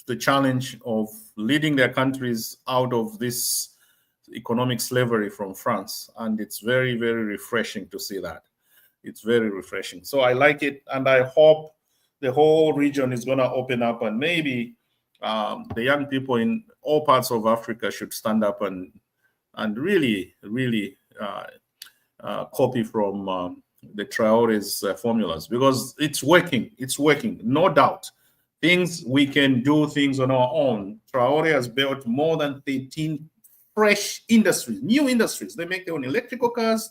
the challenge of leading their countries out of this economic slavery from France, and it's very, very refreshing to see that. It's very refreshing. So I like it, and I hope the whole region is going to open up, and maybe the young people in all parts of Africa should stand up and really, really copy from the Traore's formulas, because it's working. It's working, no doubt. We can do things on our own. Traore has built more than 13 fresh industries, new industries. They make their own electrical cars.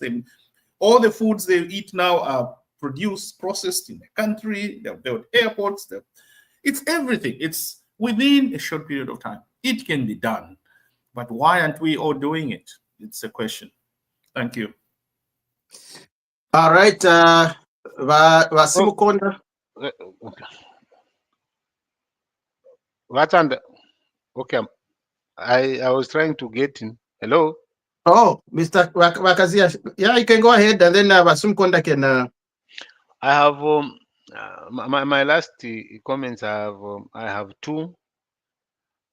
All the foods they eat now are produced, processed in the country. They've built airports. It's everything. It's within a short period of time. It can be done. But why aren't we all doing it? It's a question. Thank you. All right. Vasimukonda. Okay. What's under? Okay, I was trying to get in. Hello. Oh, Mr. Wakazia. Yeah, you can go ahead, and then Vasimukonda can. I have my last comments. I have two,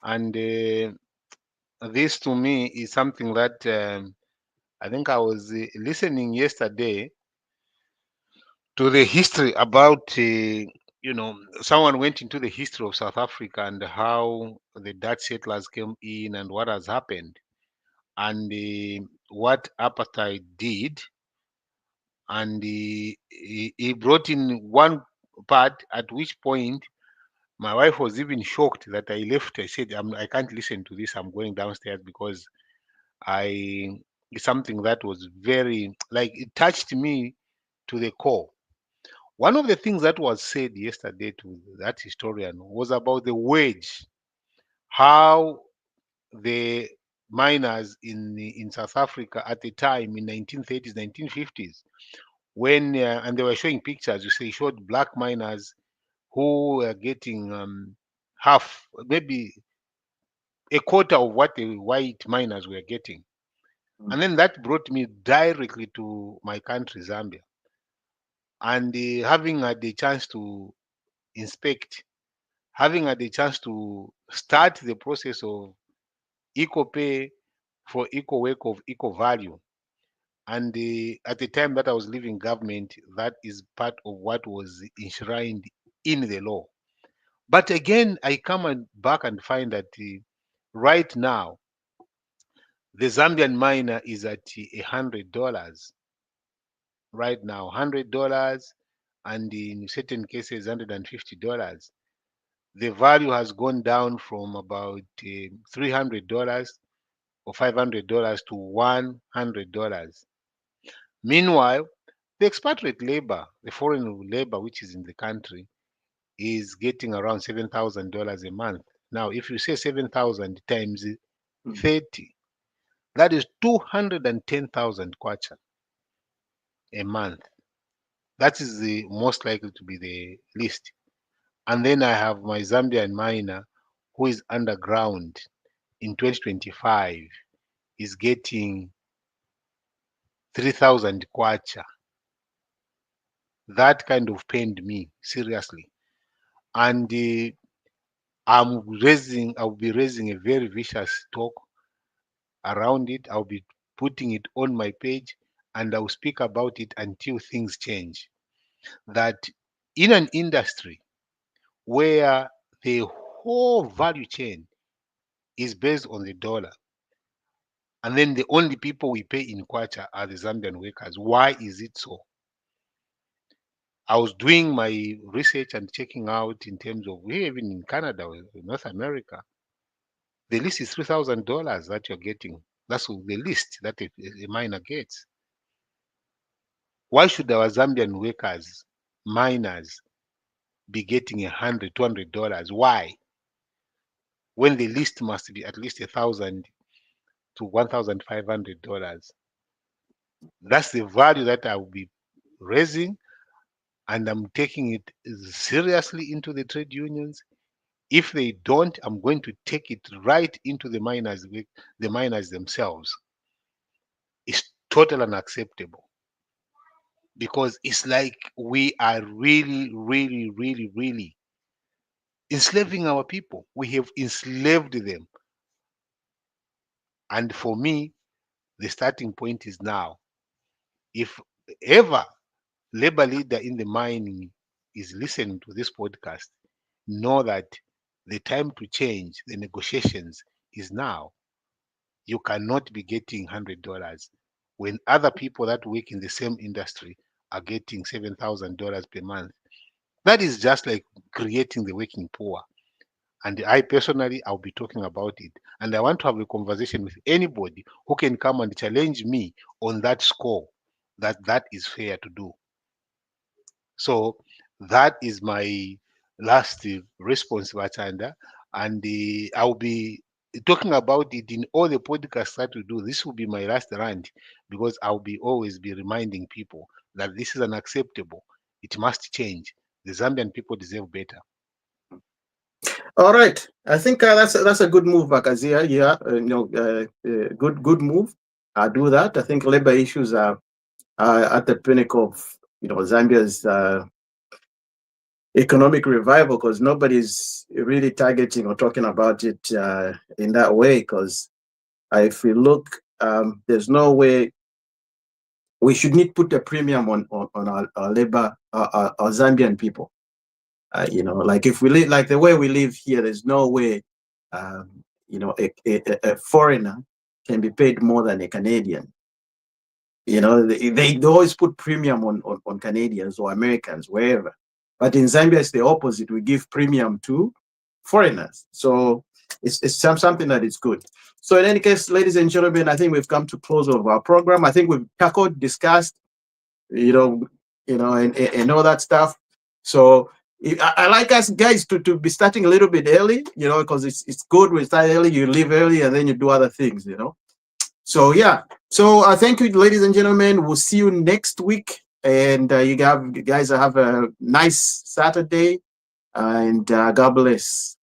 and this to me is something that I think I was listening yesterday to the history about. Someone went into the history of South Africa and how the Dutch settlers came in and what has happened, and what apartheid did. And he brought in one part at which point my wife was even shocked that I left. I said, I can't listen to this. I'm going downstairs because it's something that was very, like, it touched me to the core. One of the things that was said yesterday to that historian was about the wage, how the miners in South Africa at the time in 1930s, 1950s, when and they were showing pictures. They showed black miners who were getting half, maybe a quarter of what the white miners were getting. And then that brought me directly to my country, Zambia. And having had the chance to inspect, having had the chance to start the process of equal pay for equal work of equal value. And at the time that I was leaving government, that is part of what was enshrined in the law. But again, I come back and find that right now, the Zambian miner is at $100 right now, $100, and in certain cases, $150. The value has gone down from about $300 or $500 to $100. Meanwhile, the expatriate labor, the foreign labor which is in the country, is getting around $7,000 a month. Now, if you say 7,000 times 30, that is 210,000 kwacha a month. That is the most likely to be the least. And then I have my Zambian miner who is underground in 2025 is getting 3,000 kwacha. That kind of pained me seriously. And I'll be raising a very vicious talk around it. I'll be putting it on my page and I'll speak about it until things change. That in an industry where the whole value chain is based on the dollar, and then the only people we pay in kwacha are the Zambian workers. Why is it so? I was doing my research and checking out in terms of, even in Canada or North America, the least is $3,000 that you're getting. That's the least that a miner gets. Why should our Zambian workers, miners, be getting $100, $200? Why? When the least must be at least $1,000 to $1,500. That's the value that I will be raising, and I'm taking it seriously into the trade unions. If they don't, I'm going to take it right into the miners themselves. It's totally unacceptable because it's like we are really, really, really, really enslaving our people. We have enslaved them. And for me, the starting point is now. If ever labor leader in the mining is listening to this podcast, know that the time to change the negotiations is now. You cannot be getting $100 when other people that work in the same industry are getting $7,000 per month. That is just like creating the working poor. And I personally, I'll be talking about it. And I want to have a conversation with anybody who can come and challenge me on that score, that is fair to do. So that is my last response, Batanda. And I'll be talking about it in all the podcasts that we do. This will be my last rant, because I'll be always be reminding people that this is unacceptable. It must change. The Zambian people deserve better. All right, I think that's a good move, Bakazia. Yeah, good move. I do that. I think labor issues are at the pinnacle of Zambia's economic revival, because nobody's really targeting or talking about it in that way. Because if we look, there's no way we should need put a premium on our labor, our Zambian people. Like if we live like the way we live here, there's no way, a foreigner can be paid more than a Canadian. They always put premium on Canadians or Americans, wherever. But in Zambia, it's the opposite. We give premium to foreigners. So it's something that is good. So in any case, ladies and gentlemen, I think we've come to close of our program. I think we've tackled, discussed, and all that stuff. So I like us guys to be starting a little bit early, because it's good. We start early, you leave early, and then you do other things, So yeah. So thank you, ladies and gentlemen. We'll see you next week, and you guys have a nice Saturday, and God bless.